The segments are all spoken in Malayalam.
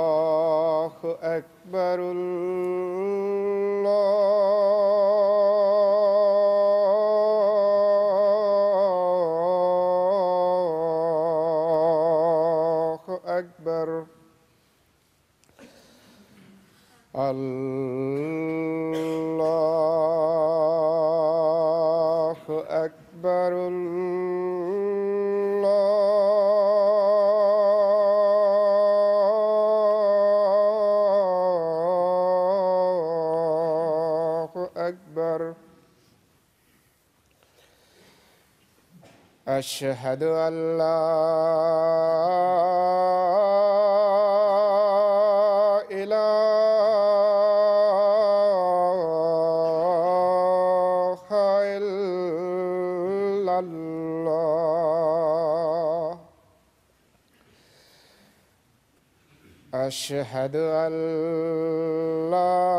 الله أكبر الله أكبر الله أكبر أشهد أن لا إله إلا الله أشهد أن لا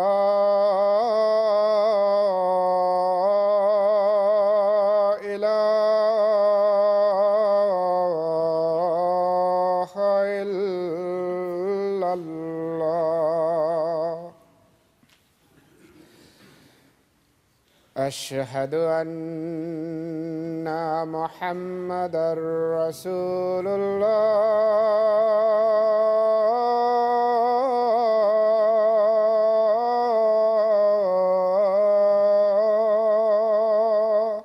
أشهد أن محمدًا رسول الله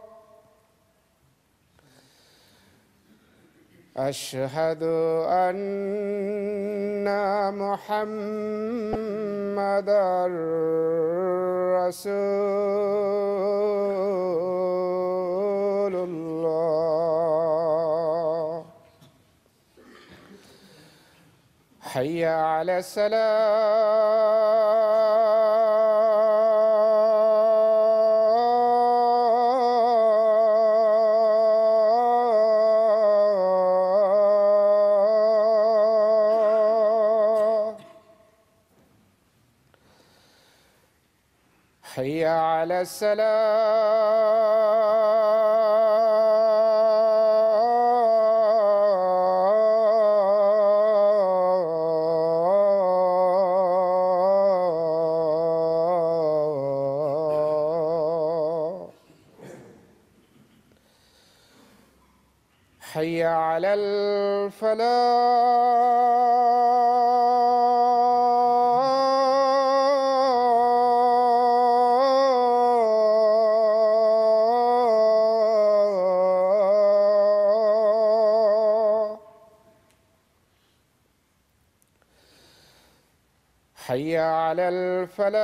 أشهد أن محمدًا رسول الله حي على الصلاة حي على الصلاة حي على الفلاح حي على الفلاح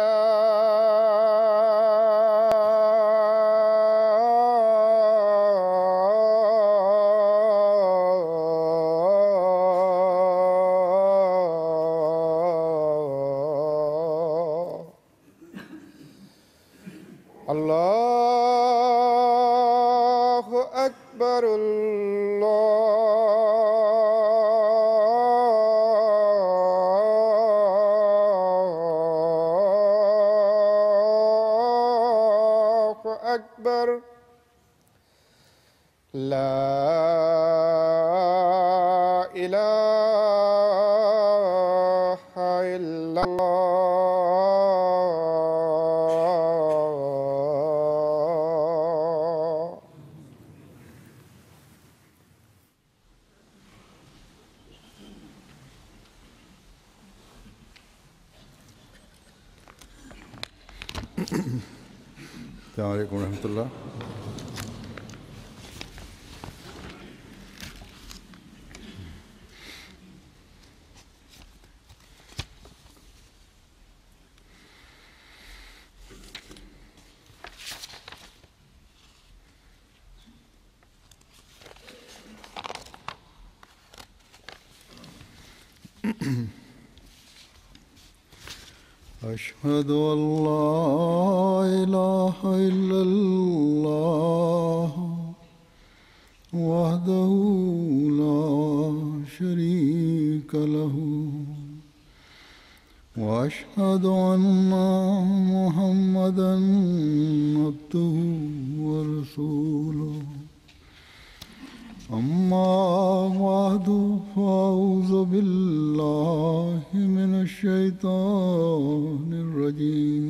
الله أكبر الله أكبر لا إله إلا الله السلام عليكم ورحمة الله. أشهد أن لا إله إلا الله وحده لا شريك له وأشهد أن محمدا عبده ورسوله أما بعد فأعوذ بالله من الشيطان الرجيم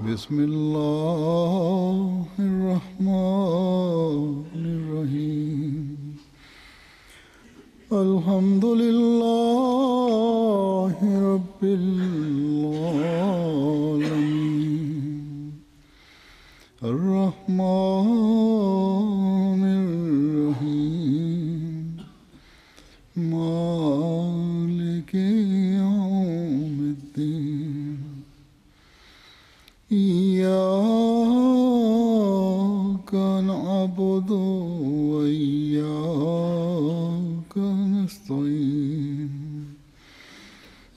بسم الله الرحمن الرحيم الحمد لله رب العالمين الرحمن الرحيم مالك يوم الدين إياك نعبد وإياك نستعين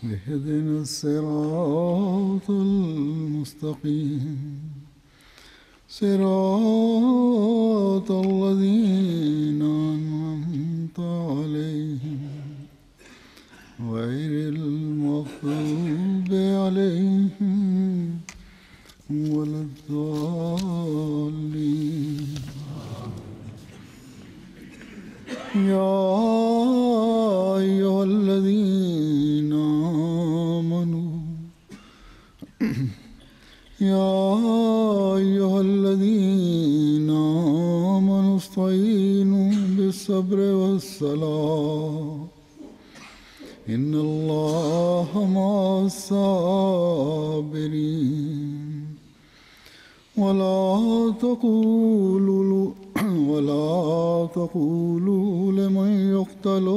اهدنا الصراط المستقيم صراط الذين أنعمت عليهم غير المغضوب عليهم ولا الضالين يا أيها الذين آمنوا استعينوا بالصبر والصلاة إن الله مع الصابرين ولا تقولوا لمن يقتل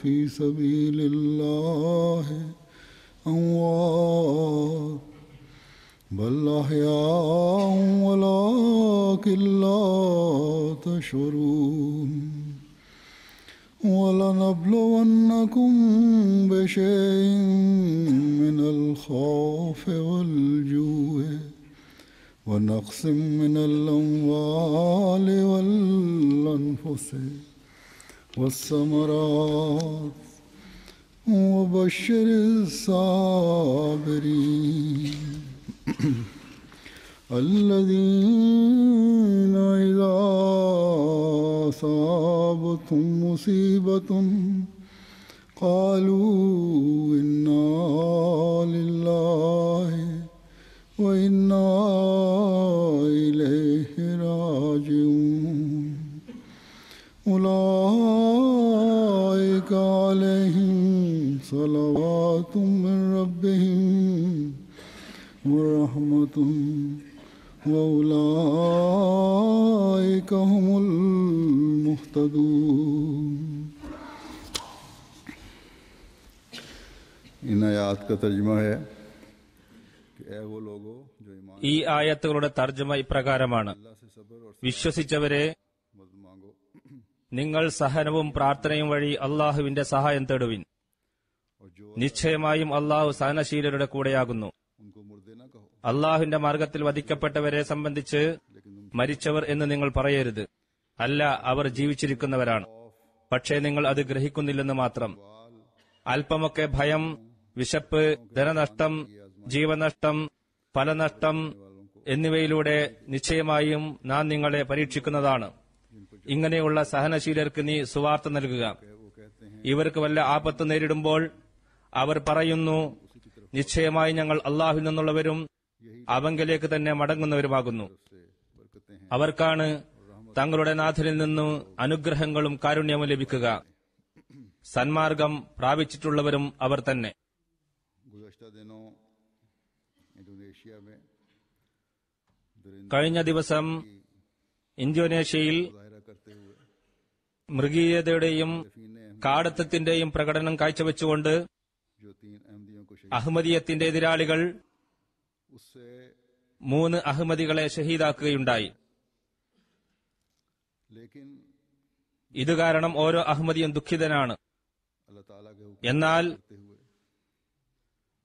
في سبيل الله أموات بل أحياء ولكن لا تشعرون ولنبلونكم بشيء من الخوف والجوع ونقص من الأموال والأنفس والثمرات وبشر الصابرين الذين إذا أصابتهم مصيبة قالوا إنا لله وإنا إليه راجعون أولئك عليهم صلوات من ربهم ورحمة وأولئك هم المهتدون इन आयात का तर्जुमा है कि ऐ वो लोगों जो ईमान ഈ ആയത്തുകളുടെ തർജ്ജമ ഇപ്രകാരമാണ്: വിശ്വസിച്ചവരെ, मदद मांगो നിങ്ങൾ സഹനവും പ്രാർത്ഥനയും വഴി അള്ളാഹുവിന്റെ സഹായം തേടുവിൻ. और जो നിശ്ചയമായും അള്ളാഹു സഹനശീലരുടെ കൂടെയാകുന്നു. उनको मुर्दे ना कहो അള്ളാഹുവിന്റെ മാർഗത്തിൽ വധിക്കപ്പെട്ടവരെ സംബന്ധിച്ച് മരിച്ചവർ എന്ന് നിങ്ങൾ പറയരുത്. അല്ല, അവർ ജീവിച്ചിരിക്കുന്നവരാണ്. പക്ഷേ നിങ്ങൾ അത് ഗ്രഹിക്കുന്നില്ലെന്ന് മാത്രം. അല്പമൊക്കെ ഭയം, വിശപ്പ്, ധനനഷ്ടം, ജീവനഷ്ടം, ഫലനഷ്ടം എന്നിവയിലൂടെ നിശ്ചയമായും നാം നിങ്ങളെ പരീക്ഷിക്കുന്നതാണ്. ഇങ്ങനെയുള്ള സഹനശീലർക്ക് നീ സുവാർത്ത നൽകുക. ഇവർക്ക് വല്ല ആപത്ത് നേരിടുമ്പോൾ അവർ പറയുന്നു, നിശ്ചയമായി ഞങ്ങൾ അള്ളാഹുവിൽ നിന്നുള്ളവരും അവങ്കലേക്ക് തന്നെ മടങ്ങുന്നവരുമാകുന്നു. അവർക്കാണ് തങ്ങളുടെ നാഥനിൽ നിന്ന് അനുഗ്രഹങ്ങളും കാരുണ്യവും ലഭിക്കുക. സന്മാർഗം പ്രാപിച്ചിട്ടുള്ളവരും അവർ തന്നെ. गुज़श्ता दिनों इंडोनेशिया में കഴിഞ്ഞ ദിവസം ഇന്തോനേഷ്യയിൽ मुजाहिरा करते हुए മൃഗീയതയുടെയും കാടത്തത്തിന്റെയും പ്രകടനം കാഴ്ചവെച്ചുകൊണ്ട് जो 3 अहमदियों को शहीद അഹമ്മദിയത്തിന്റെ എതിരാളികൾ उससे 3 അഹമ്മദികളെ ഷഹീദാക്കുകയുണ്ടായി. लेकिन ഇത് കാരണം ഓരോ അഹമ്മദിയും ദുഃഖിതനാണ്. अल्लाह ताला के हुक्म എന്നാൽ करते हुए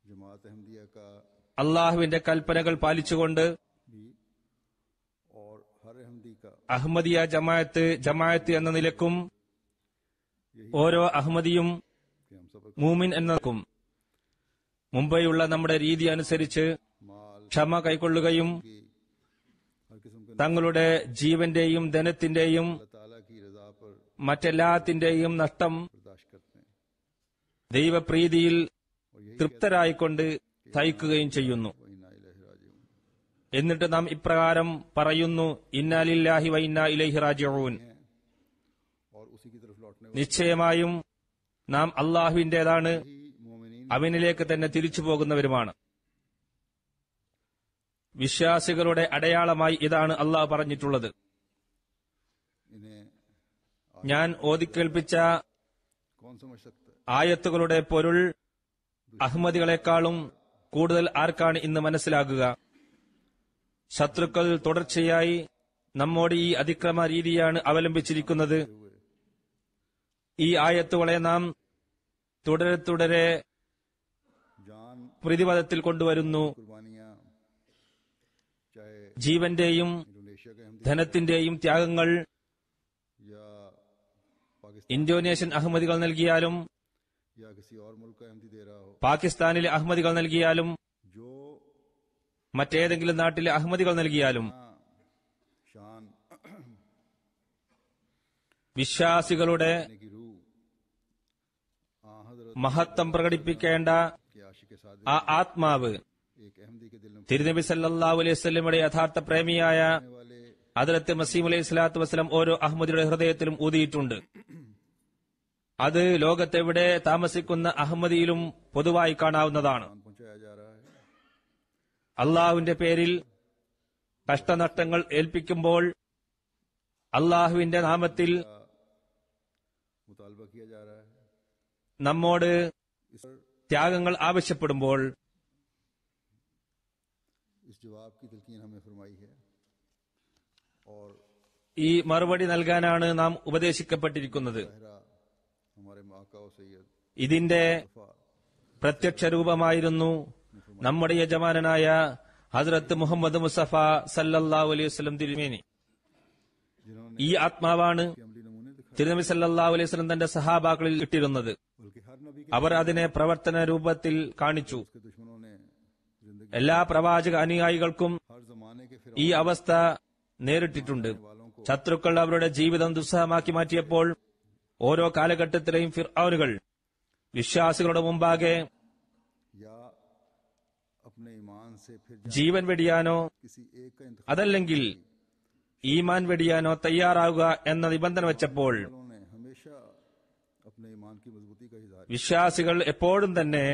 जमात अहमदिया का അള്ളാഹുവിന്റെ കൽപ്പനകൾ പാലിച്ചുകൊണ്ട് भी और हर अहमदी का അഹമ്മദിയ ജമാഅത്ത് എന്ന നിലക്കും ഓരോ അഹമ്മദിയും कि हम सब മൂമിൻ എന്നക്കും മുമ്പെയുള്ള നമ്മുടെ രീതി അനുസരിച്ച് माल ക്ഷമ കൈക്കൊള്ളുകയും की हर किस्म के തങ്ങളുടെ ജീവന്റെയും ധനത്തിന്റെയും अल्लाह ताला की रजा पर മറ്റെല്ലാത്തിന്റെയും നഷ്ടം बर्दाश्त करते हैं ദൈവപ്രീതിയിൽ और यही തൃപ്തരായിക്കൊണ്ട് സഹിക്കുകയും ചെയ്യുന്നു. वही ना इलाही राजिऊन എന്നിട്ട് നാം ഇപ്രകാരം പറയുന്നു, ഇന്നാ ലില്ലാഹി വ ഇന്നാ ഇലൈഹി റാജിഊൻ. हैं और उसी की तरफ लौटने നിശ്ചയമായും നാം അള്ളാഹുവിന്റേതാണ്, वाली मोमिनीन അവനിലേക്ക് തന്നെ തിരിച്ചു പോകുന്നവരുമാണ്. വിശ്വാസികളുടെ അടയാളമായി ഇതാണ് അള്ളാഹ് പറഞ്ഞിട്ടുള്ളത്. इन्हें ഞാൻ ഓതിക്കേൾപ്പിച്ച कौन समझ सकता है ആയത്തുകളുടെ പൊരുൾ അഹമ്മദികളെക്കാളും കൂടുതൽ ആർക്കാണ് ഇന്ന് മനസ്സിലാകുക? ശത്രുക്കൾ തുടർച്ചയായി നമ്മോട് ഈ അതിക്രമ രീതിയാണ് അവലംബിച്ചിരിക്കുന്നത്. ഈ ആയത്തുകളെ നാം തുടരെ തുടരെ जान പ്രതിപദത്തിൽ കൊണ്ടുവരുന്നു. कुर्बानियां चाहे ജീവന്റെയും इंडोनेशिया के अहमदी ധനത്തിന്റെയും ത്യാഗങ്ങൾ या पाकिस्तान ഇന്തോനേഷ്യൻ അഹമ്മദികൾ നൽകിയാലും या किसी और मुल्क का अहमदी दे रहा हो പാകിസ്ഥാനിലെ അഹമ്മദികൾ നൽകിയാലും जो മറ്റേതെങ്കിലും നാട്ടിലെ അഹമ്മദികൾ നൽകിയാലും शान വിശ്വാസികളുടെ की रूह हजरत മഹത്വം പ്രകടിപ്പിക്കേണ്ട के आशिक के साथ ആ ആത്മാവ് एक अहमदी के दिल में തിരുനബി സല്ലല്ലാഹു അലൈഹി വസല്ലമയുടെ യഥാർത്ഥ പ്രേമിയായ पड़ने वाले ഹദ്റത്ത് മസീഹ് അലൈഹി സ്വലാത്തു വസ്സലാം ഓരോ അഹമ്മദിയുടെ ഹൃദയത്തിലും ഊതിയിട്ടുണ്ട്. അത് ലോകത്തെവിടെ താമസിക്കുന്ന അഹമ്മദിയിലും പൊതുവായി കാണാവുന്നതാണ്. नुकसान पहुंचाया जा रहा है അള്ളാഹുവിന്റെ പേരിൽ കഷ്ടനഷ്ടങ്ങൾ ഏൽപ്പിക്കുമ്പോൾ, അള്ളാഹുവിന്റെ നാമത്തിൽ मुतालबा किया जा रहा है നമ്മോട് इस पर ത്യാഗങ്ങൾ ആവശ്യപ്പെടുമ്പോൾ इस जवाब की तलकीन हमें फरमाई है और ഈ മറുപടി നൽകാനാണ് നാം ഉപദേശിക്കപ്പെട്ടിരിക്കുന്നത്. सहरा हमारे माका और सैयद ഇതിന്റെ वफा പ്രത്യക്ഷ രൂപമായിരുന്നു നമ്മുടെ യജമാനനായ ഹസ്രത്ത് മുഹമ്മദ് മുസ്തഫ സല്ലല്ലാഹു അലൈഹി വസല്ലം തിരുമേനി. जिन्होंने ഈ ആത്മാവാണ് अमली नमूने दिखाए തിരുനബി സല്ലല്ലാഹു അലൈഹി വസല്ലം തന്റെ സഹാബാക്കളിൽ ഇട്ടിരുന്നത്. बल्कि हर नबी के അവർ അതിനെ പ്രവർത്തന രൂപത്തിൽ കാണിച്ചു. उसके दुश्मनों ने जिंदगी എല്ലാ പ്രവാചക അനുയായികൾക്കും हर जमाने के फिर ഈ അവസ്ഥ നേരിട്ടിട്ടുണ്ട്. वालों को ശത്രുക്കൾ അവരുടെ ജീവിതം ദുസ്സഹമാക്കി മാറ്റിയപ്പോൾ ഓരോ കാലഘട്ടത്തിലെയും ഫിർഔനുകൾ വിശ്വാസികളുടെ മുമ്പാകെ या अपने ईमान से फिर ജീവൻ വെടിയാനോ किसी एक का इंतखाब അതല്ലെങ്കിൽ ഈമാൻ വെടിയാനോ തയ്യാറാവുക എന്ന നിബന്ധന വെച്ചപ്പോൾ वालों ने हमेशा अपने ईमान की मजबूती का इजहार വിശ്വാസികൾ എപ്പോഴും തന്നെ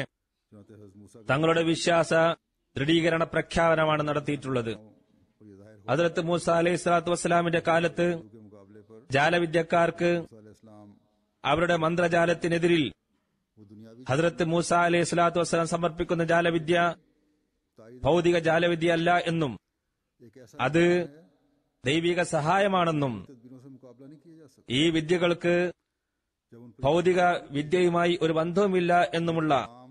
चुनाते हज़रत मूसा തങ്ങളുടെ വിശ്വാസ ദൃഢീകരണ പ്രഖ്യാപനമാണ് നടത്തിയിട്ടുള്ളത്. और ये जाहिर ഹദ്റത്ത് മൂസ അലൈഹി സ്വലാത്തു വസ്സലാമിന്റെ കാലത്ത് हो के मुकाबले पर ജാലവിദ്യക്കാർക്ക് मूसा अलैहिस्सलाम അവരുടെ മന്ത്രജാലത്തിനെതിരിൽ वो दुनियावी ഹദ്റത്ത് മൂസ അലൈഹി സ്വലാത്തു വസ്സലാം സമർപ്പിക്കുന്ന ജാലവിദ്യ तारीफ ഭൗതിക ജാലവിദ്യ അല്ല എന്നും एक ऐसा അത് ദൈവിക സഹായമാണെന്നും तदबीरों से मुकाबला नहीं किया जा सकता ഈ വിദ്യകൾക്ക് जब उन पर ഭൗതിക വിദ്യയുമായി ഒരു ബന്ധവുമില്ല എന്നുമുള്ള पैगाम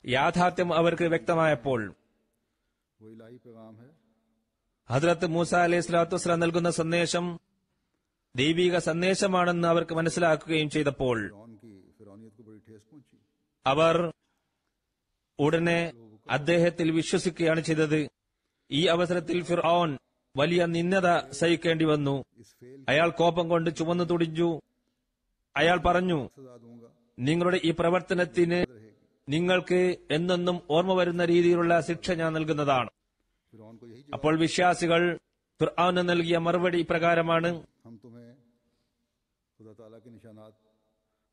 യാഥാർത്ഥ്യം അവർക്ക് വ്യക്തമായപ്പോൾ वो इलाही पैगाम है ഹദ്റത്ത് മൂസ അലൈഹി സ്വലാത്തു വസ്സലാം നൽകുന്ന സന്ദേശം ദൈവിക സന്ദേശമാണെന്ന് അവർക്ക് മനസ്സിലാക്കുകയും ചെയ്തപ്പോൾ फिरौनियत को बड़ी ठेस पहुंची അവർ ഉടനെ അദ്ദേഹത്തിൽ വിശ്വസിക്കുകയാണ് ചെയ്തത്. ഈ അവസരത്തിൽ ഫിർഔൻ വലിയ നിന്ദത സഹിക്കേണ്ടി വന്നു. इस फेल അയാൾ കോപം കൊണ്ട് ചുവന്നു തുടിച്ചു. അയാൾ പറഞ്ഞു, सजा दूंगा നിങ്ങളുടെ ഈ പ്രവർത്തനത്തിന് നിങ്ങൾക്ക് എന്നെന്നും ഓർമ്മ വരുന്ന രീതിയിലുള്ള ശിക്ഷ ഞാൻ നൽകുന്നതാണ്. फिरौन को यही അപ്പോൾ വിശ്വാസികൾ ഫിർഔന് നൽകിയ മറുപടി ഇപ്രകാരമാണ്: हम तुम्हें खुदा ताला के निशानात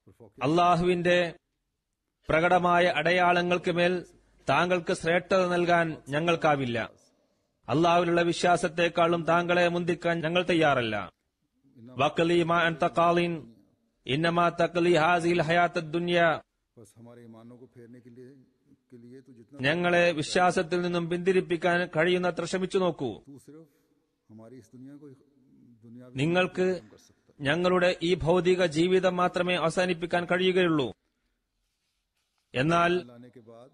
पर फोकस അള്ളാഹുവിന്റെ പ്രകടമായ അടയാളങ്ങൾക്ക് മേൽ താങ്കൾക്ക് ശ്രേഷ്ഠത നൽകാൻ ഞങ്ങൾക്കാവില്ല. അള്ളാഹുവിലുള്ള വിശ്വാസത്തെക്കാളും താങ്കളെ മുന്തിക്കാൻ ഞങ്ങൾ തയ്യാറല്ല. വഖലി മാ അൻത ഖാലിൻ ഇന്നമാ തഖലി ഹാസിൽ ഹയാത്തദ് ദുനിയ. बस हमारे ईमानों को फेरने के लिए तो जितना ഞങ്ങളെ വിശ്വാസത്തിൽ നിന്നും പിന്തിരിപ്പിക്കാൻ കഴിയുന്നത്ര ശ്രമിച്ചു നോക്കൂ. तू सिर्फ हमारी इस दुनिया को दुनिया നിങ്ങൾക്ക് ഞങ്ങളുടെ ഈ ഭൗതിക ജീവിതം മാത്രമേ അവസാനിപ്പിക്കാൻ കഴിയുകയുള്ളൂ. എന്നാൽ लाने के बाद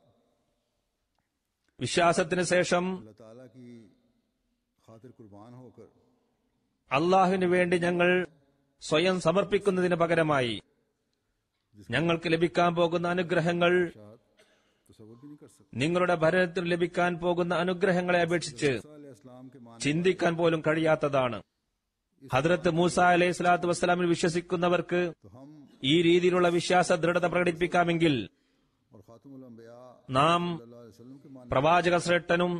വിശ്വാസത്തിന് ശേഷം अल्लाह ताला की खातिर कुर्बान होकर അള്ളാഹുവിന് വേണ്ടി ഞങ്ങൾ സ്വയം സമർപ്പിക്കുന്നതിന് പകരമായി ഞങ്ങൾക്ക് ലഭിക്കാൻ പോകുന്ന അനുഗ്രഹങ്ങൾ तसव्वुर भी नहीं कर सकते। നിങ്ങളുടെ ഭരണത്തിൽ ലഭിക്കാൻ പോകുന്ന അനുഗ്രഹങ്ങളെ അപേക്ഷിച്ച് अलैहिस्सलाम के मान ചിന്തിക്കാൻ പോലും കഴിയാത്തതാണ്. ഹദ്രത്ത് മൂസ അലൈഹി സ്വലാത്തു വസ്സലാമിൽ വിശ്വസിക്കുന്നവർക്ക് तो हम ഈ രീതിയിലുള്ള വിശ്വാസ ദൃഢത പ്രകടിപ്പിക്കാമെങ്കിൽ और खातमुल अंबिया നാം सल्लल्लाहु अलैहि वसल्लम के मान പ്രവാചക ശ്രേഷ്ഠനും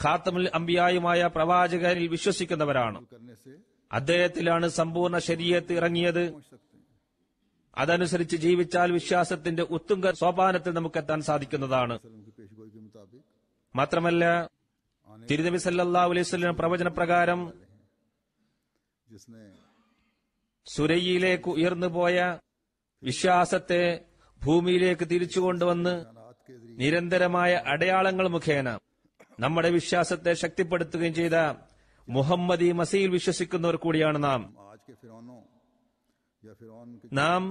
ഖാത്തമുൽ അംബിയായുമായ പ്രവാചകരിൽ വിശ്വസിക്കുന്നവരാണ്. करने से അദ്ദേഹത്തിലാണ് സമ്പൂർണ്ണ ശരീഅത്ത് ഇറങ്ങിയത്. पहुंच सकते हैं। അതനുസരിച്ച് ജീവിച്ചാൽ വിശ്വാസത്തിന്റെ ഉത്തുംഗ സോപാനത്തിൽ നമുക്കെത്താൻ സാധിക്കുന്നതാണ്. वसल्लम की पेशगोई के मुताबिक മാത്രമല്ല തിരുനബി സല്ലല്ലാഹു അലൈഹി വസല്ലം പ്രവചനപ്രകാരം जिसने സുരയ്യയിലേക്ക് ഉയർന്നുപോയ വിശ്വാസത്തെ ഭൂമിയിലേക്ക് തിരിച്ചുകൊണ്ടുവന്ന് कायनात के जरिए നിരന്തരമായ അടയാളങ്ങൾ മുഖേന നമ്മുടെ വിശ്വാസത്തെ ശക്തിപ്പെടുത്തുകയും ചെയ്ത മുഹമ്മദി മസീൽ വിശ്വസിക്കുന്നവർ കൂടിയാണ് നാം. आज के फिरौनों या फिरौन के നാം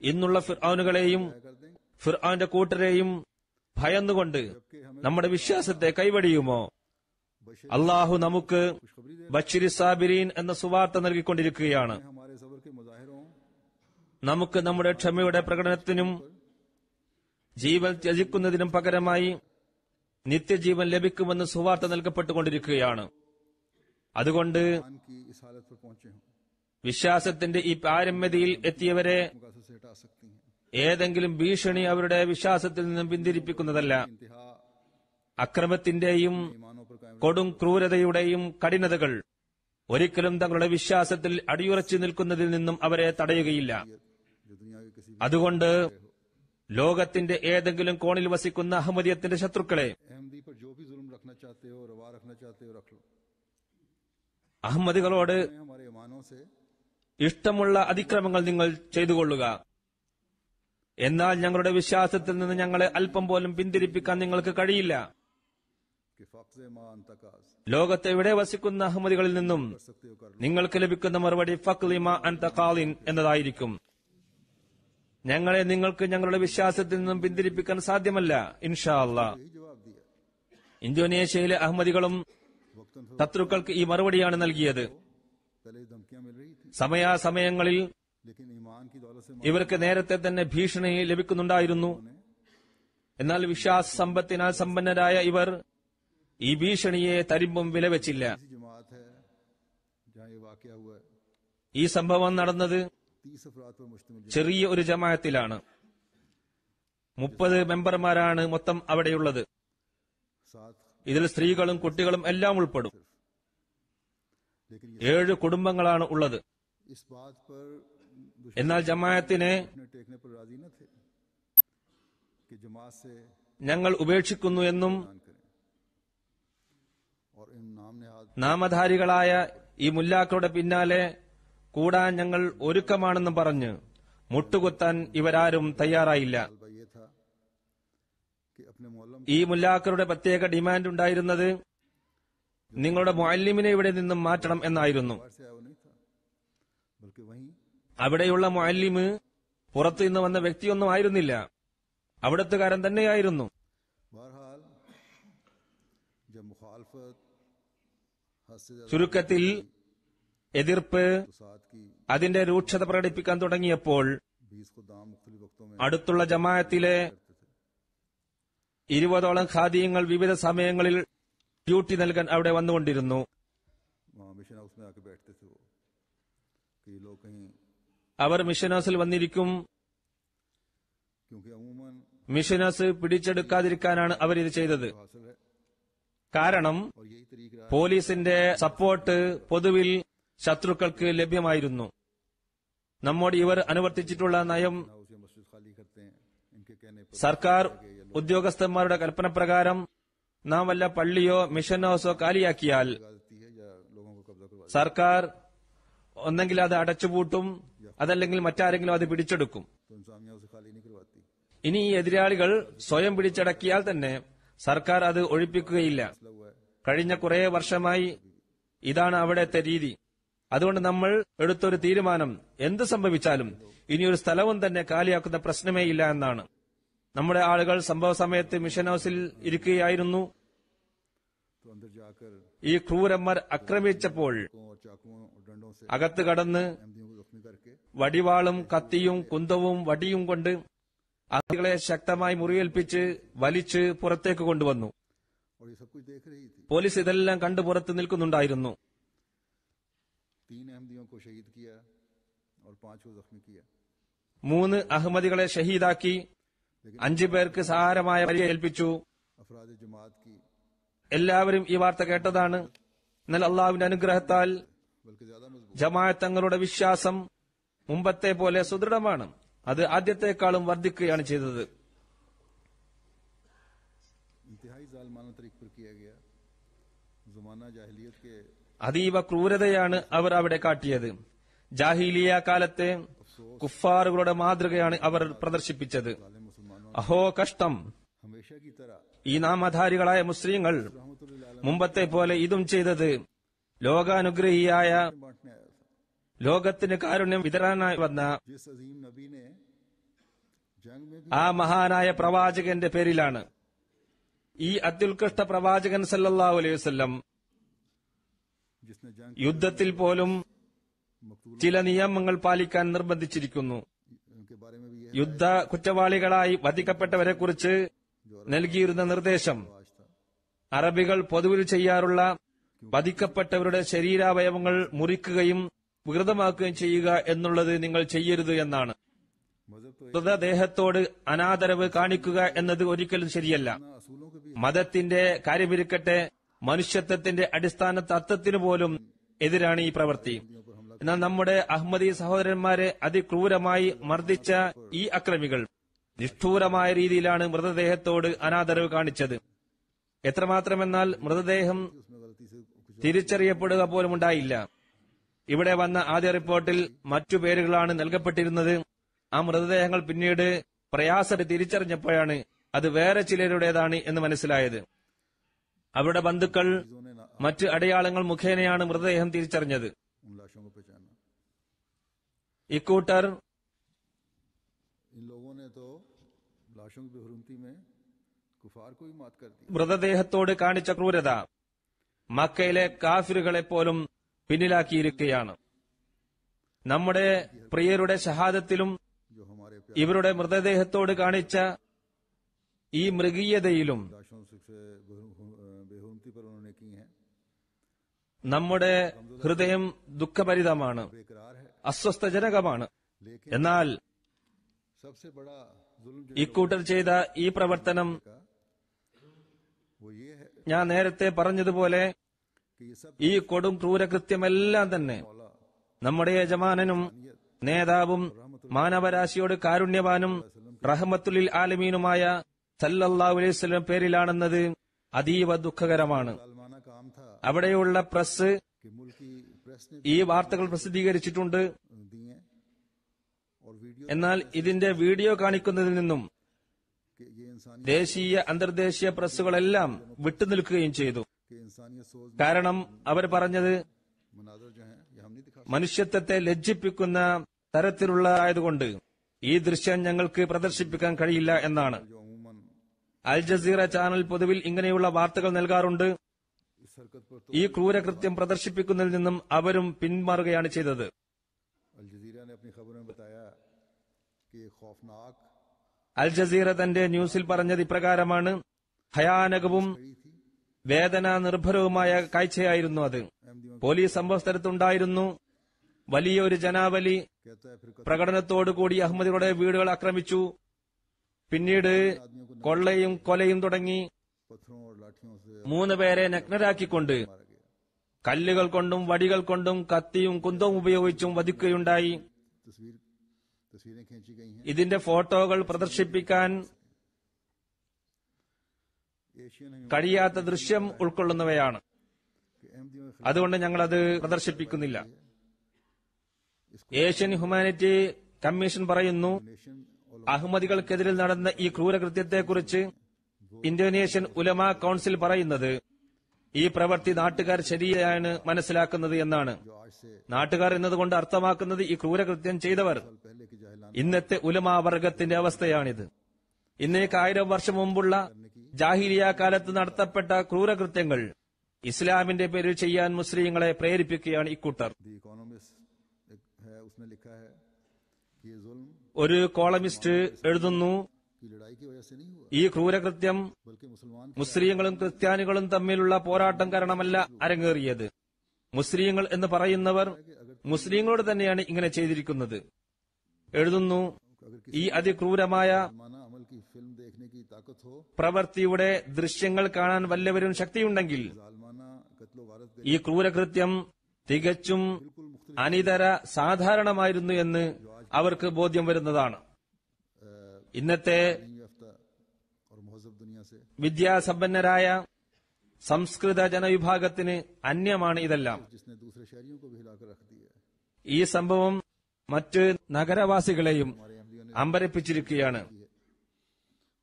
ഇന്നുള്ള ഫിർഔനുകളെയും कर देंगे, ഫിർഔന്റെ കൂട്ടരെയും ഭയന്നുകൊണ്ട് നമ്മുടെ വിശ്വാസത്തെ കൈവടിയുമോ? അള്ളാഹു നമുക്ക് ബശ്ശിരി സാബിരീൻ എന്ന സുവാർത്ത നൽകിക്കൊണ്ടിരിക്കുകയാണ്. हमारे सबर के मुजाहिरों നമുക്ക് നമ്മുടെ ക്ഷമയുടെ പ്രകടനത്തിനും ജീവൻ ത്യജിക്കുന്നതിനും പകരമായി നിത്യജീവൻ ലഭിക്കുമെന്ന് സുവാർത്ത നൽകപ്പെട്ടുകൊണ്ടിരിക്കുകയാണ്. അതുകൊണ്ട് ईमान की इस हालत पर पहुंचे हों വിശ്വാസത്തിന്റെ ഈ പാരമ്യതയിൽ എത്തിയവരെ मुकासद से हटा सकती हैं। ഏതെങ്കിലും ഭീഷണി അവരുടെ വിശ്വാസത്തിൽ നിന്നും പിന്തിരിപ്പിക്കുന്നതല്ല. इंतहा അക്രമത്തിന്റെയും ईमानों पर कायम കൊടും ക്രൂരതയുടെയും കഠിനതകൾ ഒരിക്കലും തങ്ങളുടെ വിശ്വാസത്തിൽ അടിയുറച്ചു നിൽക്കുന്നതിൽ നിന്നും അവരെ തടയുകയില്ല. जो दुनिया के किसी അതുകൊണ്ട് ലോകത്തിന്റെ ഏതെങ്കിലും കോണിൽ വസിക്കുന്ന അഹമ്മദിയത്തിന്റെ ശത്രുക്കളെ अहमदी पर जो भी जुल्म रखना चाहते हो, रवा रखना चाहते हो, रख लो। അഹമ്മദികളോട് हमारे ईमानों से ഇഷ്ടമുള്ള അതിക്രമങ്ങൾ നിങ്ങൾ ചെയ്തുകൊള്ളുക. എന്നാൽ ഞങ്ങളുടെ വിശ്വാസത്തിൽ നിന്ന് ഞങ്ങളെ അല്പം പോലും പിന്തിരിപ്പിക്കാൻ നിങ്ങൾക്ക് കഴിയില്ല. कि फक्ज़ मां अंतकास ലോകത്തെ എവിടെ വസിക്കുന്ന അഹമ്മദികളിൽ നിന്നും कर सकते हो, कर लो। നിങ്ങൾക്ക് ലഭിക്കുന്ന മറുപടി ഫക്ലിമ അൻത ഖാലിൻ എന്നതായിരിക്കും. ഞങ്ങളെ നിങ്ങൾക്ക് ഞങ്ങളുടെ വിശ്വാസത്തിൽ നിന്നും പിന്തിരിപ്പിക്കാൻ സാധ്യമല്ല ഇൻഷാ അല്ലാ. यही जवाब दिया। ഇന്തോനേഷ്യയിലെ അഹമ്മദികളും वक्तन ശത്രുക്കൾക്ക് ഈ മറുപടിയാണ് നൽകിയത്. पहले धमकियां मिल रही थी, സമയാസമയങ്ങളിൽ लेकिन ईमान की दौलत से ഇവർക്ക് നേരത്തെ തന്നെ ഭീഷണി ലഭിക്കുന്നുണ്ടായിരുന്നു. എന്നാൽ വിശ്വാസ സമ്പത്തിനാൽ സമ്പന്നരായ ഇവർ ഈ ഭീഷണിയെ തരിമ്പും വിലവെച്ചില്ല. ऐसी जमात है जहां ये वाकया हुआ है, ഈ സംഭവം നടന്നത് 30 अफराद पर मुश्तमिल ചെറിയ ഒരു ജമാഅത്തിലാണ്. 30 മെമ്പർമാരാണ് മൊത്തം അവിടെയുള്ളത്. साथ, ഇതിൽ സ്ത്രീകളും കുട്ടികളും എല്ലാം ഉൾപ്പെടും. लेकिन 7 കുടുംബങ്ങളാണ് ഉള്ളത്. इस बात पर എന്നാൽ ജമാഅത്തിനെ दुश्मन टेकने पर राजी न थे कि जमात से ഞങ്ങൾ ഉപേക്ഷിക്കുന്നു എന്നും ऐलान करें और इन नाम नेहाद നാമധാരികളായ ഈ മുല്ലാക്കളുടെ പിന്നാലെ കൂടാൻ ഞങ്ങൾ ഒരുക്കമാണെന്നും പറഞ്ഞ് മുട്ടുകുത്താൻ ഇവരാരും തയ്യാറായില്ല. तलबा ये था कि अपने मोहल्लम ഈ മുല്ലാക്കളുടെ പ്രത്യേക ഡിമാൻഡ് ഉണ്ടായിരുന്നത് നിങ്ങളുടെ മുഅല്ലിമിനെ ഇവിടെ നിന്നും മാറ്റണം എന്നായിരുന്നു. बाहर से आया वो नहीं था, बल्कि वहीं അവിടെയുള്ള മുഅല്ലിമ് പുറത്തു നിന്ന് വന്ന വ്യക്തിയൊന്നും ആയിരുന്നില്ല, അവിടത്തുകാരൻ തന്നെയായിരുന്നു. बहरहाल जब मुखालफत हद से ज्यादा ചുരുക്കത്തിൽ എതിർപ്പ് तो साथ की അതിന്റെ രൂക്ഷത പ്രകടിപ്പിക്കാൻ തുടങ്ങിയപ്പോൾ 20 खुदाम मुख्तलिफ वक्तों में അടുത്തുള്ള ജമാഅത്തിലെ 20ഓളം ഖാദിയങ്ങൾ വിവിധ സമയങ്ങളിൽ ഡ്യൂട്ടി നൽകാൻ അവിടെ വന്നുകൊണ്ടിരുന്നു. वहाँ मिशन हाउस में आके बैठते थे वो कि ये लोग कहीं, അവർ മിഷൻ ഹൗസിൽ വന്നിരിക്കും. क्योंकि अमूमन മിഷൻ ഹൗസ് പിടിച്ചെടുക്കാതിരിക്കാനാണ് അവരിത് ചെയ്തത്. हासिल है കാരണം और यही तरीका रहा പോലീസിന്റെ സപ്പോർട്ട് പൊതുവിൽ ശത്രുക്കൾക്ക് ലഭ്യമായിരുന്നു. നമ്മോട് ഇവർ അനുവർത്തിച്ചിട്ടുള്ള നയം ना उसे मस्जिद खाली करते हैं इनके कहने पर സർക്കാർ ഉദ്യോഗസ്ഥന്മാരുടെ കൽപ്പനപ്രകാരം നാം വല്ല പള്ളിയോ മിഷൻ ഹൗസോ കാലിയാക്കിയാൽ लगा देती है या लोगों को कब्जा करवा സർക്കാർ ഒന്നെങ്കിൽ അത് അടച്ചുപൂട്ടും, അതല്ലെങ്കിൽ മറ്റാരെങ്കിലും അത് പിടിച്ചെടുക്കും. तो इंसामिया उसे खाली नहीं करवाती। ഇനി ഈ എതിരാളികൾ സ്വയം പിടിച്ചടക്കിയാൽ തന്നെ സർക്കാർ അത് ഒഴിപ്പിക്കുകയില്ല. मसला हुआ है കഴിഞ്ഞ കുറെ വർഷമായി ഇതാണ് അവിടുത്തെ രീതി. അതുകൊണ്ട് നമ്മൾ എടുത്തൊരു തീരുമാനം, എന്ത് സംഭവിച്ചാലും ഇനിയൊരു സ്ഥലവും തന്നെ കാലിയാക്കുന്ന പ്രശ്നമേ ഇല്ല എന്നാണ്. നമ്മുടെ ആളുകൾ സംഭവ സമയത്ത് മിഷൻ ഹൗസിൽ ഇരിക്കുകയായിരുന്നു. तो अंदर जाकर ഈ ക്രൂരന്മാർ ആക്രമിച്ചപ്പോൾ और चाकुओं और डंडों से അകത്ത് കടന്ന് अहमदियों को जख्मी करके വടിവാളും കത്തിയും കുന്തവും വടിയും കൊണ്ട് അഹമ്മദികളെ ശക്തമായി മുറിവേൽപ്പിച്ച് വലിച്ച് പുറത്തേക്ക് കൊണ്ടുവന്നു. और ये सब कुछ देख रही थी. പോലീസ് ഇതെല്ലാം കണ്ടു പുറത്ത് നിൽക്കുന്നുണ്ടായിരുന്നു. 3 अहमदियों को शहीद किया और 5 को जख्मी किया. 3 അഹമ്മദികളെ ഷഹീദാക്കി, 5 പേർക്ക് സാരമായ പരിക്കേൽപ്പിച്ചു. अफराद जमात की എല്ലാവരും ഈ വാർത്ത കേട്ടതാണ്. എന്നാൽ അള്ളാഹുവിന്റെ അനുഗ്രഹത്താൽ बल्कि ज्यादा मजबूत ജമാഅത്ത് തങ്ങളുടെ വിശ്വാസം മുമ്പത്തെ പോലെ സുദൃഢമാണ്. അത് ആദ്യത്തെക്കാളും വർദ്ധിക്കുകയാണ് ചെയ്തത്. इंतहाई जालमाना तरीक पर किया गया. जमाना जाहिलियत के അതീവ ക്രൂരതയാണ് അവർ അവിടെ കാട്ടിയത്. ജാഹിലിയ കാലത്തെ കുഫാറുകളുടെ മാതൃകയാണ് അവർ പ്രദർശിപ്പിച്ചത്. जालिम मुसलमानों അഹോ കഷ്ടം! हमेशा की तरह ഈ നാമധാരികളായ മുസ്ലിങ്ങൾ മുമ്പത്തെ പോലെ ഇതും ചെയ്തത് ലോകാനുഗ്രഹിയായ बांटने आया था. ലോകത്തിന് കാരുണ്യം വിതരാനായി വന്ന जिस अजीम नबी ने जंग में भी ആ മഹാനായ പ്രവാചകന്റെ പേരിലാണ്. ഈ അത്യുത്കൃഷ്ട പ്രവാചകൻ സല്ലല്ലാഹു അലൈഹി വസല്ലം जिसने जंग യുദ്ധത്തിൽ പോലും मकतूलों ചില നിയമങ്ങൾ പാലിക്കാൻ നിർബന്ധിച്ചിരിക്കുന്നു. के बारे में भी यह യുദ്ധ കുറ്റവാളികളായി വധിക്കപ്പെട്ടവരെക്കുറിച്ച് നൽകിയിരുന്ന നിർദ്ദേശം आज था. അറബികൾ പൊതുവിൽ ചെയ്യാറുള്ള വധിക്കപ്പെട്ടവരുടെ ശരീരാവയവങ്ങൾ മുറിക്കുകയും വികൃതമാക്കുകയും ചെയ്യുക എന്നുള്ളത് നിങ്ങൾ ചെയ്യരുത് എന്നാണ്. मजहब तो മൃതദേഹത്തോട് അനാദരവ് കാണിക്കുക എന്നത് ഒരിക്കലും ശരിയല്ല. इतना असूलों के भी മതത്തിന്റെ കാര്യമിരിക്കട്ടെ, മനുഷ്യത്വത്തിന്റെ അടിസ്ഥാന തത്വത്തിനു പോലും എതിരാണ് ഈ പ്രവൃത്തി. എന്നാൽ നമ്മുടെ അഹമ്മദി സഹോദരന്മാരെ അതിക്രൂരമായി മർദ്ദിച്ച ഈ അക്രമികൾ നിഷ്ഠൂരമായ രീതിയിലാണ് മൃതദേഹത്തോട് അനാദരവ് കാണിച്ചത്. എത്രമാത്രമെന്നാൽ മൃതദേഹം उसमें गलती से कुछ തിരിച്ചറിയപ്പെടുക പോലും ഉണ്ടായില്ല. ഇവിടെ വന്ന ആദ്യ റിപ്പോർട്ടിൽ മറ്റു പേരുകളാണ് നൽകപ്പെട്ടിരുന്നത്. ആ മൃതദേഹങ്ങൾ പിന്നീട് പ്രയാസത്തെ തിരിച്ചറിഞ്ഞപ്പോഴാണ് അത് വേറെ ചിലരുടേതാണ് എന്ന് മനസ്സിലായത്. അവരുടെ ബന്ധുക്കൾ चीजों ने ना മറ്റ് അടയാളങ്ങൾ മുഖേനയാണ് മൃതദേഹം തിരിച്ചറിഞ്ഞത്. उन लाशों को पहचाना. ഇക്കൂട്ടർ इन लोगों ने तो लाशों की बेहरमती में कुफार को ही मात कर दी. മൃതദേഹത്തോട് കാണിച്ച ക്രൂരത മക്കയിലെ കാഫിറുകളെ പോലും പിന്നിലാക്കിയിരിക്കുകയാണ്. നമ്മുടെ പ്രിയരുടെ ഷഹാദത്തിലും जो हमारे प्यार ഇവരുടെ മൃതദേഹത്തോട് കാണിച്ച ഈ മൃഗീയതയിലും लाशों से बेहरमती पर उन्होंने की हैं. നമ്മുടെ ഹൃദയം ദുഃഖഭരിതമാണ്, बेकरार है. അസ്വസ്ഥജനകമാണ്. लेकिन എന്നാൽ सबसे बड़ा जुल्म जो ഇക്കൂട്ടർ ചെയ്ത ഈ പ്രവർത്തനം का वो ये है ഞാൻ നേരത്തെ പറഞ്ഞതുപോലെ कि ये सब ഈ കൊടും ക്രൂരകൃത്യമെല്ലാം തന്നെ मौला നമ്മുടെ യജമാനനും നേതാവും മാനവരാശിയോട് കാരുണ്യവാനും റഹ്മത്തുലിൽ ആലമീനുമായ സല്ലല്ലാഹു അലൈഹി വസല്ലം പേരിലാണെന്നത് അതീവ ദുഃഖകരമാണ്. सालमाना काम था അവിടെയുള്ള പ്രസ് कि मुल्की प्रेस ने ഈ വാർത്തകൾ പ്രസിദ്ധീകരിച്ചിട്ടുണ്ട്. दिए और वीडियो എന്നാൽ ഇതിന്റെ വീഡിയോ കാണിക്കുന്നതിൽ നിന്നും कि ये इंसानी ദേശീയ അന്തർദേശീയ പ്രസ്സുകളെല്ലാം വിട്ടുനിൽക്കുകയും ചെയ്തു. के इंसानियत सोच കാരണം അവർ പറഞ്ഞത് मनाजर जो हैं ये हम नहीं दिखा മനുഷ്യത്വത്തെ ലജ്ജിപ്പിക്കുന്ന തരത്തിലുള്ളതായതുകൊണ്ട് ഈ ദൃശ്യം ഞങ്ങൾക്ക് പ്രദർശിപ്പിക്കാൻ കഴിയില്ല എന്നാണ്. जो अमूमन അൽ ജസീറ ചാനൽ പൊതുവിൽ ഇങ്ങനെയുള്ള വാർത്തകൾ നൽകാറുണ്ട്. इस हरकत पर तो ഈ ക്രൂരകൃത്യം പ്രദർശിപ്പിക്കുന്നതിൽ നിന്നും അവരും പിന്മാറുകയാണ് ചെയ്തത്. अल जजीरा ने अपनी खबर में बताया कि ये खौफनाक അൽ ജസീറ തന്റെ ന്യൂസിൽ പറഞ്ഞത് ഇപ്രകാരമാണ്: ഭയാനകവും खड़ी थी. വേദന നിർഭരവുമായ കാഴ്ചയായിരുന്നു അത്. अहमदियों പോലീസ് സംഭവസ്ഥലത്തുണ്ടായിരുന്നു. വലിയൊരു ജനാവലി कहता है फिर പ്രകടനത്തോടുകൂടി അഹമ്മദികളുടെ വീടുകൾ ആക്രമിച്ചു. പിന്നീട് കൊള്ളയും കൊലയും തുടങ്ങി. पत्थरों और लाठियों से 3 പേരെ നഗ്നരാക്കിക്കൊണ്ട് मारा गया. കല്ലുകൾ കൊണ്ടും വടികൾ കൊണ്ടും കത്തിയും കുന്തവും ഉപയോഗിച്ചും വധിക്കുകയുണ്ടായി. तस्वीरें खींची गई हैं. ഇതിന്റെ ഫോട്ടോകൾ പ്രദർശിപ്പിക്കാൻ एशियन കഴിയാത്ത ദൃശ്യം ഉൾക്കൊള്ളുന്നവയാണ്. के अहमदियों के അതുകൊണ്ട് ഞങ്ങളത് പ്രദർശിപ്പിക്കുന്നില്ല. ഏഷ്യൻ ഹ്യൂമാനിറ്റി കമ്മീഷൻ പറയുന്നു, नेशन और അഹമ്മദികൾക്കെതിരിൽ നടന്ന ഈ ക്രൂരകൃത്യത്തെക്കുറിച്ച് ഇന്തോനേഷ്യൻ ഉലമാ കൌൺസിൽ പറയുന്നത് ഈ പ്രവൃത്തി നാട്ടുകാർ ശരിയാണ് മനസ്സിലാക്കുന്നത് എന്നാണ്. जो आज से നാട്ടുകാർ എന്നതുകൊണ്ട് അർത്ഥമാക്കുന്നത് ഈ ക്രൂരകൃത്യം ചെയ്തവർ. साल पहले की जाहिलाना ഇന്നത്തെ ഉലമാ വർഗത്തിന്റെ അവസ്ഥയാണിത്. ഇന്നേക്ക് 1000 വർഷം മുമ്പുള്ള ജാഹിലിയ കാലത്ത് നടത്തപ്പെട്ട ക്രൂരകൃത്യങ്ങൾ ഇസ്ലാമിന്റെ പേരിൽ ചെയ്യാൻ മുസ്ലിങ്ങളെ പ്രേരിപ്പിക്കുകയാണ് ഇക്കൂട്ടർ. दी इकोनॉमिस्ट एक है, उसने लिखा है कि ये जुल्म ഒരു കോളമിസ്റ്റ് എഴുതുന്നു, की लड़ाई की वजह से नहीं हुआ, ഈ ക്രൂരകൃത്യം बल्कि मुसलमान മുസ്ലിങ്ങളും ക്രിസ്ത്യാനികളും തമ്മിലുള്ള പോരാട്ടം കാരണമല്ല അരങ്ങേറിയത്. മുസ്ലിങ്ങൾ എന്ന് പറയുന്നവർ മുസ്ലിങ്ങളോട് തന്നെയാണ് ഇങ്ങനെ ചെയ്തിരിക്കുന്നത്. എഴുതുന്നു, ഈ അതിക്രൂരമായ माना अमल की फिल्म देखने की ताकत हो, പ്രവൃത്തിയുടെ ദൃശ്യങ്ങൾ കാണാൻ വല്ലവരും ശക്തിയുണ്ടെങ്കിൽ जालमाना कत्लो वारत ഈ ക്രൂരകൃത്യം തികച്ചും അനിതര സാധാരണമായിരുന്നു എന്ന് അവർക്ക് ബോധ്യം വരുന്നതാണ്. ഇന്നത്തെ याफ्ता और महजब दुनिया से വിദ്യാസമ്പന്നരായ സംസ്കൃത ജനവിഭാഗത്തിന് അന്യമാണ് ഇതെല്ലാം. जिसने दूसरे शहरियों को भी हिलाकर रख दिया है। ഈ സംഭവം മറ്റ് നഗരവാസികളെയും അമ്പരപ്പിച്ചിരിക്കുകയാണ്.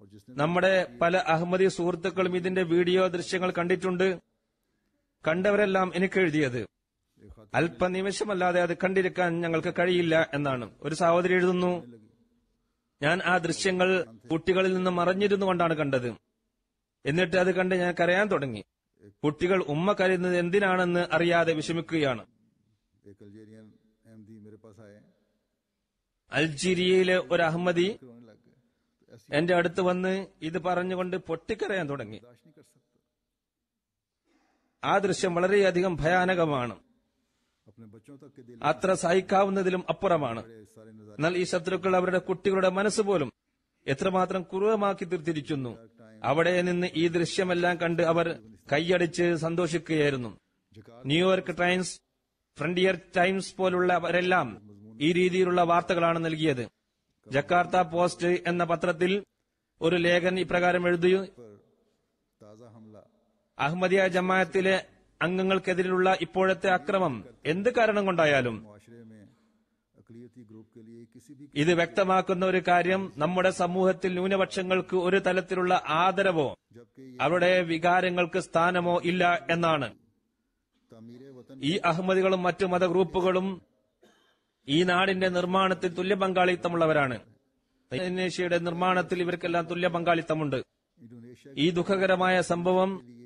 और जिसने നമ്മുടെ പല അഹമ്മദി സുഹൃത്തുക്കളും ഇതിന്റെ വീഡിയോ ദൃശ്യങ്ങൾ കണ്ടിട്ടുണ്ട്. കണ്ടവരെല്ലാം എനിക്ക് എഴുതിയത് അല്പനിമിഷമല്ലാതെ അത് കണ്ടിരിക്കാൻ ഞങ്ങൾക്ക് കഴിയില്ല എന്നാണ്. ഒരു സഹോദരി എഴുതുന്നു, ഞാൻ ആ ദൃശ്യങ്ങൾ കുട്ടികളിൽ നിന്ന് മറഞ്ഞിരുന്നു കൊണ്ടാണ് കണ്ടത്. എന്നിട്ട് അത് കണ്ട് ഞാൻ കരയാൻ തുടങ്ങി. കുട്ടികൾ ഉമ്മ കരയുന്നത് എന്തിനാണെന്ന് അറിയാതെ വിഷമിക്കുകയാണ്. एक अल्जेरियन अहमदी मेरे पास आए, അൾജീരിയയിലെ ഒരു അഹമ്മദി रोने लग गए। तो ऐसी എന്റെ അടുത്ത് വന്ന് ഇത് പറഞ്ഞുകൊണ്ട് പൊട്ടിക്കരയാൻ തുടങ്ങി. बर्दाश्त नहीं कर सकता, ആ ദൃശ്യം വളരെയധികം ഭയാനകമാണ്. अपने बच्चों तक के दिल അത്ര സഹിക്കാവുന്നതിലും അപ്പുറമാണ്. बड़े सारे नजारे എന്നാൽ ഈ ശത്രുക്കൾ അവരുടെ കുട്ടികളുടെ മനസ്സ് പോലും എത്രമാത്രം ക്രൂരമാക്കി തീർത്തിരിക്കുന്നു. അവിടെ നിന്ന് ഈ ദൃശ്യമെല്ലാം കണ്ട് അവർ കൈയടിച്ച് സന്തോഷിക്കുകയായിരുന്നു. ന്യൂയോർക്ക് ടൈംസ്, ഫ്രണ്ടിയർ ടൈംസ് പോലുള്ളവരെല്ലാം ഈ രീതിയിലുള്ള വാർത്തകളാണ് നൽകിയത്. ജക്കാർത്ത പോസ്റ്റ് എന്ന പത്രത്തിൽ ഒരു ലേഖൻ ഇപ്രകാരം എഴുതി, पर ताजा हमला അഹമ്മദിയ ജമാഅത്തിലെ അംഗങ്ങൾക്കെതിരെയുള്ള ഇപ്പോഴത്തെ അക്രമം എന്ത് കാരണം കൊണ്ടായാലും मुआशरे में अकलियती ग्रुप के लिए किसी भी ഇത് വ്യക്തമാക്കുന്ന ഒരു കാര്യം, നമ്മുടെ സമൂഹത്തിൽ ന്യൂനപക്ഷങ്ങൾക്ക് ഒരു തലത്തിലുള്ള ആദരവോ जबकि അവരുടെ വികാരങ്ങൾക്ക് സ്ഥാനമോ ഇല്ല എന്നാണ്. तामीर वतन ഈ അഹമ്മദികളും മറ്റു മതഗ്രൂപ്പുകളും ഈ നാടിന്റെ നിർമ്മാണത്തിൽ തുല്യ പങ്കാളിത്തമുള്ളവരാണ്. ഇന്തോനേഷ്യയുടെ നിർമ്മാണത്തിൽ ഇവർക്കെല്ലാം തുല്യ പങ്കാളിത്തമുണ്ട്. इंडोनेशिया ഈ ദുഃഖകരമായ സംഭവം के लिए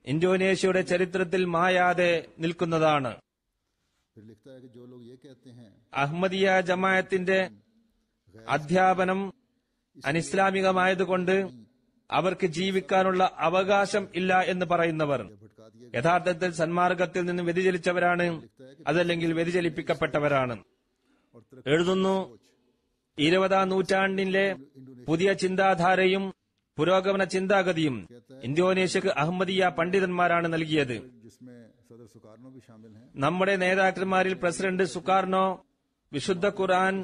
ഇന്തോനേഷ്യയുടെ ചരിത്രത്തിൽ മായാതെ നിൽക്കുന്നതാണ്. फिर लिखता है कि जो लोग ये कहते हैं അഹമ്മദിയ ജമാഅത്തിന്റെ അധ്യാപനം അനിസ്ലാമികമായതുകൊണ്ട് അവർക്ക് ജീവിക്കാനുള്ള അവകാശം ഇല്ല എന്ന് പറയുന്നവർ भटका दिए, യഥാർത്ഥത്തിൽ സന്മാർഗത്തിൽ നിന്ന് വ്യതിചലിച്ചവരാണ്, അതല്ലെങ്കിൽ വ്യതിചലിപ്പിക്കപ്പെട്ടവരാണ്. और എഴുതുന്നു, 20ാം നൂറ്റാണ്ടിലെ പുതിയ ചിന്താധാരയും പുരോഗമന ചിന്താഗതിയും ഇന്തോനേഷ്യക്ക് അഹമ്മദിയ പണ്ഡിതന്മാരാണ് നൽകിയത്. जिसमें सदर सुकारनो भी शामिल हैं, നമ്മുടെ നേതാക്കന്മാരിൽ പ്രസിഡന്റ് സുകാർണോ വിശുദ്ധ ഖുർആൻ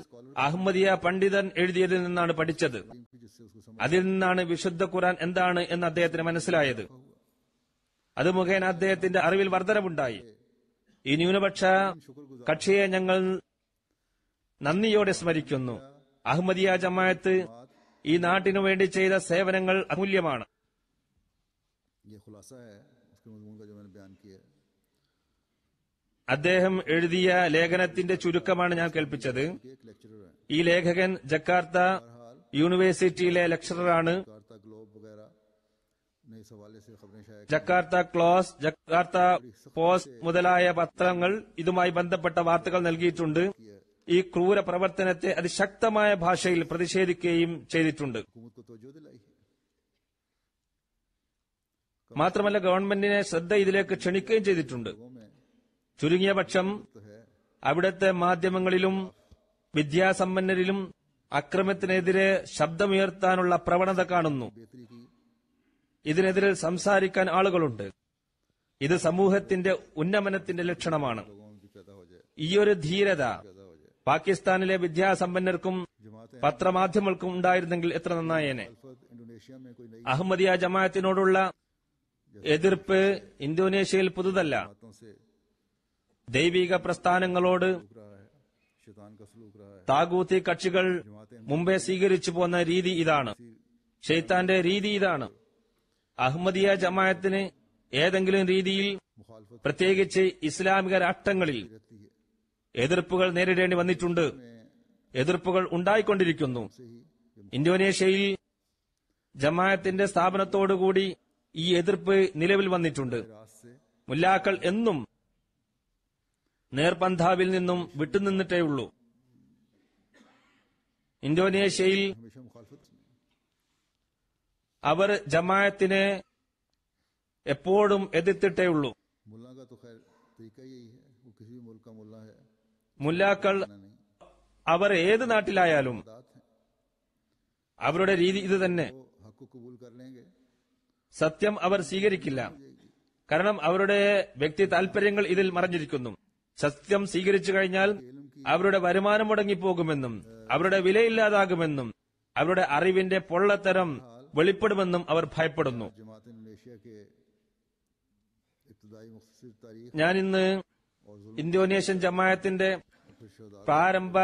അഹമ്മദിയ പണ്ഡിതൻ എഴുതിയതിൽ നിന്നാണ് പഠിച്ചത്. जिससे उसको समझ അതിൽ നിന്നാണ് വിശുദ്ധ ഖുർആൻ എന്താണ് എന്ന് അദ്ദേഹത്തിന് മനസ്സിലായത്. അത് മുഖേന അദ്ദേഹത്തിന്റെ അറിവിൽ വർധനവുണ്ടായി. ഈ ന്യൂനപക്ഷ കക്ഷിയെ ഞങ്ങൾ നന്ദിയോടെ സ്മരിക്കുന്നു. അഹമ്മദിയ ജമാഅത്ത് ഈ നാട്ടിനു വേണ്ടി ചെയ്ത സേവനങ്ങൾ അമൂല്യമാണ്. ये खुलासा है उसके मजमून का जो मैंने बयान किया है। അദ്ദേഹം എഴുതിയ ലേഖനത്തിന്റെ ചുരുക്കമാണ് ഞാൻ കേൾപ്പിച്ചത്. एक लेक्चरर है, ഈ ലേഖകൻ ജക്കാർത്ത യൂണിവേഴ്സിറ്റിയിലെ ലെക്ചററാണ്. जकार्ता ग्लोब वगैरह ने इस हवाले से खबरें शाया की। ജക്കാർത്ത ക്ലോസ്, ജക്കാർത്ത പോസ്റ്റ് മുതലായ പത്രങ്ങൾ ഇതുമായി ബന്ധപ്പെട്ട വാർത്തകൾ നൽകിയിട്ടുണ്ട്. ഈ ക്രൂര പ്രവർത്തനത്തെ അതിശക്തമായ ഭാഷയിൽ പ്രതിഷേധിക്കുകയും ചെയ്തിട്ടുണ്ട്. हुकूमत को तवज्जो दिलाई है। മാത്രമല്ല ഗവൺമെന്റിനെ ശ്രദ്ധ ഇതിലേക്ക് ക്ഷണിക്കുകയും ചെയ്തിട്ടുണ്ട്. लोगों में ചുരുങ്ങിയ പക്ഷം तो है അവിടുത്തെ മാധ്യമങ്ങളിലും വിദ്യാസമ്പന്നരിലും അക്രമത്തിനെതിരെ ശബ്ദമുയർത്താനുള്ള പ്രവണത കാണുന്നു. बेहतरी की ഇതിനെതിരെ സംസാരിക്കാൻ ആളുകളുണ്ട്. ഇത് സമൂഹത്തിന്റെ ഉന്നമനത്തിന്റെ ലക്ഷണമാണ്. लोगों में भी पैदा हो जाए, ഈ ഒരു ധീരത पैदा हो जाए। പാകിസ്ഥാനിലെ വിദ്യാസമ്പന്നർക്കും जमातें പത്രമാധ്യമങ്ങൾക്കും ഉണ്ടായിരുന്നെങ്കിൽ എത്ര നന്നായേനെ. अल्फत इंडोनेशिया में कोई नई അഹമ്മദിയ ജമാഅത്തിനോടുള്ള എതിർപ്പ് ഇന്തോനേഷ്യയിൽ പുതുതല്ല. बातों से ദൈവിക പ്രസ്ഥാനങ്ങളോട് रुक रहा है, शैतान का सलूक रहा है। താഗൂത്തി കക്ഷികൾ മുമ്പേ സ്വീകരിച്ചു പോന്ന രീതി ഇതാണ്. ഷെയ്ത്താന്റെ രീതി ഇതാണ്. അഹമ്മദിയ ജമാഅത്തിന് ഏതെങ്കിലും രീതിയിൽ मुखालफत പ്രത്യേകിച്ച് ഇസ്ലാമിക രാഷ്ട്രങ്ങളിൽ रहती है, എതിർപ്പുകൾ നേരിടേണ്ടി വന്നിട്ടുണ്ട്. എതിർപ്പുകൾ ഉണ്ടായിക്കൊണ്ടിരിക്കുന്നു. ഇന്തോനേഷ്യയിൽ ജമാഅത്തിന്റെ സ്ഥാപനത്തോടുകൂടി ഈ എതിർപ്പ് നിലവിൽ വന്നിട്ടുണ്ട്. रात से മുല്ലാക്കൾ എന്നും നേർപന്ഥാവിൽ നിന്നും വിട്ടുനിന്നിട്ടേയുള്ളൂ. ഇന്തോനേഷ്യയിൽ हमेशा मुखालफत में। അവർ ജമാഅത്തിനെ എപ്പോഴും എതിർത്തിട്ടേയുള്ളൂ. मुल्ला का तो खैर तरीका यही है, वो किसी भी मुल्क का मुल्ला है, മുല്ലാക്കൾ ना नहीं അവർ ഏത് നാട്ടിലായാലും दात है, അവരുടെ രീതി ഇത് തന്നെ. वो हक को कबूल कर लेंगे, സത്യം അവർ സ്വീകരിക്കില്ല. കാരണം അവരുടെ വ്യക്തി താൽപര്യങ്ങൾ ഇതിൽ മറഞ്ഞിരിക്കുന്നു. സത്യം സ്വീകരിച്ചു കഴിഞ്ഞാൽ അവരുടെ വരുമാനം മുടങ്ങിപ്പോകുമെന്നും അവരുടെ വിലയില്ലാതാകുമെന്നും അവരുടെ അറിവിന്റെ പൊള്ളത്തരം വെളിപ്പെടുമെന്നും അവർ ഭയപ്പെടുന്നു. जमात इंडोनेशिया के इब्तदाई मुख्तसर तारीख ഞാൻ इന്ന് ഇന്തോനേഷ്യൻ ജമാഅത്തിന്റെ फिर शोधा പ്രാരംഭ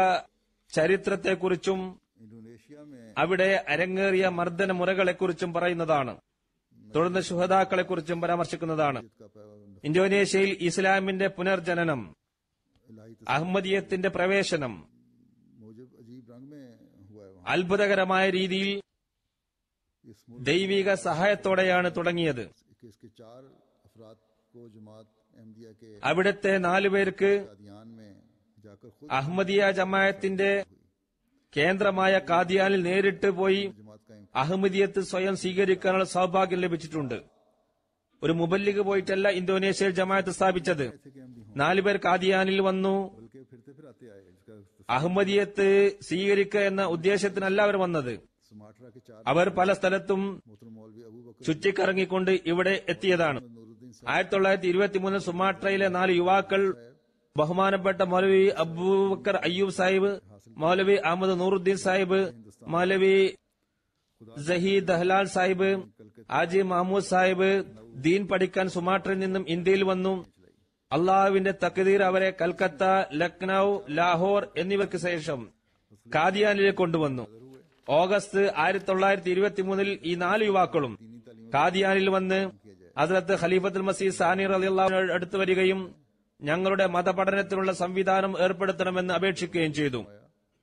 ചരിത്രത്തെക്കുറിച്ചും इंडोनेशिया में അവിടെ അരങ്ങേറിയ മർദ്ദന മുറകളെക്കുറിച്ചും പറയുന്നതാണ്. തുടർന്ന് ശുഹദാക്കളെക്കുറിച്ചും പരാമർശിക്കുന്നതാണ്. का पैगंबर ഇന്തോനേഷ്യയിൽ ഇസ്ലാമിന്റെ പുനർജനനം, इलाही അഹമ്മദിയത്തിന്റെ പ്രവേശനം मुजब अजीब रंग में हुआ है वहाँ। അത്ഭുതകരമായ രീതിയിൽ इस मुल्क ദൈവിക സഹായത്തോടെയാണ് തുടങ്ങിയത്. के इसके 4 अफराद को जमात अहमदिया के അവിടുത്തെ 4 പേർക്ക് कादियान में जाकर खुद അഹമ്മദിയ ജമാഅത്തിന്റെ കേന്ദ്രമായ കാദിയാനിൽ നേരിട്ട് പോയി जमात का അഹമ്മദിയത്ത് സ്വയം സ്വീകരിക്കാനുള്ള സൗഭാഗ്യം ലഭിച്ചിട്ടുണ്ട്. ഒരു മുബല്ലിഗ് പോയിട്ടല്ല ഇന്തോനേഷ്യയിൽ ജമാഅത്ത് സ്ഥാപിച്ചത്. थे कि अहमदी हों, 4 പേർ കാദിയാനിൽ വന്നു. बल्कि फिरते फिर आते आए। इसका അഹമ്മദിയത്ത് സ്വീകരിക്കുക എന്ന ഉദ്ദേശത്തിനല്ല അവർ വന്നത്. सुमाट्रा के 4 അവർ പല സ്ഥലത്തും मोहतरम मौलवी अबू बकर ചുറ്റിക്കറങ്ങിക്കൊണ്ട് ഇവിടെ എത്തിയതാണ്. नूरुद्दीन 1923 സുമാട്രയിലെ 4 യുവാക്കൾ ബഹുമാനപ്പെട്ട മൗലവി അബൂബക്കർ അയ്യൂബ് സാഹിബ്, മൗലവി അഹമ്മദ് നൂറുദ്ദീൻ സാഹിബ്, മൗലവി സഹീദ് ദഹ്ലാൽ സാഹിബ്, ആജി മഹമ്മൂദ് സാഹിബ് ദീൻ പഠിക്കാൻ സുമാട്രയിൽ നിന്നും ഇന്ത്യയിൽ വന്നു. അള്ളാഹുവിന്റെ തക്ദീർ അവരെ കൽക്കത്ത, ലക്നൌ, ലാഹോർ എന്നിവർക്ക് ശേഷം കാദിയാനിലേക്ക് കൊണ്ടുവന്നു. ഓഗസ്റ്റ് 1923 ഈ 4 യുവാക്കളും കാദിയാനിൽ വന്ന് ഹസ്രത്ത് ഖലീഫത്തുൽ മസീഹ് സാനി റളിയല്ലാഹു അൻഹു അടുത്ത് വരികയും ഞങ്ങളുടെ മതപഠനത്തിനുള്ള സംവിധാനം ഏർപ്പെടുത്തണമെന്ന് അപേക്ഷിക്കുകയും ചെയ്തു.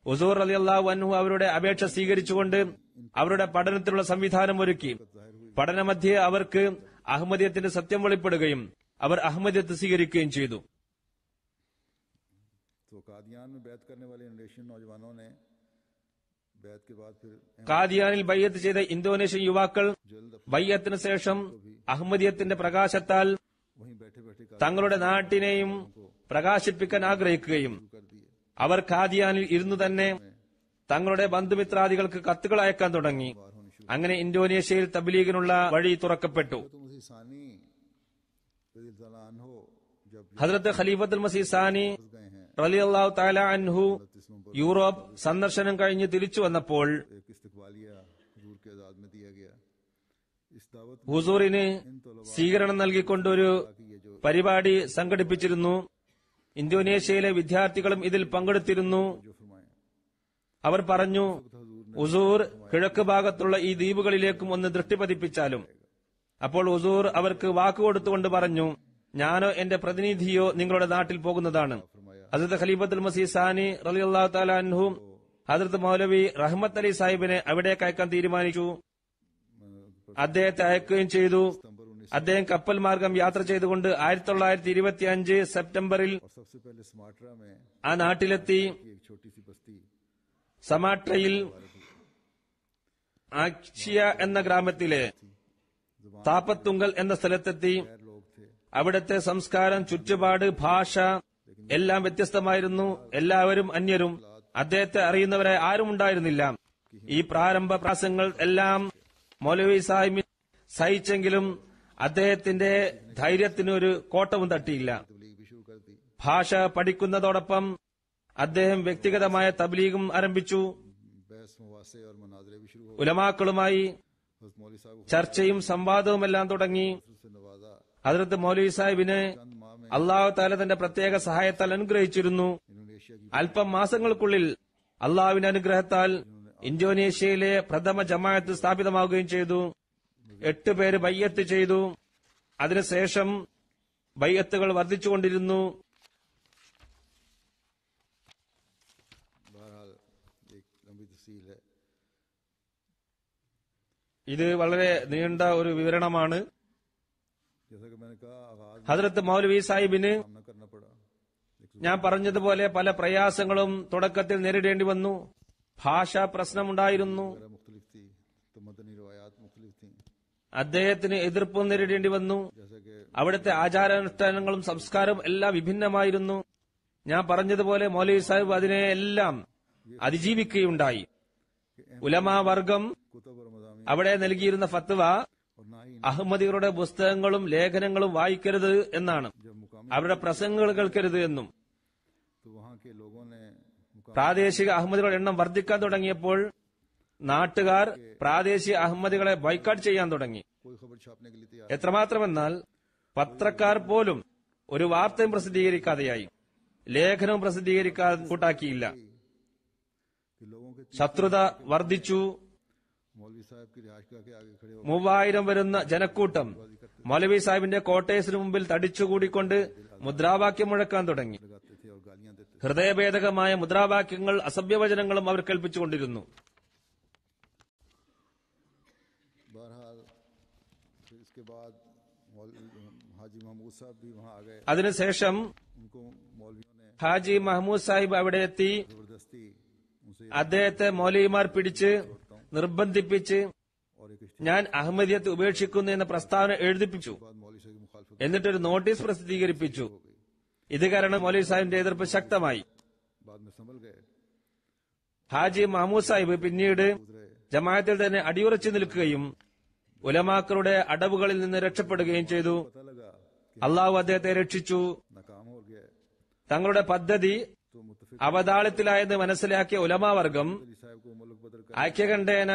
ഹുസൂർ റളിയല്ലാഹു അൻഹു അവരുടെ അപേക്ഷ സ്വീകരിച്ചുകൊണ്ട് അവരുടെ പഠനത്തിനുള്ള സംവിധാനം ഒരുക്കി. പഠനമധ്യേ അവർക്ക് അഹമ്മദിയത്തിന്റെ സത്യം വെളിപ്പെടുകയും അവർ അഹമ്മദിയത്ത് സ്വീകരിക്കുകയും ചെയ്തു. तो कादियान में बैत करने वाले इंडोनेशियन नौजवानों ने बैत के बाद फिर കാദിയാനിൽ ബയ്യത്ത് ചെയ്ത ഇന്തോനേഷ്യൻ യുവാക്കൾ जल्द ബയ്യത്തിന് ശേഷം അഹമ്മദിയത്തിന്റെ പ്രകാശത്താൽ वहीं बैठे बैठे തങ്ങളുടെ നാട്ടിനെയും പ്രകാശിപ്പിക്കാൻ ആഗ്രഹിക്കുകയും कर दिए। അവർ കാദിയാനിൽ ഇരുന്നു തന്നെ തങ്ങളുടെ ബന്ധുമിത്രാദികൾക്ക് കത്തുകൾ അയക്കാൻ തുടങ്ങി. അങ്ങനെ ഇന്തോനേഷ്യയിൽ തബ്ലീഗിനുള്ള വഴി തുറക്കപ്പെട്ടു. तो मुझे सानी रज़ियल्लाहु अन्हु जब ഹസ്രത്ത് ഖലീഫത്തുൽ മസീഹ് സാനി गए हैं റളിയല്ലാഹു തആല അൻഹു 29 नवंबर യൂറോപ്പ് സന്ദർശനം കഴിഞ്ഞ് തിരിച്ചു വന്നപ്പോൾ एक इस्तकबालिया हुजूर के आजाद में दिया गया। इस दावत में ഹുസൂറിന് സ്വീകരണം നൽകിക്കൊണ്ടൊരു कि ये जो പരിപാടി സംഘടിപ്പിച്ചിരുന്നു. ഇന്തോനേഷ്യയിലെ വിദ്യാർത്ഥികളും ഇതിൽ പങ്കെടുത്തിരുന്നു. फरमाए അവർ പറഞ്ഞു, ഹുസൂർ കിഴക്ക് ഭാഗത്തുള്ള ഈ ദ്വീപുകളിലേക്കും ഒന്ന് ദൃഷ്ടി പതിപ്പിച്ചാലും. അപ്പോൾ ഹുസൂർ അവർക്ക് വാക്കുകൊടുത്തുകൊണ്ട് പറഞ്ഞു, ഞാനോ എന്റെ പ്രതിനിധിയോ നിങ്ങളുടെ നാട്ടിൽ പോകുന്നതാണ്. ഹസ്രത്ത് ഖലീഫത്തുൽ മസീഹ് സാനി റളിയല്ലാഹു തആല അൻഹു ഹസ്രത്ത് മൗലവി റഹ്മത്ത് അലി സാഹിബിനെ അവിടേക്ക് അയക്കാൻ തീരുമാനിച്ചു. അദ്ദേഹത്തെ അയക്കുകയും ചെയ്തു. അദ്ദേഹം കപ്പൽ മാർഗം യാത്ര ചെയ്തുകൊണ്ട് 1925 സെപ്റ്റംബറിൽ और सबसे पहले सुमाट्रा में ആ नाട്ടിലെത്തി. एक छोटी सी बस्ती സമാട്രയിൽ ആക്ഷിയ എന്ന ഗ്രാമത്തിലെ താപ്പത്തുങ്കൽ എന്ന സ്ഥലത്തെത്തി. लोग थे, അവിടുത്തെ സംസ്കാരം, ചുറ്റുപാട്, ഭാഷ എല്ലാം വ്യത്യസ്തമായിരുന്നു. എല്ലാവരും അന്യരും. അദ്ദേഹത്തെ അറിയുന്നവരെ ആരും ഉണ്ടായിരുന്നില്ല. ഈ പ്രാരംഭ പ്രാസങ്ങൾ എല്ലാം മൗലവി സാഹിബ് സഹിച്ചെങ്കിലും അദ്ദേഹത്തിന്റെ ധൈര്യത്തിനൊരു കോട്ടവും തട്ടിയില്ല. तबलीग भी शुरू कर दी। ഭാഷ പഠിക്കുന്നതോടൊപ്പം അദ്ദേഹം വ്യക്തിഗതമായ തബ്ലീഗും ആരംഭിച്ചു. बहस मुवासे और मनाजरे भी शुरू हो ഉലമാക്കളുമായി हज़रत मौलवी साहब को ചർച്ചയും സംവാദവുമെല്ലാം തുടങ്ങി. से नवाजा। ഹദ്രത്ത് മൗലവി സാഹിബിനെ चंद माह में അള്ളാഹു താല തന്റെ പ്രത്യേക സഹായത്താൽ അനുഗ്രഹിച്ചിരുന്നു. इंडोनेशिया की അല്പം മാസങ്ങൾക്കുള്ളിൽ അള്ളാഹുവിന്റെ അനുഗ്രഹത്താൽ ഇന്തോനേഷ്യയിലെ പ്രഥമ ജമാഅത്ത് സ്ഥാപിതമാവുകയും ചെയ്തു. 8 പേര് ബയ്യത്ത് ചെയ്തു. അതിനുശേഷം ബയ്യത്തുകൾ വർദ്ധിച്ചുകൊണ്ടിരുന്നു. बहरहाल एक लंबी तफसील है। ഇത് വളരെ നീണ്ട ഒരു വിവരണമാണ്. जैसा कि मैंने कहा आगाज में ഹദ്രത്ത് മൗലവി സാഹിബിന് सामना करना पड़ा। ഞാൻ പറഞ്ഞതുപോലെ പല പ്രയാസങ്ങളും തുടക്കത്തിൽ നേരിടേണ്ടി വന്നു. ഭാഷാ പ്രശ്നമുണ്ടായിരുന്നു. वगैरह मुख्तलिफ थी, तो मदनी रवायात मुख्तलिफ थी, അദ്ദേഹത്തിന് എതിർപ്പും നേരിടേണ്ടി വന്നു. जैसा कि അവിടുത്തെ ആചാരാനുഷ്ഠാനങ്ങളും സംസ്കാരവും എല്ലാം വിഭിന്നമായിരുന്നു. ഞാൻ പറഞ്ഞതുപോലെ മൗലവി സാഹിബ് അതിനെ എല്ലാം അതിജീവിക്കുകയുണ്ടായി. ഉലമാ വർഗം कुतुब और मज़ामीन അവിടെ നൽകിയിരുന്ന ഫത്വ और ना ही അഹമ്മദികളുടെ പുസ്തകങ്ങളും ലേഖനങ്ങളും വായിക്കരുത് എന്നാണ്. जब मुकामी അവരുടെ പ്രസംഗങ്ങൾ കേൾക്കരുത് എന്നും. तो वहाँ के लोगों ने പ്രാദേശിക അഹമ്മദികളുടെ എണ്ണം വർദ്ധിക്കാൻ തുടങ്ങിയപ്പോൾ നാട്ടുകാർ പ്രാദേശിക അഹമ്മദികളെ ബൈക്കാട്ട് ചെയ്യാൻ തുടങ്ങി. कोई खबर छापने के लिए तैयार എത്രമാത്രമെന്നാൽ പത്രക്കാർ പോലും ഒരു വാർത്തയും പ്രസിദ്ധീകരിക്കാതെയായി, ലേഖനവും പ്രസിദ്ധീകരിക്കാൻ കൂട്ടാക്കിയില്ല. कि लोगों के ശത്രുത വർദ്ധിച്ചു. मौलवी साहब की रिहाइशगाह के आगे खड़े होकर 3000 വരുന്ന ജനക്കൂട്ടം മൗലവി സാഹിബിന്റെ ക്വാർട്ടേഴ്സിന് മുമ്പിൽ തടിച്ചുകൂടിക്കൊണ്ട് മുദ്രാവാക്യം മുഴക്കാൻ തുടങ്ങി. लगाते थे और गालियां देते थे। ഹൃദയഭേദകമായ മുദ്രാവാക്യങ്ങൾ, അസഭ്യവചനങ്ങളും അവർ കൽപ്പിച്ചുകൊണ്ടിരുന്നു. बहरहाल फिर इसके बाद हाजी महमूद साहब भी वहाँ आ गए। അതിനുശേഷം उनको मौलवियों ने ഹാജി മഹ്മൂദ് സാഹിബ് അവിടെ എത്തി. जबरदस्ती उनसे അദ്ദേഹത്തെ മൗലവിമാർ പിടിച്ച് നിർബന്ധിപ്പിച്ച് और एक ഞാൻ അഹമ്മദിയത്ത് ഉപേക്ഷിക്കുന്നു എന്ന പ്രസ്താവന എഴുതിപ്പിച്ചു. बाद मौलवी साहब की मुखालफत എന്നിട്ടൊരു നോട്ടീസ് പ്രസിദ്ധീകരിപ്പിച്ചു. ഇത് കാരണം മൗലവി സാഹിബിന്റെ എതിർപ്പ് ശക്തമായി. बाद में संभल गए, ഹാജി മഹ്മൂദ് സാഹിബ് പിന്നീട് ജമാഅത്തിൽ തന്നെ അടിയുറച്ചു നിൽക്കുകയും ഉലമാക്കളുടെ അടവുകളിൽ നിന്ന് രക്ഷപ്പെടുകയും ചെയ്തു. पता लगा कि അള്ളാഹു അദ്ദേഹത്തെ രക്ഷിച്ചു. नाकाम हो गया, തങ്ങളുടെ പദ്ധതി तो मुतफिक അവതാളത്തിലായെന്ന് മനസ്സിലാക്കിയ ഉലമാവർഗം अली साहब को मुल्क बदल कर ഐക്യകണ്ഠേന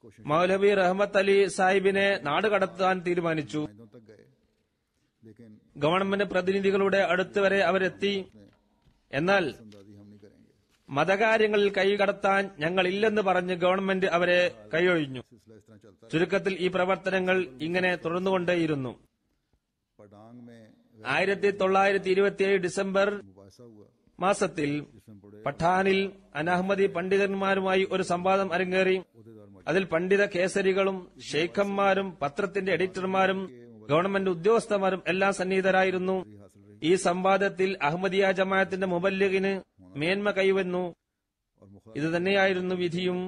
कोशिश മൗലവി റഹ്മത്ത് അലി സാഹിബിനെ നാടുകടത്താൻ തീരുമാനിച്ചു. आइंदों तक गए, लेकिन ഗവൺമെന്റ് പ്രതിനിധികളുടെ അടുത്ത് വരെ അവരെത്തി. എന്നാൽ अंदाजी हम नहीं करेंगे। മതകാര്യങ്ങളിൽ കൈകടത്താൻ ഞങ്ങളില്ലെന്ന് പറഞ്ഞ് ഗവൺമെന്റ് അവരെ കൈയൊഴിഞ്ഞു. सिलसिला इस तरह चलता है। ചുരുക്കത്തിൽ ഈ പ്രവർത്തനങ്ങൾ ഇങ്ങനെ തുടർന്നുകൊണ്ടേയിരുന്നു. पडांग में 1927 ഡിസംബർ मुबासा हुआ, മാസത്തിൽ जिसमें बड़े പഠാനിൽ അനഹമ്മദി പണ്ഡിതന്മാരുമായി ഒരു സംവാദം അരങ്ങേറി. उहदेदार मौजूद അതിൽ പണ്ഡിത കേസരികളും ഷെയ്ഖന്മാരും പത്രത്തിന്റെ എഡിറ്റർമാരും ഗവൺമെന്റ് ഉദ്യോഗസ്ഥന്മാരും എല്ലാം സന്നിഹിതരായിരുന്നു. हासिल रही ഈ സംവാദത്തിൽ അഹമ്മദിയ ജമാഅത്തിന്റെ മുബല്ലിഗിന് മേന്മ കൈവന്നു. और मुखालिफ ഇത് തന്നെയായിരുന്നു വിധിയും.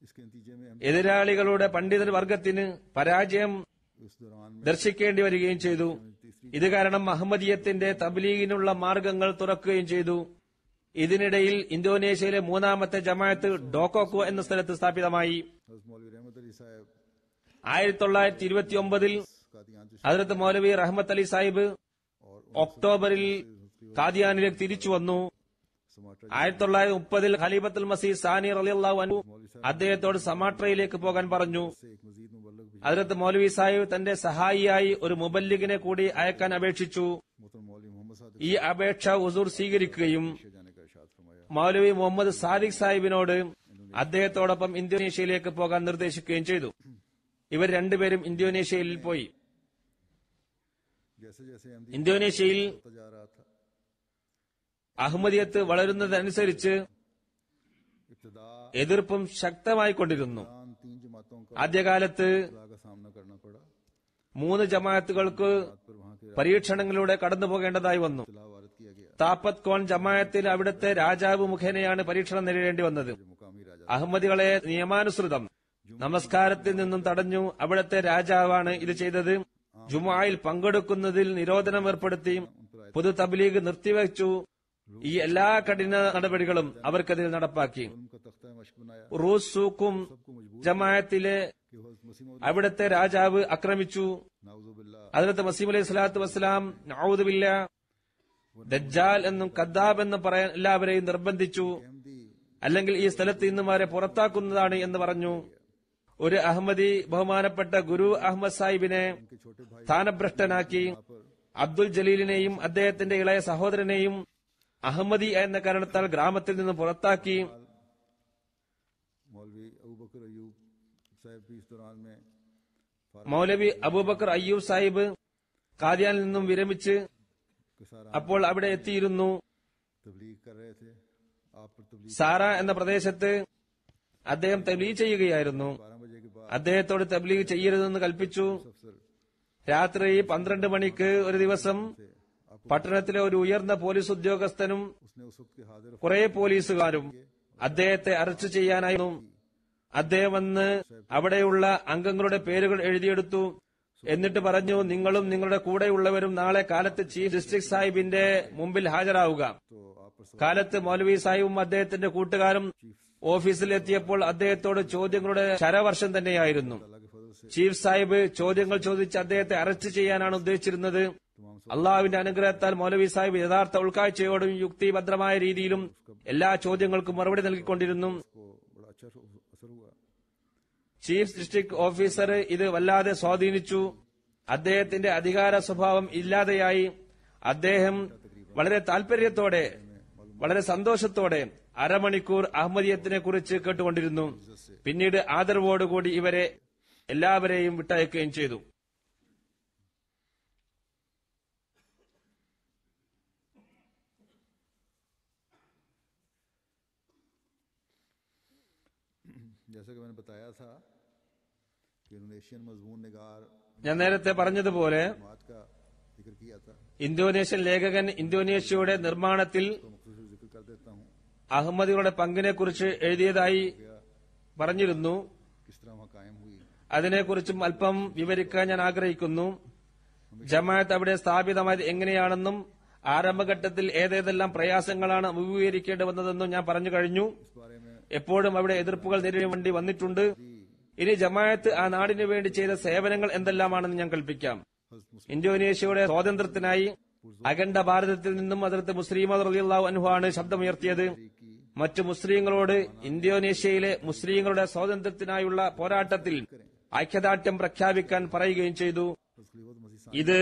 इसके नतीजे में हम എതിരാളികളുടെ പണ്ഡിത വർഗത്തിന് പരാജയം इस दौरान में ദർശിക്കേണ്ടി വരികയും ചെയ്തു. ഇത് കാരണം അഹമ്മദിയത്തിന്റെ തബ്ലീഗിനുള്ള മാർഗങ്ങൾ തുറക്കുകയും ചെയ്തു. ഇതിനിടയിൽ ഇന്തോനേഷ്യയിലെ മൂന്നാമത്തെ ജമാഅത്ത് ഡോക്കോക്കോ എന്ന സ്ഥലത്ത് സ്ഥാപിതമായി. हज़रत मौलवी रहमत अली साहब 1929 कादियान से ഹദ്രത്ത് മൗലവി റഹ്മത്ത് അലി സാഹിബ് और ഒക്ടോബറിൽ കാദിയാനിലേക്ക് തിരിച്ചു വന്നു. समाट्रा 1930 ഖലീഫത്തുൽ മസീഹ് സാനി റളിയല്ലാഹു അൻഹു അദ്ദേഹത്തോട് സമാട്രയിലേക്ക് പോകാൻ പറഞ്ഞു. से एक मजीद मुबल्लिग भी ഹദ്രത്ത് മൗലവി സാഹിബ് തന്റെ സഹായിയായി ഒരു മുബല്ലിഗിനെ കൂടി അയക്കാൻ അപേക്ഷിച്ചു. मोहतरम मौलवी मोहम्मद सादिक ഈ അപേക്ഷ ഹുസൂർ സ്വീകരിക്കുകയും से जाने का इरशाद फरमाया। മൗലവി മുഹമ്മദ് സാദിഖ് സാഹിബിനോട് അദ്ദേഹത്തോടൊപ്പം ഇന്തോനേഷ്യയിലേക്ക് പോകാൻ നിർദ്ദേശിക്കുകയും ചെയ്തു. ഇവർ രണ്ടുപേരും ഇന്തോനേഷ്യയിൽ പോയി. जैसे जैसे अहमदी ഇന്തോനേഷ്യയിൽ होता जा रहा था, അഹമ്മദിയത്ത് വളരുന്നതനുസരിച്ച് इब्तिदा എതിർപ്പും ശക്തമായിക്കൊണ്ടിരുന്നു. तीन जमातों का ആദ്യകാലത്ത് खुदा का सामना करना पड़ा। 3 ജമാഅത്തുകൾക്ക് बात पर वहाँ के പരീക്ഷണങ്ങളിലൂടെ കടന്നു പോകേണ്ടതായി വന്നു. इख्तिलाफ वारद किया गया। താപ്പത് കോൺ ജമാഅത്തിൽ അവിടുത്തെ രാജാവ് മുഖേനയാണ് പരീക്ഷണം നേരിടേണ്ടി വന്നത്. जो मुकामी राजा അഹമ്മദികളെ നിയമാനുസൃതം നമസ്കാരത്തിൽ നിന്നും തടഞ്ഞു. അവിടുത്തെ രാജാവാണ് ഇത് ചെയ്തത്. ജുമുഅയിൽ പങ്കെടുക്കുന്നതിൽ നിരോധനം ഏർപ്പെടുത്തി. പൊതു തബ്ലീഗ് നിർത്തിവെച്ചു. ഈ എല്ലാ കഠിന നടപടികളും അവർക്കെതിരെ നടപ്പാക്കി. उनका तख्ता मश्क बनाया റൂസ് സൂക്കും ജമാഅത്തിലെ कि हज़रत मसीह मौद അവിടുത്തെ രാജാവ് ആക്രമിച്ചു. नाउज़ुबिल्लाह ഹദ്റത്ത് മസീഹ് അലൈഹി സ്വലാത്തു വസ്സലാം നഊദു ബില്ലാ ദജ്ജാൽ എന്നും കദ്ദാബ് എന്നും പറയാൻ എല്ലാവരെയും നിർബന്ധിച്ചു. अहमदी അല്ലെങ്കിൽ ഈ സ്ഥലത്ത് നിന്നും അവരെ പുറത്താക്കുന്നതാണ് എന്ന് പറഞ്ഞു. ഒരു അഹമ്മദി ബഹുമാനപ്പെട്ട ഗുരു അഹമ്മദ് സാഹിബിനെ के छोटे भाई സ്ഥാനഭ്രഷ്ടനാക്കി. അബ്ദുൽ ജലീലിനെയും അദ്ദേഹത്തിന്റെ ഇളയ സഹോദരനെയും അഹമ്മദി എന്ന കാരണത്താൽ ഗ്രാമത്തിൽ നിന്ന് പുറത്താക്കി. मौलवी अबू बकर अयूब साहब भी इस दौरान में മൗലവി അബൂബക്കർ അയ്യൂബ് സാഹിബ് കാദിയാനിൽ നിന്നും വിരമിച്ച് के सारा അപ്പോൾ അവിടെ എത്തിയിരുന്നു. तबलीग कर रहे थे। आप पर तबलीग സാറ എന്ന പ്രദേശത്ത് അദ്ദേഹം തബ്ലീഗ് ചെയ്യുകയായിരുന്നു. 12 बजे के बाद അദ്ദേഹത്തോട് തബ്ലീഗ് ചെയ്യരുതെന്ന് കൽപ്പിച്ചു. अफसर രാത്രി 12 മണിക്ക് ഒരു ദിവസം പട്ടണത്തിലെ ഒരു ഉയർന്ന പോലീസ് ഉദ്യോഗസ്ഥനും उसने उस वक्त के हाजिर കുറെ പോലീസുകാരും അദ്ദേഹത്തെ അറസ്റ്റ് ചെയ്യാനായിരുന്നു. അദ്ദേഹം വന്ന് അവിടെയുള്ള അംഗങ്ങളുടെ പേരുകൾ എഴുതിയെടുത്തു. എന്നിട്ട് പറഞ്ഞു, നിങ്ങളും നിങ്ങളുടെ കൂടെയുള്ളവരും നാളെ കാലത്ത് ചീഫ് ഡിസ്ട്രിക്ട് സാഹിബിന്റെ മുമ്പിൽ ഹാജരാവുക. तो आप पर കാലത്ത് മൗലവി സാഹിബും അദ്ദേഹത്തിന്റെ കൂട്ടുകാരും ഓഫീസിൽ എത്തിയപ്പോൾ അദ്ദേഹത്തോട് ചോദ്യങ്ങളുടെ ശരവർഷം തന്നെയായിരുന്നു. अल्लाह के फजल से ചീഫ് സാഹിബ് ചോദ്യങ്ങൾ ചോദിച്ച് അദ്ദേഹത്തെ അറസ്റ്റ് ചെയ്യാനാണ് ഉദ്ദേശിച്ചിരുന്നത്. അള്ളാഹുവിന്റെ അനുഗ്രഹത്താൽ മൗലവി സാഹിബ് യഥാർത്ഥ ഉൾക്കാഴ്ചയോടും യുക്തിഭദ്രമായ രീതിയിലും എല്ലാ ചോദ്യങ്ങൾക്കും മറുപടി നൽകിക്കൊണ്ടിരുന്നു. को बड़ा अच्छा असर हुआ। ചീഫ് ഡിസ്ട്രിക്ട് ഓഫീസർ ഇത് വല്ലാതെ സ്വാധീനിച്ചു. അദ്ദേഹത്തിന്റെ അധികാര സ്വഭാവം ഇല്ലാതെയായി. അദ്ദേഹം വളരെ താൽപര്യത്തോടെ, വളരെ സന്തോഷത്തോടെ അരമണിക്കൂർ അഹമ്മദിയത്തിനെ കുറിച്ച് കേട്ടുകൊണ്ടിരുന്നു. പിന്നീട് ആദരവോടുകൂടി ഇവരെ എല്ലാവരെയും വിട്ടയക്കുകയും ചെയ്തു. जैसा कि मैंने बताया था कि इंडोनेशियन मजमून निगार ഞാൻ നേരത്തെ പറഞ്ഞതുപോലെ बात का जिक्र किया था, ഇന്തോനേഷ്യൻ ലേഖകൻ ഇന്തോനേഷ്യയുടെ നിർമ്മാണത്തിൽ तो मुख्तसर जिक्र कर देता हूँ അഹമ്മദികളുടെ പങ്കിനെക്കുറിച്ച് എഴുതിയതായി പറഞ്ഞിരുന്നു. किस तरह वहाँ कायम हुई। അതിനെക്കുറിച്ചും അല്പം വിവരിക്കാൻ ഞാൻ ആഗ്രഹിക്കുന്നു. ജമാഅത്ത് അവിടെ സ്ഥാപിതമായത് എങ്ങനെയാണെന്നും ആരംഭഘട്ടത്തിൽ ഏതേതെല്ലാം പ്രയാസങ്ങളാണ് അഭിമുഖീകരിക്കേണ്ടി വന്നതെന്നും ഞാൻ പറഞ്ഞു കഴിഞ്ഞു. इस बारे में എപ്പോഴും അവിടെ എതിർപ്പുകൾ നേരിടേണ്ടി വന്നിട്ടുണ്ട്. ഇനി ജമാഅത്ത് ആ നാടിനു വേണ്ടി ചെയ്ത സേവനങ്ങൾ എന്തെല്ലാമാണെന്ന് ഞാൻ കൽപ്പിക്കാം. ഇന്തോനേഷ്യയുടെ സ്വാതന്ത്ര്യത്തിനായി അഖണ്ഡ ഭാരതത്തിൽ നിന്നും അതിർത്ത് മുസ്ലിം റളിയല്ലാഹു അൻഹു ആണ് ശബ്ദമുയർത്തിയത്. മറ്റു മുസ്ലിങ്ങളോട് ഇന്തോനേഷ്യയിലെ മുസ്ലിങ്ങളുടെ സ്വാതന്ത്ര്യത്തിനായുള്ള പോരാട്ടത്തിൽ ഐക്യദാർഢ്യം പ്രഖ്യാപിക്കാൻ പറയുകയും ചെയ്തു. खलीफत मसीह ഇത്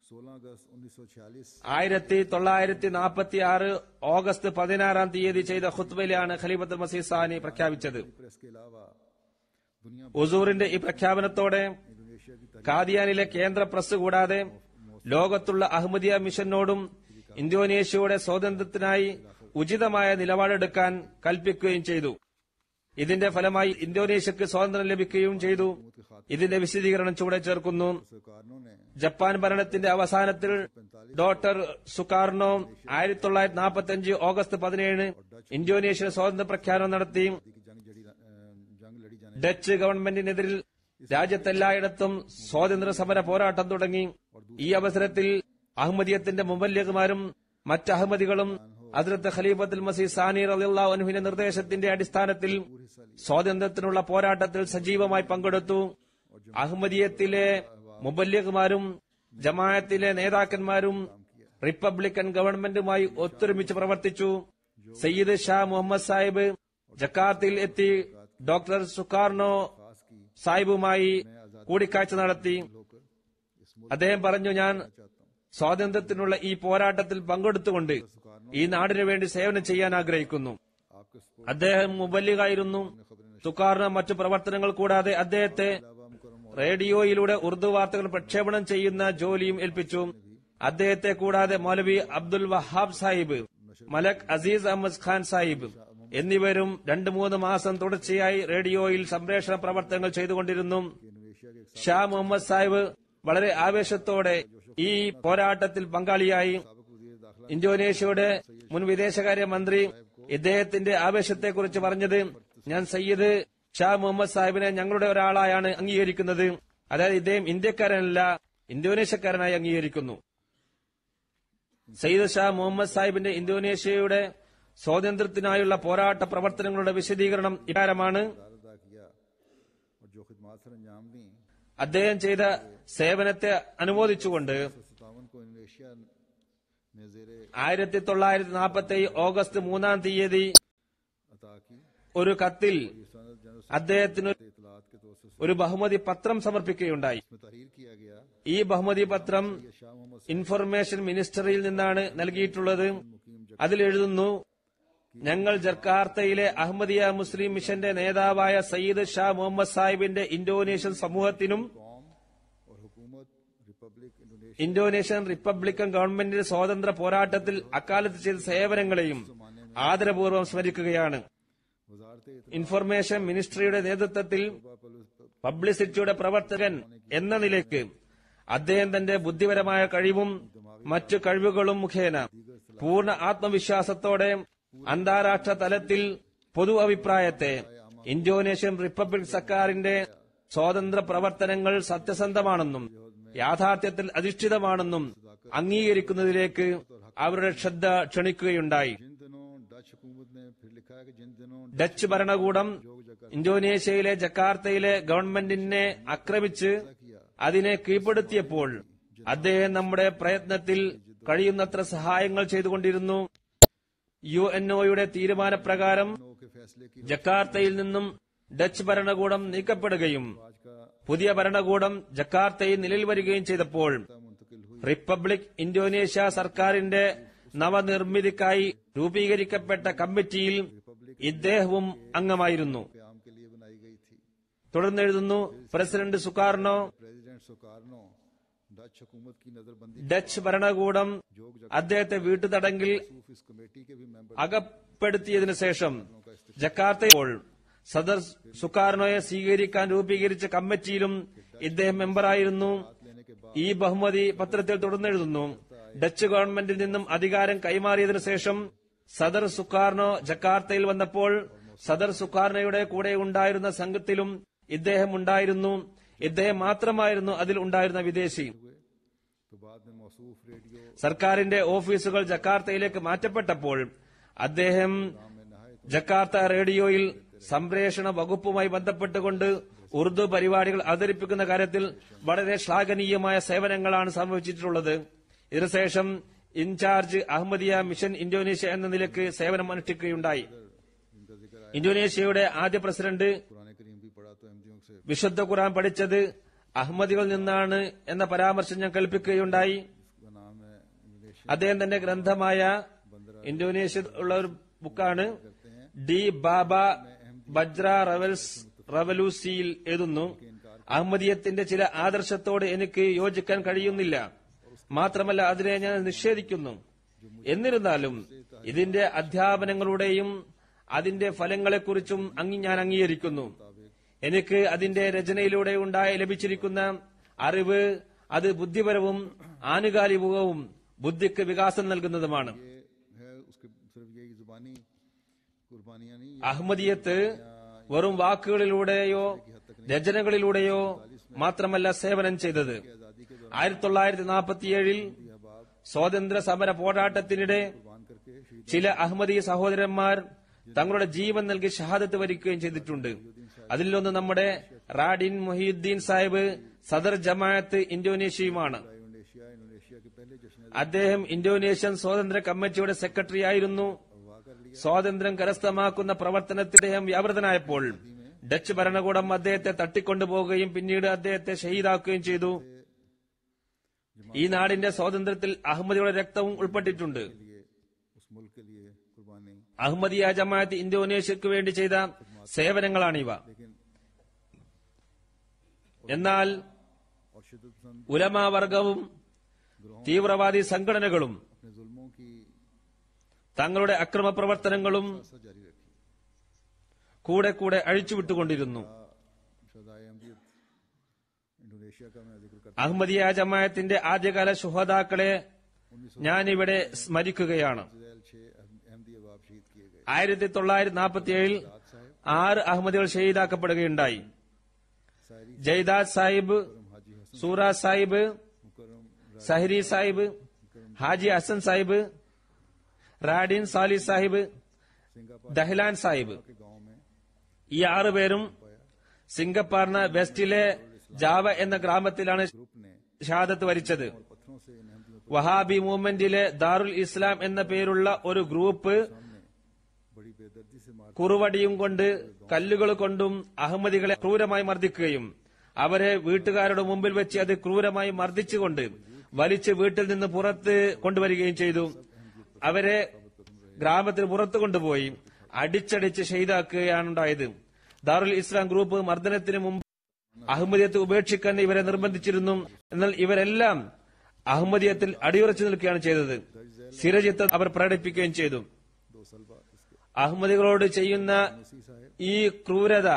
16 अगस्त 1946 1946 ഓഗസ്റ്റ് 16 തീയതി ചെയ്ത ഖുത്ബയിലാണ് ഖലീഫത്തുൽ മസീഹ് സാനി പ്രഖ്യാപിച്ചത്. प्रेस के अलावा दुनिया ഉസൂറിന്റെ ഈ പ്രഖ്യാപനത്തോടെ इंडोनेशिया की ഖാദിയാനിലെ കേന്ദ്ര പ്രസ് കൂടാതെ ലോകത്തുള്ള അഹമ്മദിയ മിഷനോടും ഇന്തോനേഷ്യയുടെ സ്വാതന്ത്ര്യത്തിനായി ഉചിതമായ നിലപാടെടുക്കാൻ കൽപ്പിക്കുകയും ചെയ്തു. ഇതിന്റെ ഫലമായി ഇന്തോനേഷ്യക്ക് സ്വാതന്ത്ര്യം ലഭിക്കുകയും ചെയ്തു. ഇതിന്റെ വിശദീകരണം ചുവടെ ചേർക്കുന്നു. सरकारों ने ജപ്പാൻ ഭരണത്തിന്റെ അവസാനത്തിൽ ഡോക്ടർ സുകാർണോ 1945 ഓഗസ്റ്റ് 17 ഇന്തോനേഷ്യ സ്വാതന്ത്ര്യ പ്രഖ്യാപനം നടത്തി. जंग लड़ी जाने ഡച്ച് ഗവൺമെന്റിനെതിരിൽ രാജ്യത്തെല്ലായിടത്തും സ്വാതന്ത്ര്യ സമര പോരാട്ടം തുടങ്ങി. ഈ അവസരത്തിൽ അഹമ്മദിയത്തിന്റെ മുബല്ലിഗ്മാരും മറ്റ് അഹമ്മദികളും ഹദ്റത്ത് ഖലീഫത്തുൽ മസീഹ് സാനി റളിയല്ലാഹു അൻഹുവിന്റെ നിർദ്ദേശത്തിന്റെ അടിസ്ഥാനത്തിൽ സ്വാതന്ത്ര്യത്തിനുള്ള പോരാട്ടത്തിൽ സജീവമായി പങ്കെടുത്തു. അഹമ്മദിയത്തിലെ മുബല്ലിഗ്മാരും ജമാഅത്തിലെ നേതാക്കന്മാരും റിപ്പബ്ലിക്കൻ ഗവൺമെന്റുമായി ഒത്തൊരുമിച്ച് പ്രവർത്തിച്ചു. സയ്യിദ് ഷാ മുഹമ്മദ് സാഹിബ് ജക്കാത്തിൽ എത്തി ഡോക്ടർ സുകാർണോ സാഹിബുമായി കൂടിക്കാഴ്ച നടത്തി. അദ്ദേഹം പറഞ്ഞു, ഞാൻ സ്വാതന്ത്ര്യത്തിനുള്ള ഈ പോരാട്ടത്തിൽ പങ്കെടുത്തുകൊണ്ട് ഈ നാടിനു വേണ്ടി സേവനം ചെയ്യാൻ ആഗ്രഹിക്കുന്നു. आपके सपोर्ट അദ്ദേഹം മുബല്ലിഗായിരുന്നു. സുകാർണോ മറ്റു പ്രവർത്തനങ്ങൾ കൂടാതെ അദ്ദേഹത്തെ റേഡിയോയിലൂടെ ഉറുദു വാർത്തകൾ പ്രക്ഷേപണം ചെയ്യുന്ന ജോലിയും ഏൽപ്പിച്ചു. അദ്ദേഹത്തെ കൂടാതെ മൗലവി അബ്ദുൽ വഹാബ് സാഹിബ്, മലക് അസീസ് അഹമ്മദ് ഖാൻ സാഹിബ് എന്നിവരും 2-3 മാസം തുടർച്ചയായി റേഡിയോയിൽ സംപ്രേഷണ പ്രവർത്തനങ്ങൾ ചെയ്തുകൊണ്ടിരുന്നു. इंडोनेशिया के एक ഷാ മുഹമ്മദ് സാഹിബ് വളരെ ആവേശത്തോടെ ഈ പോരാട്ടത്തിൽ പങ്കാളിയായി. वजीर दाखिला ഇന്തോനേഷ്യയുടെ മുൻ വിദേശകാര്യ മന്ത്രി ഇദ്ദേഹത്തിന്റെ ആവേശത്തെക്കുറിച്ച് പറഞ്ഞത്, ഞാൻ സയ്യിദ് ഷാ മുഹമ്മദ് സാഹിബിനെ ഞങ്ങളുടെ ഒരാളായാണ് അംഗീകരിക്കുന്നത്. അതായത് ഇദ്ദേഹം ഇന്ത്യക്കാരനല്ല, ഇന്തോനേഷ്യക്കാരനായി അംഗീകരിക്കുന്നു. സയ്യിദ് ഷാ മുഹമ്മദ് സാഹിബിന്റെ ഇന്തോനേഷ്യയുടെ സ്വാതന്ത്ര്യത്തിനായുള്ള പോരാട്ട പ്രവർത്തനങ്ങളുടെ വിശദീകരണം ഇപ്രകാരമാണ്. अदा किया और जो खिदमत सर अंजाम दी അദ്ദേഹം ചെയ്ത സേവനത്തെ അനുമോദിച്ചുകൊണ്ട് 1957 को इंडोनेशिया ने जेरे 1947 ഓഗസ്റ്റ് 3 തീയതി अता की। ഒരു കത്തിൽ ये सनद जनरल അദ്ദേഹത്തിന് इतलात के तौर से ഒരു ബഹുമതി പത്രം സമർപ്പിക്കുകയുണ്ടായി. इसमें तहरीर किया गया। ഈ ബഹുമതി പത്രം ये शाह मोहम्मद ഇൻഫർമേഷൻ മിനിസ്റ്ററിയിൽ നിന്നാണ് നൽകിയിട്ടുള്ളത്. അതിലെഴുതുന്നു, ഞങ്ങൾ ജക്കാർത്തയിലെ അഹമ്മദിയ മുസ്ലിം മിഷന്റെ നേതാവായ സയ്യിദ് ഷാ മുഹമ്മദ് സാഹിബിന്റെ ഇന്തോനേഷ്യൻ സമൂഹത്തിനും कौम और हुकूमत रिपब्लिक इंडोनेशिया ഇന്തോനേഷ്യൻ റിപ്പബ്ലിക്കൻ ഗവൺമെന്റിന്റെ സ്വാതന്ത്ര്യ പോരാട്ടത്തിൽ അക്കാലത്ത് ചെയ്ത സേവനങ്ങളെയും ആദരപൂർവ്വം സ്മരിക്കുകയാണ്. वजारत ഇൻഫർമേഷൻ മിനിസ്ട്രിയുടെ നേതൃത്വത്തിൽ പബ്ലിസിറ്റിയുടെ പ്രവർത്തകൻ എന്ന നിലയ്ക്ക് അദ്ദേഹം തന്റെ ബുദ്ധിപരമായ കഴിവും മറ്റു കഴിവുകളും മുഖേന പൂർണ്ണ ആത്മവിശ്വാസത്തോടെ അന്താരാഷ്ട്ര തലത്തിൽ പൊതു അഭിപ്രായത്തെ ഇന്തോനേഷ്യൻ റിപ്പബ്ലിക് സർക്കാരിന്റെ സ്വാതന്ത്ര്യ പ്രവർത്തനങ്ങൾ സത്യസന്ധമാണെന്നും യാഥാർത്ഥ്യത്തിൽ അധിഷ്ഠിതമാണെന്നും അംഗീകരിക്കുന്നതിലേക്ക് അവരുടെ ശ്രദ്ധ ക്ഷണിക്കുകയുണ്ടായി. ഡച്ച് ഭരണകൂടം ഇന്തോനേഷ്യയിലെ ജക്കാർത്തയിലെ ഗവൺമെന്റിനെ ആക്രമിച്ച് അതിനെ കീഴ്പ്പെടുത്തിയപ്പോൾ അദ്ദേഹം നമ്മുടെ പ്രയത്നത്തിൽ കഴിയുന്നത്ര സഹായങ്ങൾ ചെയ്തുകൊണ്ടിരുന്നു. UNOയുടെ തീരുമാനപ്രകാരം ജക്കാർത്തയിൽ നിന്നും ഡച്ച് ഭരണകൂടം നീക്കപ്പെടുകയും പുതിയ ഭരണകൂടം ജക്കാർത്തയിൽ നിലവിൽ വരികയും ചെയ്തപ്പോൾ റിപ്പബ്ലിക് ഇന്തോനേഷ്യ സർക്കാരിന്റെ നവനിർമ്മിതിക്കായി രൂപീകരിക്കപ്പെട്ട കമ്മിറ്റിയിൽ ഇദ്ദേഹവും അംഗമായിരുന്നു. തുടർന്നെഴുതുന്നു, പ്രസിഡന്റ് സുകാർണോ ഡച്ച് ഭരണകൂടം അദ്ദേഹത്തെ വീട്ടുതടങ്കിൽ അകപ്പെടുത്തിയതിനു ശേഷം ജക്കാർത്തയിൽ സദർ സുകാർണോയെ സ്വീകരിക്കാൻ രൂപീകരിച്ച കമ്മിറ്റിയിലും ഇദ്ദേഹം മെമ്പറായിരുന്നു. ഈ ബഹുമതി പത്രത്തിൽ തുടർന്നെഴുതുന്നു, ഡച്ച് ഗവൺമെന്റിൽ നിന്നും അധികാരം കൈമാറിയതിനു ശേഷം സദർ സുകാർണോ ജക്കാർത്തയിൽ വന്നപ്പോൾ സദർ സുകാർണോയുടെ കൂടെ ഉണ്ടായിരുന്ന സംഘത്തിലും ഇദ്ദേഹം ഉണ്ടായിരുന്നു. ഇദ്ദേഹം മാത്രമായിരുന്നു അതിൽ ഉണ്ടായിരുന്ന വിദേശി. സർക്കാരിന്റെ ഓഫീസുകൾ ജക്കാർത്തയിലേക്ക് മാറ്റപ്പെട്ടപ്പോൾ അദ്ദേഹം ജക്കാർത്ത റേഡിയോയിൽ സംപ്രേഷണ വകുപ്പുമായി ബന്ധപ്പെട്ടുകൊണ്ട് ഉറുദു പരിപാടികൾ അവതരിപ്പിക്കുന്ന കാര്യത്തിൽ വളരെ ശ്ലാഘനീയമായ സേവനങ്ങളാണ് സംഭവിച്ചിട്ടുള്ളത്. ഇതിനുശേഷം ഇൻചാർജ് അഹമ്മദിയ മിഷൻ ഇന്തോനേഷ്യ എന്ന നിലയ്ക്ക് സേവനം അനുഷ്ഠിക്കുകയുണ്ടായി. ഇന്തോനേഷ്യയുടെ ആദ്യ പ്രസിഡന്റ് വിശുദ്ധ ഖുർആൻ പഠിച്ചത് അഹമ്മദികളിൽ നിന്നാണ് എന്ന പരാമർശം ഞാൻ കൽപ്പിക്കുകയുണ്ടായി. അദ്ദേഹം തന്റെ ഗ്രന്ഥമായ ഇന്തോനേഷ്യ ഉള്ള ഒരു ബുക്കാണ് ഡി ബാബ ബജ്ര റവലൂസിയിൽ എഴുതുന്നു, അഹമ്മദിയത്തിന്റെ ചില ആദർശത്തോട് എനിക്ക് യോജിക്കാൻ കഴിയുന്നില്ല, മാത്രമല്ല അതിനെ ഞാൻ നിഷേധിക്കുന്നു. എന്നിരുന്നാലും ഇതിന്റെ അധ്യാപനങ്ങളുടെയും അതിന്റെ ഫലങ്ങളെക്കുറിച്ചും ഞാൻ അംഗീകരിക്കുന്നു. എനിക്ക് അതിന്റെ രചനയിലൂടെ ലഭിച്ചിരിക്കുന്ന അറിവ് അത് ബുദ്ധിപരവും ആനുകാലികവും ബുദ്ധിക്ക് വികാസം നൽകുന്നതുമാണ്. അഹമ്മദിയത്ത് വെറും വാക്കുകളിലൂടെയോ രചനകളിലൂടെയോ മാത്രമല്ല സേവനം ചെയ്തത്. 1947 സ്വാതന്ത്ര്യ സമര പോരാട്ടത്തിനിടെ ചില അഹമ്മദി സഹോദരന്മാർ തങ്ങളുടെ ജീവൻ നൽകി ഷഹാദത്ത് വരിക്കുകയും ചെയ്തിട്ടുണ്ട്. അതിലൊന്ന് നമ്മുടെ റാഡിൻ മൊഹീദ്ദീൻ സാഹിബ് സദർ ജമാഅത്ത് ഇന്തോനേഷ്യയുമാണ്. അദ്ദേഹം ഇന്തോനേഷ്യൻ സ്വാതന്ത്ര്യ കമ്മിറ്റിയുടെ സെക്രട്ടറി ആയിരുന്നു. സ്വാതന്ത്ര്യം കരസ്ഥമാക്കുന്ന പ്രവർത്തനത്തിൽ അദ്ദേഹം വ്യാപൃതനായപ്പോൾ ഡച്ച് ഭരണകൂടം അദ്ദേഹത്തെ തട്ടിക്കൊണ്ടുപോവുകയും പിന്നീട് അദ്ദേഹത്തെ ഷഹീദാക്കുകയും ചെയ്തു. ഈ നാടിന്റെ സ്വാതന്ത്ര്യത്തിൽ അഹമ്മദിയുടെ രക്തവും ഉൾപ്പെട്ടിട്ടുണ്ട്. അഹമ്മദിയ ജമാഅത്ത് ഇന്തോനേഷ്യക്ക് വേണ്ടി ചെയ്ത സേവനങ്ങളാണിവ. എന്നാൽ ഉലമാവർഗവും തീവ്രവാദി സംഘടനകളും തങ്ങളുടെ അക്രമ പ്രവർത്തനങ്ങളും കൂടെ കൂടെ അഴിച്ചുവിട്ടുകൊണ്ടിരുന്നു. അഹമ്മദിയ ജമാഅത്തിന്റെ ആദ്യകാല ശുഹദാക്കളെ ഞാനിവിടെ സ്മരിക്കുകയാണ്. 1947 6 അഹമ്മദികൾ ഷഹീദാക്കപ്പെടുകയുണ്ടായി. ജയ്ദാദ് സാഹിബ്, സൂറ സാഹിബ്, സഹരി സാഹിബ്, ഹാജി ഹസൻ സാഹിബ്, റാഡിൻ സാലി സാഹിബ്, ദഹ്ലാൻ സാഹിബ്, ഈ 6 പേരും സിംഗപ്പൂരിന് വെസ്റ്റിലെ ജാവ എന്ന ഗ്രാമത്തിലാണ് ഷഹാദത്ത് വരിച്ചത്. വഹാബി മൂവ്മെന്റിലെ ദാറുൽ ഇസ്ലാം എന്ന പേരുള്ള ഒരു ഗ്രൂപ്പ് കുറുവടിയും കൊണ്ട് കല്ലുകൾ കൊണ്ടും അഹമ്മദികളെ ക്രൂരമായി മർദ്ദിക്കുകയും അവരെ വീട്ടുകാരുടെ മുമ്പിൽ വെച്ച് അത് ക്രൂരമായി മർദ്ദിച്ചുകൊണ്ട് വലിച്ച് വീട്ടിൽ നിന്ന് പുറത്ത് കൊണ്ടുവരികയും ചെയ്തു. അവരെ ഗ്രാമത്തിന് പുറത്തു കൊണ്ടുപോയി അടിച്ചടിച്ച് ഷഹീദാക്കുകയാണ് ഉണ്ടായത്. ദാറുൽ ഇസ്ലാം ഗ്രൂപ്പ് മർദ്ദനത്തിന് മുമ്പ് അഹമ്മദിയത്ത് ഉപേക്ഷിക്കാൻ ഇവരെ നിർബന്ധിച്ചിരുന്നു. എന്നാൽ ഇവരെല്ലാം അഹമ്മദിയത്തിൽ അടിയുറച്ചു നിൽക്കുകയാണ് ചെയ്തത്. സ്ഥിരചിത്തം അവർ പ്രകടിപ്പിക്കുകയും ചെയ്തു. അഹമ്മദികളോട് ചെയ്യുന്ന ഈ ക്രൂരത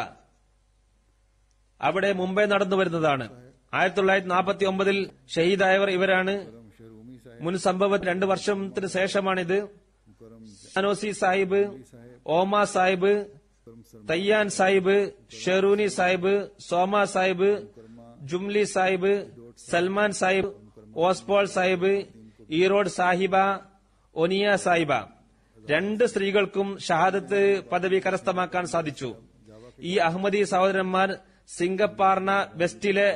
അവിടെ മുമ്പേ നടന്നു വരുന്നതാണ്. 1949 ഷഹീദായവർ ഇവരാണ്. മുൻ സംഭവത്തിന് 2 വർഷത്തിന് ശേഷമാണിത്. അനോസി സാഹിബ്, ഓമ സാഹിബ്, തയ്യാൻ സാഹിബ്, ഷെറൂനി സാഹിബ്, സോമ സാഹിബ്, ജുംലി സാഹിബ്, സൽമാൻ സാഹിബ്, ഓസ്പോൾ സാഹിബ്, ഈറോഡ് സാഹിബ, ഒനിയ സാഹിബ 2 സ്ത്രീകൾക്കും ഷഹാദത്ത് പദവി കരസ്ഥമാക്കാൻ സാധിച്ചു. ഈ അഹമ്മദി സഹോദരന്മാർ സിംഗപ്പാർണ വെസ്റ്റിലെ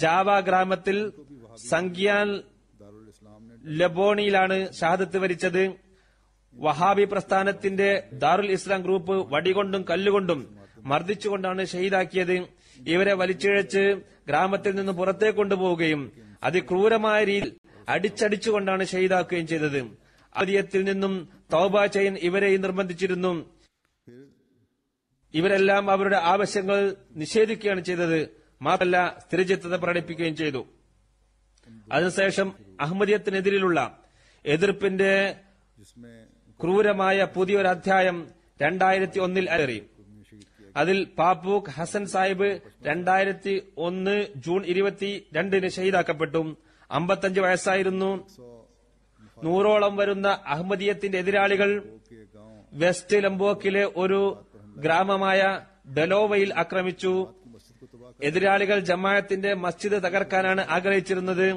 ജാവ ഗ്രാമത്തിൽ സംഗ്യാൻ ലബോണിയിലാണ് ഷഹാദത്ത് വരിച്ചത്. വഹാബി പ്രസ്ഥാനത്തിന്റെ ദാറുൽ ഇസ്ലാം ഗ്രൂപ്പ് വടികൊണ്ടും കല്ലുകൊണ്ടും മർദ്ദിച്ചുകൊണ്ടാണ് ഷഹീദാക്കിയത്. ഇവരെ വലിച്ചിഴച്ച് ഗ്രാമത്തിൽ നിന്ന് പുറത്തേക്ക് കൊണ്ടുപോവുകയും അതിക്രൂരമായ രീതിയിൽ അടിച്ചടിച്ചുകൊണ്ടാണ് ഷഹീദാക്കുകയും ചെയ്തത്. ആദ്യത്തിൽ നിന്നും തൗബ ചെയ്യാൻ ഇവരെയും നിർബന്ധിച്ചിരുന്നു. ഇവരെല്ലാം അവരുടെ ആവശ്യങ്ങൾ നിഷേധിക്കുകയാണ് ചെയ്തത്. മാത്രമല്ല സ്ഥിരചിത്തത പ്രകടിപ്പിക്കുകയും ചെയ്തു. അതിനുശേഷം അഹമ്മദിയത്തിനെതിരിലുള്ള എതിർപ്പിന്റെ ക്രൂരമായ പുതിയൊരു അധ്യായം 2001 അരറി. അതിൽ പാപ്പൂക്ക് ഹസൻ സാഹിബ് 2001 ജൂൺ 22 ഷഹീദാക്കപ്പെട്ടു. 55 വയസ്സായിരുന്നു. 100ഓളം വരുന്ന അഹമ്മദിയത്തിന്റെ എതിരാളികൾ വെസ്റ്റ് ലംബോക്കിലെ ഒരു ഗ്രാമമായ ഡലോവയിൽ ആക്രമിച്ചു. എതിരാളികൾ ജമാഅത്തിന്റെ മസ്ജിദ് തകർക്കാനാണ് ആഗ്രഹിച്ചിരുന്നത്.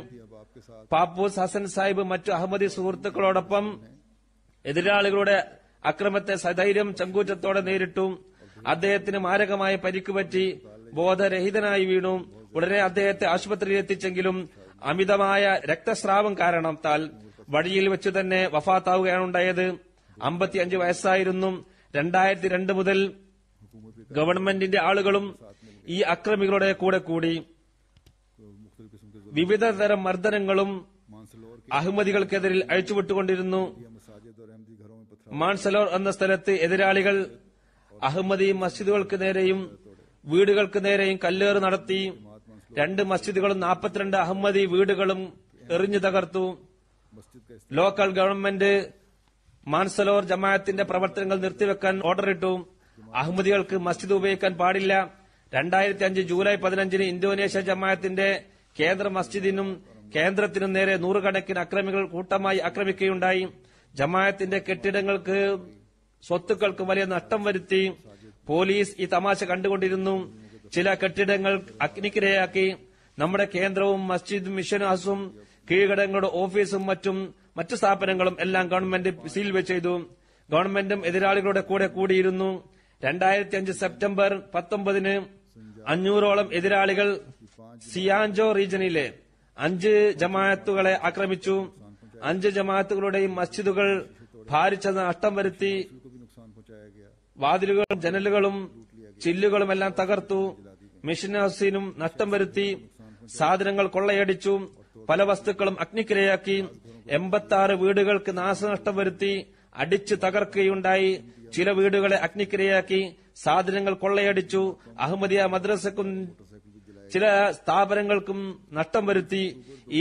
പാപ്പൂസ് ഹസൻ സാഹിബ് മറ്റു അഹമ്മദി സുഹൃത്തുക്കളോടൊപ്പം എതിരാളികളുടെ അക്രമത്തെ സധൈര്യം ചങ്കൂറ്റത്തോടെ നേരിട്ടു. അദ്ദേഹത്തിന് മാരകമായ പരിക്കുപറ്റി ബോധരഹിതനായി വീണു. ഉടനെ അദ്ദേഹത്തെ ആശുപത്രിയിൽ എത്തിച്ചെങ്കിലും അമിതമായ രക്തസ്രാവം കാരണത്താൽ വഴിയിൽ വെച്ചു തന്നെ വഫാത്താവുകയാണുണ്ടായത്. 55 വയസ്സായിരുന്നു. 2002 മുതൽ ഗവൺമെന്റിന്റെ ആളുകളും ഈ അക്രമികളുടെ കൂടെ കൂടി വിവിധ തരം മർദ്ദനങ്ങളും അഹമ്മദികൾക്കെതിരിൽ അഴിച്ചുവിട്ടുകൊണ്ടിരുന്നു. മാൻസലോർ എന്ന സ്ഥലത്ത് എതിരാളികൾ അഹമ്മദി മസ്ജിദുകൾക്ക് നേരെയും വീടുകൾക്ക് നേരെയും കല്ലേറ് നടത്തി. 2 മസ്ജിദുകളും 42 അഹമ്മദി വീടുകളും എറിഞ്ഞു തകർത്തു. ലോക്കൽ ഗവൺമെന്റ് മാൻസലോർ ജമാഅത്തിന്റെ പ്രവർത്തനങ്ങൾ നിർത്തിവെക്കാൻ ഓർഡറിട്ടു. അഹമ്മദികൾക്ക് മസ്ജിദ് ഉപയോഗിക്കാൻ പാടില്ല. 2005 ജൂലൈ 15 ഇന്തോനേഷ്യ ജമാഅത്തിന്റെ കേന്ദ്ര മസ്ജിദിനും കേന്ദ്രത്തിനും നേരെ നൂറുകണക്കിന് അക്രമികൾ കൂട്ടമായി ആക്രമിക്കുകയുണ്ടായി. ജമാഅത്തിന്റെ കെട്ടിടങ്ങൾക്ക് സ്വത്തുക്കൾക്ക് വലിയ നഷ്ടം വരുത്തി. പോലീസ് ഈ തമാശ കണ്ടുകൊണ്ടിരുന്നു. ചില കെട്ടിടങ്ങൾ അഗ്നിക്കിരയാക്കി. നമ്മുടെ കേന്ദ്രവും മസ്ജിദ് മിഷൻ ഹസും കീഴ്ഘടകങ്ങളുടെ ഓഫീസും മറ്റു സ്ഥാപനങ്ങളും എല്ലാം ഗവൺമെന്റ് സീൽ ചെയ്തു. ഗവൺമെന്റും എതിരാളികളുടെ കൂടെ കൂടിയിരുന്നു. 2005 സെപ്റ്റംബർ 19 500ഓളം എതിരാളികൾ സിയാൻജോ റീജനിലെ 5 ജമാഅത്തുകളെ ആക്രമിച്ചു. 5 ജമാഅത്തുകളുടെയും മസ്ജിദുകൾ ഭാരിച്ച നഷ്ടം വരുത്തി. വാതിലുകളും ജനലുകളും ചില്ലുകളുമെല്ലാം തകർത്തു. മിഷൻ ഹൗസിനും നഷ്ടം വരുത്തി. സാധനങ്ങൾ കൊള്ളയടിച്ചു. പല വസ്തുക്കളും അഗ്നിക്കിരയാക്കി. 86 വീടുകൾക്ക് നാശനഷ്ടം വരുത്തി. അടിച്ചു തകർക്കുകയുണ്ടായി. ചില വീടുകളെ അഗ്നിക്കിരയാക്കി. സാധനങ്ങൾ കൊള്ളയടിച്ചു. അഹമ്മദിയ മദ്രസക്കും ചില സ്ഥാപനങ്ങൾക്കും നഷ്ടം വരുത്തി.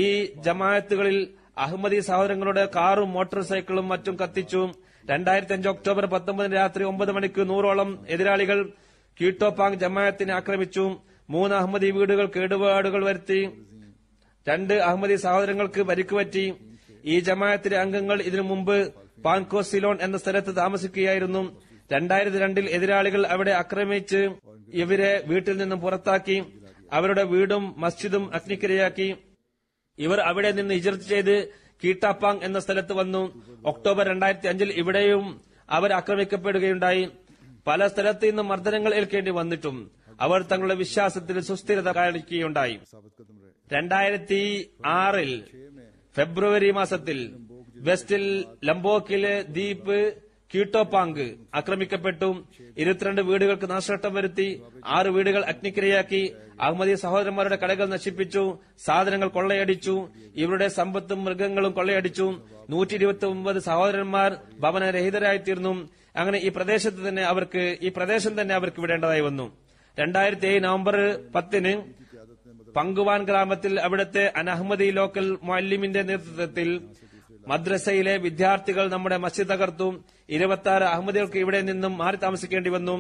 ഈ ജമാഅത്തുകളിൽ അഹമ്മദി സഹോദരങ്ങളുടെ കാറും മോട്ടോർ സൈക്കിളും മറ്റും കത്തിച്ചു. 2005 ഒക്ടോബർ 19 രാത്രി 9 മണിക്ക് 100ഓളം എതിരാളികൾ കീട്ടോപാങ് ജമാഅത്തിനെ ആക്രമിച്ചു. 3 അഹമ്മദി വീടുകൾ കേടുപാടുകൾ വരുത്തി. 2 അഹമ്മദി സഹോദരങ്ങൾക്ക് പരിക്കുപറ്റി. ഈ ജമാഅത്തിലെ അംഗങ്ങൾ ഇതിനു മുമ്പ് പാങ്കോ സിലോൺ എന്ന സ്ഥലത്ത് താമസിക്കുകയായിരുന്നു. 2002 എതിരാളികൾ അവിടെ ആക്രമിച്ച് ഇവരെ വീട്ടിൽ നിന്നും പുറത്താക്കി. അവരുടെ വീടും മസ്ജിദും അഗ്നിക്കിരയാക്കി. ഇവർ അവിടെ നിന്ന് ഹിജ്റത്ത് ചെയ്ത് കീട്ടാപ്പാങ് എന്ന സ്ഥലത്ത് വന്നു. ഒക്ടോബർ 2005 ഇവിടെയും അവർ ആക്രമിക്കപ്പെടുകയുണ്ടായി. പല സ്ഥലത്ത് നിന്നും മർദ്ദനങ്ങൾ ഏൽക്കേണ്ടി വന്നിട്ടും അവർ തങ്ങളുടെ വിശ്വാസത്തിൽ സുസ്ഥിരത കാണിക്കുകയുണ്ടായി. 2006 ഫെബ്രുവരി മാസത്തിൽ വെസ്റ്റിൽ ലംബോക്കിലെ ദ്വീപ് കീട്ടോപാങ്ക് ആക്രമിക്കപ്പെട്ടു. 22 വീടുകൾക്ക് നാശനഷ്ടം വരുത്തി. 6 വീടുകൾ അഗ്നിക്കിരയാക്കി. അഹമ്മദി സഹോദരന്മാരുടെ കടകൾ നശിപ്പിച്ചു. സാധനങ്ങൾ കൊള്ളയടിച്ചു. ഇവരുടെ സമ്പത്തും മൃഗങ്ങളും കൊള്ളയടിച്ചു. 129 സഹോദരന്മാർ ഭവനരഹിതരായിത്തീർന്നു. അങ്ങനെ ഈ പ്രദേശം തന്നെ അവർക്ക് വിടേണ്ടതായി വന്നു. 2007 നവംബർ 10 പങ്കുവാൻ ഗ്രാമത്തിൽ അവിടുത്തെ അനഹമ്മദി ലോക്കൽ മുഅല്ലിമിന്റെ നേതൃത്വത്തിൽ മദ്രസയിലെ വിദ്യാർത്ഥികൾ നമ്മുടെ മസ്ജിദ് തകർത്തു. 26 അഹമ്മദികൾക്ക് ഇവിടെ നിന്നും മാറി താമസിക്കേണ്ടി വന്നു.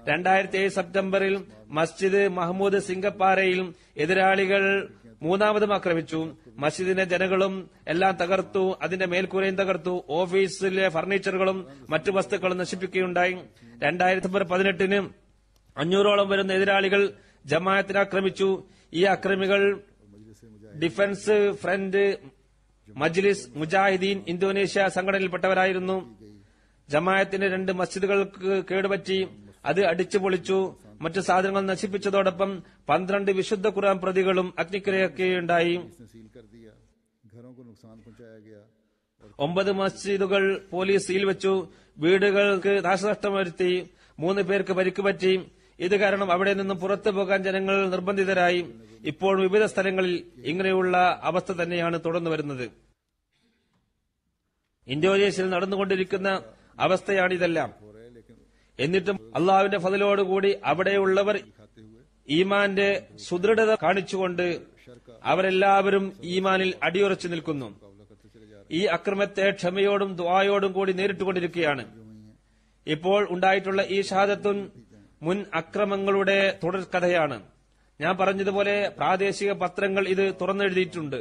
2007 സെപ്റ്റംബറിൽ മസ്ജിദ് മഹ്മൂദ് സിംഗപ്പാറയിൽ എതിരാളികൾ മൂന്നാമതും ആക്രമിച്ചു. മസ്ജിദിന്റെ ജനകളും എല്ലാം തകർത്തു, അതിന്റെ മേൽക്കൂരയും തകർത്തു, ഓഫീസിലെ ഫർണിച്ചറുകളും മറ്റു വസ്തുക്കളും നശിപ്പിക്കുകയുണ്ടായി. 2018 500ഓളം വരുന്ന എതിരാളികൾ ജമാഅത്തിനെ ആക്രമിച്ചു. ഈ അക്രമികൾ ഡിഫൻസ് ഫ്രണ്ട് മജ്ലിസ് മുജാഹിദീൻ ഇന്തോനേഷ്യ സംഘടനയിൽപ്പെട്ടവരായിരുന്നു. ജമാഅത്തിന്റെ 2 മസ്ജിദുകൾക്ക് കേടുപറ്റി, അത് അടിച്ചു പൊളിച്ചു, മറ്റു സാധനങ്ങൾ നശിപ്പിച്ചതോടൊപ്പം 12 വിശുദ്ധ ഖുർആൻ പ്രതികളും അഗ്നിക്കിരയാക്കുകയുണ്ടായി. 9 മസ്ജിദുകൾ പോലീസ് സീൽ വെച്ചു. വീടുകൾക്ക് നാശനഷ്ടം വരുത്തി. 3 പേർക്ക് പരിക്ക് പറ്റി. ഇത് കാരണം അവിടെ നിന്നും പുറത്തു പോകാൻ ജനങ്ങൾ നിർബന്ധിതരായി. ഇപ്പോൾ വിവിധ സ്ഥലങ്ങളിൽ ഇങ്ങനെയുള്ള അവസ്ഥ തന്നെയാണ് തുടർന്നു വരുന്നത്. ഇന്തോനേഷ്യയിൽ നടന്നുകൊണ്ടിരിക്കുന്ന അവസ്ഥയാണിതെല്ലാം. എന്നിട്ടും അള്ളാഹുവിന്റെ ഫضലോടുകൂടി അവിടെയുള്ളവർ ഈമാന്റെ സുദൃഢത കാണിച്ചുകൊണ്ട് അവരെല്ലാവരും ഈമാനിൽ അടിയുറച്ചു നിൽക്കുന്നു. ഈ അക്രമത്തെ ക്ഷമയോടും ദുആയോടും കൂടി നേരിട്ടുകൊണ്ടിരിക്കുകയാണ്. ഇപ്പോൾ ഉണ്ടായിട്ടുള്ള ഈ ഷഹാദത്തുൻ മുൻ അക്രമങ്ങളുടെ തുടർക്കഥയാണ്. ഞാൻ പറഞ്ഞതുപോലെ പ്രാദേശിക പത്രങ്ങൾ ഇത് തുറന്നെഴുതിയിട്ടുണ്ട്.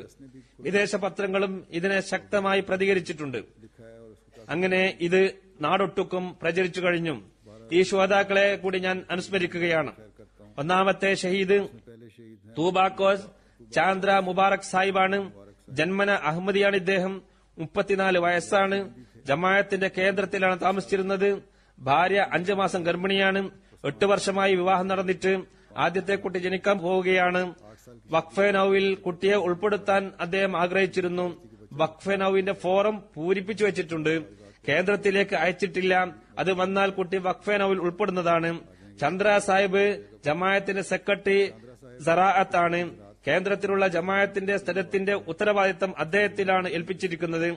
വിദേശ പത്രങ്ങളും ഇതിനെ ശക്തമായി പ്രതികരിച്ചിട്ടുണ്ട്. അങ്ങനെ ഇത് നാടൊട്ടുക്കും പ്രചരിച്ചു കഴിഞ്ഞു. ഈ ശുഹദാക്കളെ കൂടി ഞാൻ അനുസ്മരിക്കുകയാണ്. ഒന്നാമത്തെ ഷഹീദ് തൂബാക്കോസ് ചാന്ദ്ര മുബാറക് സാഹിബാണ്. ജന്മന അഹമ്മദിയാണ് ഇദ്ദേഹം. 34 വയസ്സാണ്. ജമാഅത്തിന്റെ കേന്ദ്രത്തിലാണ് താമസിച്ചിരുന്നത്. ഭാര്യ 5 മാസം ഗർഭിണിയാണ്. 8 വർഷമായി വിവാഹം നടന്നിട്ട് ആദ്യത്തെ കുട്ടി ജനിക്കാൻ പോവുകയാണ്. വഖഫെ നൌവിൽ കുട്ടിയെ ഉൾപ്പെടുത്താൻ അദ്ദേഹം ആഗ്രഹിച്ചിരുന്നു. വഖഫെ നൌവിന്റെ ഫോറം പൂരിപ്പിച്ചു വെച്ചിട്ടുണ്ട്. കേന്ദ്രത്തിലേക്ക് അയച്ചിട്ടില്ല. അത് വന്നാൽ കുട്ടി വഖഫെ നൌവിൽ ഉൾപ്പെടുന്നതാണ്. ചന്ദ്ര സാഹിബ് ജമാഅത്തിന്റെ സെക്രട്ടറി സറാഅത്താണ്. കേന്ദ്രത്തിലുള്ള ജമാഅത്തിന്റെ സ്ഥലത്തിന്റെ ഉത്തരവാദിത്തം അദ്ദേഹത്തിലാണ് ഏൽപ്പിച്ചിരിക്കുന്നത്.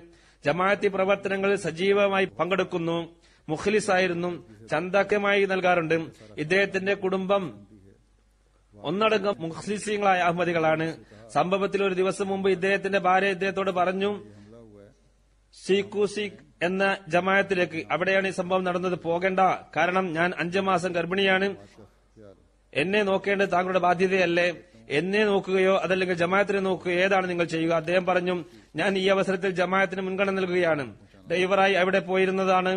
ജമാഅത്തി പ്രവർത്തനങ്ങളിൽ സജീവമായി പങ്കെടുക്കുന്നു. മുഖ്ലിസായിരുന്നു. ചന്ദക്കമായി നൽകാറുണ്ട്. ഇദ്ദേഹത്തിന്റെ കുടുംബം ഒന്നടങ്കം മുഖ്ലിസീങ്ങളായ അഹമ്മദികളാണ്. സംഭവത്തിൽ ഒരു ദിവസം മുമ്പ് ഇദ്ദേഹത്തിന്റെ ഭാര്യ ഇദ്ദേഹത്തോട് പറഞ്ഞു, സീഖ് എന്ന ജമാഅത്തിലേക്ക്, അവിടെയാണ് ഈ സംഭവം നടന്നത്, പോകേണ്ട. കാരണം ഞാൻ 5 മാസം ഗർഭിണിയാണ്. എന്നെ നോക്കേണ്ടത് താങ്കളുടെ ബാധ്യതയല്ലേ? എന്നെ നോക്കുകയോ അതല്ലെങ്കിൽ ജമാഅത്തിനെ നോക്കുകയോ ഏതാണ് നിങ്ങൾ ചെയ്യുക? അദ്ദേഹം പറഞ്ഞു, ഞാൻ ഈ അവസരത്തിൽ ജമാഅത്തിന് മുൻഗണന നൽകുകയാണ്. ഡ്രൈവറായി അവിടെ പോയിരുന്നതാണ്.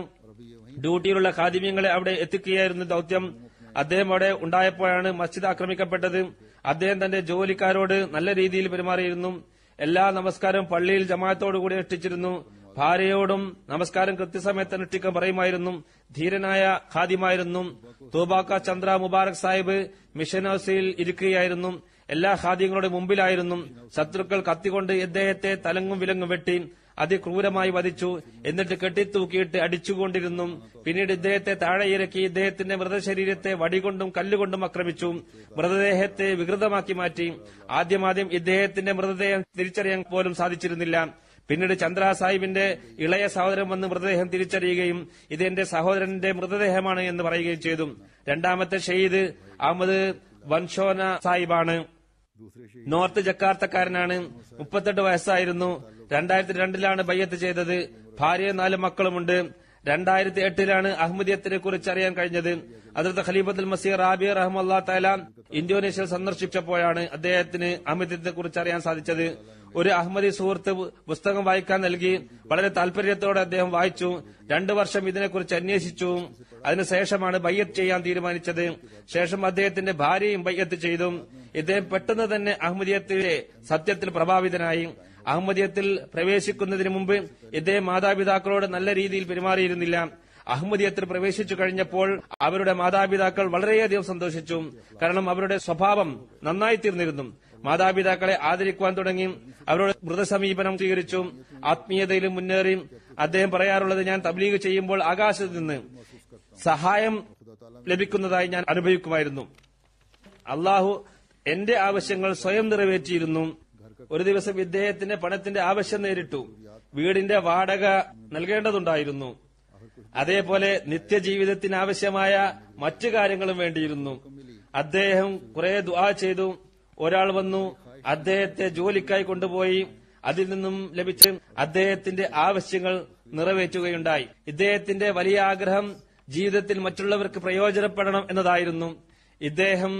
ഡ്യൂട്ടിയിലുള്ള ഖാദിമ്യങ്ങളെ അവിടെ എത്തിക്കുകയായിരുന്നു ദൌത്യം. അദ്ദേഹം അവിടെ ഉണ്ടായപ്പോഴാണ് മസ്ജിദ് ആക്രമിക്കപ്പെട്ടത്. അദ്ദേഹം തന്റെ ജോലിക്കാരോട് നല്ല രീതിയിൽ പെരുമാറിയിരുന്നു. എല്ലാ നമസ്കാരവും പള്ളിയിൽ ജമാഅത്തോടുകൂടി അനുഷ്ഠിച്ചിരുന്നു. ഭാര്യയോടും നമസ്കാരം കൃത്യസമയത്ത് അനുഷ്ഠിക്കാൻ പറയുമായിരുന്നു. ധീരനായ ഖാദിമായിരുന്നു. തൂബാക്ക ചന്ദ്ര മുബാറക് സാഹിബ് മിഷൻ ഹൌസിൽ ഇരിക്കുകയായിരുന്നു. എല്ലാ ഖാദിങ്ങളുടെ മുമ്പിലായിരുന്നു. ശത്രുക്കൾ കത്തിക്കൊണ്ട് ഇദ്ദേഹത്തെ തലങ്ങും വിലങ്ങും വെട്ടി അതിക്രൂരമായി വധിച്ചു. എന്നിട്ട് കെട്ടിത്തൂക്കിയിട്ട് അടിച്ചുകൊണ്ടിരുന്നു. പിന്നീട് ഇദ്ദേഹത്തെ താഴെ ഇറക്കി ഇദ്ദേഹത്തിന്റെ മൃതശരീരത്തെ വടികൊണ്ടും കല്ലുകൊണ്ടും ആക്രമിച്ചു. മൃതദേഹത്തെ വികൃതമാക്കി മാറ്റി. ആദ്യം ഇദ്ദേഹത്തിന്റെ മൃതദേഹം തിരിച്ചറിയാൻ പോലും സാധിച്ചിരുന്നില്ല. പിന്നീട് ചന്ദ്ര സാഹിബിന്റെ ഇളയ സഹോദരൻ വന്ന് മൃതദേഹം തിരിച്ചറിയുകയും ഇത് എന്റെ സഹോദരന്റെ മൃതദേഹമാണ് എന്ന് പറയുകയും ചെയ്തു. രണ്ടാമത്തെ ഷഹീദ് അഹമ്മദ് വൻഷോന സാഹിബാണ്. നോർത്ത് ജക്കാർത്തക്കാരനാണ്. 38 വയസ്സായിരുന്നു. 2002 ബയ്യത്ത് ചെയ്തത്. ഭാര്യയും 4 മക്കളുമുണ്ട്. 2008 അഹമ്മദിയത്തിനെ കുറിച്ച് അറിയാൻ കഴിഞ്ഞത്. ഹദ്റത്ത് ഖലീഫത്തുൽ മസീഹ് റാബി റഹ്മത്തുള്ളാഹി തആല ഇന്തോനേഷ്യ സന്ദർശിച്ചപ്പോഴാണ് അദ്ദേഹത്തിന് അഹമ്മദിയത്തെ കുറിച്ച് അറിയാൻ സാധിച്ചത്. ഒരു അഹമ്മദി സുഹൃത്ത് പുസ്തകം വായിക്കാൻ നൽകി. വളരെ താല്പര്യത്തോടെ അദ്ദേഹം വായിച്ചു. 2 വർഷം ഇതിനെക്കുറിച്ച് അന്വേഷിച്ചു. അതിനുശേഷമാണ് ബയ്യത്ത് ചെയ്യാൻ തീരുമാനിച്ചത്. ശേഷം അദ്ദേഹത്തിന്റെ ഭാര്യയും ബയ്യത്ത് ചെയ്തു. ഇദ്ദേഹം പെട്ടെന്ന് തന്നെ അഹമ്മദിയത്തിലെ സത്യത്തിൽ പ്രഭാവിതനായി. അഹമ്മദിയത്തിൽ പ്രവേശിക്കുന്നതിന് മുമ്പ് ഇദ്ദേഹം മാതാപിതാക്കളോട് നല്ല രീതിയിൽ പെരുമാറിയിരുന്നില്ല. അഹമ്മദിയത്തിൽ പ്രവേശിച്ചു കഴിഞ്ഞപ്പോൾ അവരുടെ മാതാപിതാക്കൾ വളരെയധികം സന്തോഷിച്ചു. കാരണം അവരുടെ സ്വഭാവം നന്നായി തീർന്നിരുന്നു. മാതാപിതാക്കളെ ആദരിക്കുവാൻ തുടങ്ങി. അവരോട് മൃതസമീപനം സ്വീകരിച്ചു. ആത്മീയതയിലും മുന്നേറി. അദ്ദേഹം പറയാറുള്ളത്, ഞാൻ തബ്ലീഗ് ചെയ്യുമ്പോൾ ആകാശത്ത് നിന്ന് സഹായം ലഭിക്കുന്നതായി ഞാൻ അനുഭവിക്കുമായിരുന്നു. അള്ളാഹു എന്റെ ആവശ്യങ്ങൾ സ്വയം നിറവേറ്റിയിരുന്നു. ഒരു ദിവസം ഇദ്ദേഹത്തിന്റെ പണത്തിന്റെ ആവശ്യം നേരിട്ടു. വീടിന്റെ വാടക നൽകേണ്ടതുണ്ടായിരുന്നു. അതേപോലെ നിത്യജീവിതത്തിന് ആവശ്യമായ മറ്റു കാര്യങ്ങളും വേണ്ടിയിരുന്നു. അദ്ദേഹം കുറെ ദുആ ചെയ്തു. ഒരാൾ വന്നു അദ്ദേഹത്തെ ജോലിക്കായി കൊണ്ടുപോയി. അതിൽ നിന്നും ലഭിച്ച് അദ്ദേഹത്തിന്റെ ആവശ്യങ്ങൾ നിറവേറ്റുകയുണ്ടായി. ഇദ്ദേഹത്തിന്റെ വലിയ ആഗ്രഹം ജീവിതത്തിൽ മറ്റുള്ളവർക്ക് പ്രയോജനപ്പെടണം എന്നതായിരുന്നു. ഇദ്ദേഹം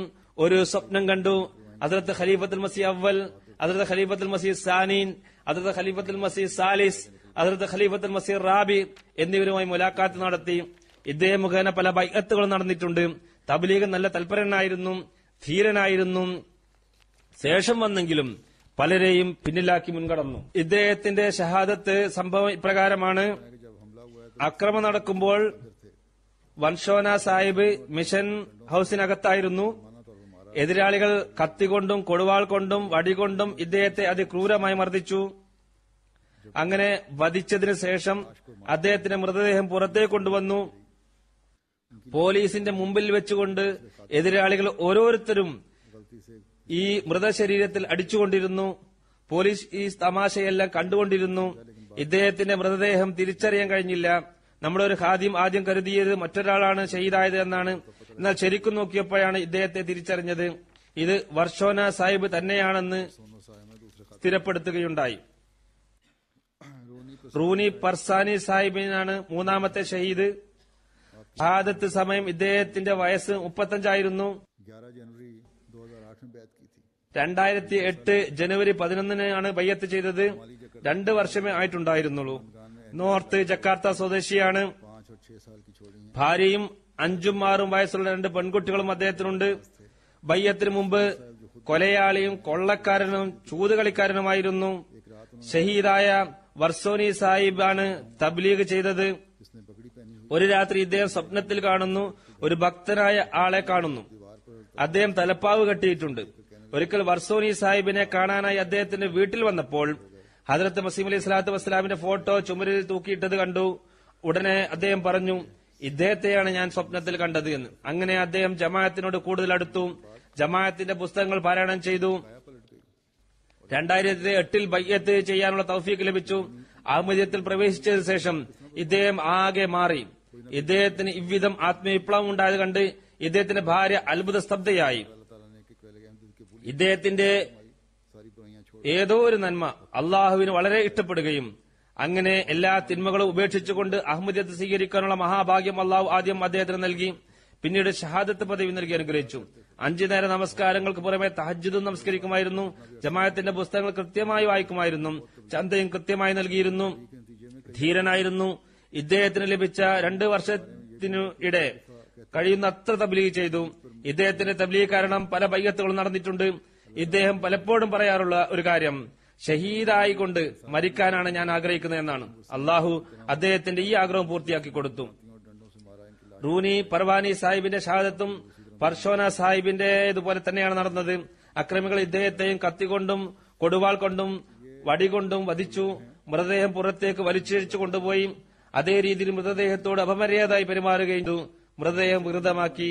ഒരു സ്വപ്നം കണ്ടു. ഹദ്റത്ത് ഖലീഫത്തുൽ മസീഹ് അവൽ, ഹദ്റത്ത് ഖലീഫത്തുൽ മസീഹ് സാനീൻ, ഹദ്റത്ത് ഖലീഫത്തുൽ മസീഹ് സാലിസ്, ഹദ്റത്ത് ഖലീഫത്തുൽ മസീഹ് റാബി എന്നിവരുമായി മുലാഖാത്ത് നടത്തി. ഇദ്ദേഹം മുഖേന പല ബൈഅത്തുകളും നടന്നിട്ടുണ്ട്. തബ്ലീഗ് നല്ല തൽപരനായിരുന്നു, ധീരനായിരുന്നു. ശേഷം വന്നെങ്കിലും പലരെയും പിന്നിലാക്കി മുൻകടന്നു. ഇദ്ദേഹത്തിന്റെ ഷഹാദത്ത് സംഭവം ഇപ്രകാരമാണ്. അക്രമം നടക്കുമ്പോൾ വൻഷോന സാഹിബ് മിഷൻ ഹൌസിനകത്തായിരുന്നു. എതിരാളികൾ കത്തികൊണ്ടും കൊടുവാൾ കൊണ്ടും വടികൊണ്ടും ഇദ്ദേഹത്തെ അതിക്രൂരമായി മർദ്ദിച്ചു. അങ്ങനെ വധിച്ചതിനു ശേഷം അദ്ദേഹത്തിന്റെ മൃതദേഹം പുറത്തേക്ക് കൊണ്ടുവന്നു. പോലീസിന്റെ മുമ്പിൽ വെച്ചുകൊണ്ട് എതിരാളികൾ ഓരോരുത്തരും ഈ മൃതശരീരത്തിൽ അടിച്ചുകൊണ്ടിരുന്നു. പോലീസ് ഈ തമാശയെല്ലാം കണ്ടുകൊണ്ടിരുന്നു. ഇദ്ദേഹത്തിന്റെ മൃതദേഹം തിരിച്ചറിയാൻ കഴിഞ്ഞില്ല. നമ്മുടെ ഒരു ഖാദിം ആദ്യം കരുതിയത് മറ്റൊരാളാണ് ഷഹീദായത് എന്നാണ്. എന്നാൽ ശരിക്കും നോക്കിയപ്പോഴാണ് ഇദ്ദേഹത്തെ തിരിച്ചറിഞ്ഞത്. ഇത് വർഷോന സാഹിബ് തന്നെയാണെന്ന് സ്ഥിരപ്പെടുത്തുകയുണ്ടായി. റൂനി പർസാനി സാഹിബിനാണ് മൂന്നാമത്തെ ഷഹീദ്. ഷഹാദത്ത് സമയം ഇദ്ദേഹത്തിന്റെ വയസ്സ് 35 2008 ജനുവരി 11 ബയ്യത്ത് ചെയ്തത്. 2 വർഷമേ ആയിട്ടുണ്ടായിരുന്നുള്ളൂ. നോർത്ത് ജക്കാർത്ത സ്വദേശിയാണ്. ഭാര്യയും 5ഉം 6ഉം വയസ്സുള്ള 2 പെൺകുട്ടികളും അദ്ദേഹത്തിനുണ്ട്. ബയ്യത്തിന് മുമ്പ് കൊലയാളിയും കൊള്ളക്കാരനും ചൂതുകളിക്കാരനുമായിരുന്നു. ഷഹീദായ വർസോനി സാഹിബാണ് തബ്ലീഗ് ചെയ്തത്. ഒരു രാത്രി ഇദ്ദേഹം സ്വപ്നത്തിൽ കാണുന്നു, ഒരു ഭക്തനായ ആളെ കാണുന്നു. അദ്ദേഹം തലപ്പാവ് കെട്ടിയിട്ടുണ്ട്. ഒരിക്കൽ വർസോനി സാഹിബിനെ കാണാനായി അദ്ദേഹത്തിന്റെ വീട്ടിൽ വന്നപ്പോൾ ഹദ്റത്ത് മസീഹ് അലൈഹി സ്വലാത്തു വസ്സലാമിന്റെ ഫോട്ടോ ചുമരിൽ തൂക്കിയിട്ടത് കണ്ടു. ഉടനെ അദ്ദേഹം പറഞ്ഞു, ഇദ്ദേഹത്തെയാണ് ഞാൻ സ്വപ്നത്തിൽ കണ്ടത് എന്ന്. അങ്ങനെ അദ്ദേഹം ജമാഅത്തിനോട് കൂടുതൽ അടുത്തു. ജമാഅത്തിന്റെ പുസ്തകങ്ങൾ പാരായണം ചെയ്തു. 2008 ബയ്യത്ത് ചെയ്യാനുള്ള തൗഫീഖ് ലഭിച്ചു. അഹമ്മദിയത്തിൽ പ്രവേശിച്ചതിനു ശേഷം ഇദ്ദേഹം ആകെ മാറി. ഇദ്ദേഹത്തിന് ഇவ்விധം ആത്മവിപ്ലവം ഉണ്ടായത് കണ്ട് ഇദ്ദേഹത്തിന്റെ ഭാര്യ അത്ഭുത സ്തബ്ധയായി. ഇദ്ദേഹത്തിന്റെ ഏതോ ഒരു നന്മ അള്ളാഹുവിന് വളരെ ഇഷ്ടപ്പെടുകയും അങ്ങനെ എല്ലാ തിന്മകളും ഉപേക്ഷിച്ചുകൊണ്ട് അഹമ്മദിയത്ത് സ്വീകരിക്കാനുള്ള മഹാഭാഗ്യം അള്ളാഹു ആദ്യം അദ്ദേഹത്തിന് നൽകി. പിന്നീട് ഷഹാദത്ത് പദവി നൽകി അനുഗ്രഹിച്ചു. 5 നേര നമസ്കാരങ്ങൾക്ക് പുറമെ തഹജ്ജുദും നമസ്കരിക്കുമായിരുന്നു. ജമാഅത്തിന്റെ പുസ്തകങ്ങൾ കൃത്യമായി വായിക്കുമായിരുന്നു. ചന്തയും കൃത്യമായി നൽകിയിരുന്നു. ധീരനായിരുന്നു. ഇദ്ദേഹത്തിന് ലഭിച്ച 2 വർഷത്തിനു ഇടെ കഴിയുന്നത്ര തബ്ലീഗ് ചെയ്തു. ഇദ്ദേഹത്തിന്റെ തബ്ലീഗ് കാരണം പല ബയ്യത്തുകളും നടന്നിട്ടുണ്ട്. ഇദ്ദേഹം പലപ്പോഴും പറയാറുള്ള ഒരു കാര്യം, ഷഹീദായിക്കൊണ്ട് മരിക്കാനാണ് ഞാൻ ആഗ്രഹിക്കുന്നത് എന്നാണ്. അള്ളാഹു അദ്ദേഹത്തിന്റെ ഈ ആഗ്രഹം പൂർത്തിയാക്കി കൊടുത്തു. റൂനി പർവാനി സാഹിബിന്റെ ഷഹാദത്തും പർഷോന സാഹിബിന്റെ ഇതുപോലെ തന്നെയാണ് നടന്നത്. അക്രമികൾ ഇദ്ദേഹത്തെയും കത്തികൊണ്ടും കൊടുവാൾ കൊണ്ടും വടികൊണ്ടും വധിച്ചു. മൃതദേഹം പുറത്തേക്ക് വലിച്ചിഴച്ചു കൊണ്ടുപോയി. അതേ രീതിയിൽ മൃതദേഹത്തോട് അപമര്യാദയായി പെരുമാറുകയും ചെയ്തു. മൃതദേഹം വികൃതമാക്കി.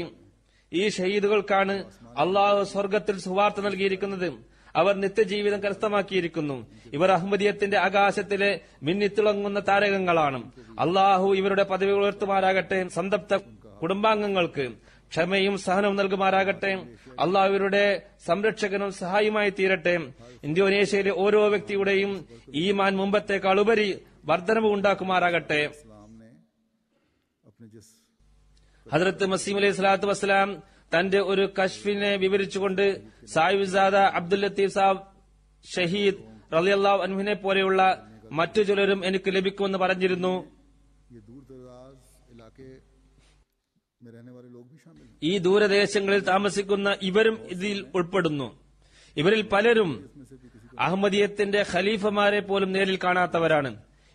ഈ ഷഹീദുകൾക്കാണ് അള്ളാഹു സ്വർഗത്തിൽ സുവാർത്ത നൽകിയിരിക്കുന്നത്. അവർ നിത്യജീവിതം കരസ്ഥമാക്കിയിരിക്കുന്നു. ഇവർ അഹമ്മദിയത്തിന്റെ ആകാശത്തിലെ മിന്നിത്തിളങ്ങുന്ന താരകങ്ങളാണ്. അള്ളാഹു ഇവരുടെ പദവി ഉയർത്തുമാറാകട്ടെ. സംതപ്ത കുടുംബാംഗങ്ങൾക്ക് ക്ഷമയും സഹനവും നൽകുമാറാകട്ടെ. അള്ളാഹു ഇവരുടെ സംരക്ഷകനും സഹായിയുമായി തീരട്ടെ. ഇന്തോനേഷ്യയിലെ ഓരോ വ്യക്തിയുടെയും ഈമാൻ മുമ്പത്തേക്കാൾ ഉപരി വർധനവ് ഉണ്ടാക്കുമാറാകട്ടെ. ഹദ്റത്ത് മസീഹ് അലൈഹി സ്വലാത്തു വസ്സലാം തന്റെ ഒരു കശ്ഫിനെ വിവരിച്ചുകൊണ്ട് സാഹിബ്സാദ അബ്ദുൽ ലത്തീഫ് സാബ് ഷഹീദ് റളിയല്ലാഹു അൻഹുവിനെ പോലെയുള്ള മറ്റു ചിലരും എനിക്ക് ലഭിക്കുമെന്ന് പറഞ്ഞിരുന്നു. ഈ ദൂരദേശങ്ങളിൽ താമസിക്കുന്ന ഇവരും ഇതിൽ ഉൾപ്പെടുന്നു. ഇവരിൽ പലരും അഹമ്മദിയത്തിന്റെ ഖലീഫമാരെ പോലും നേരിൽ കാണാത്തവരാണ്.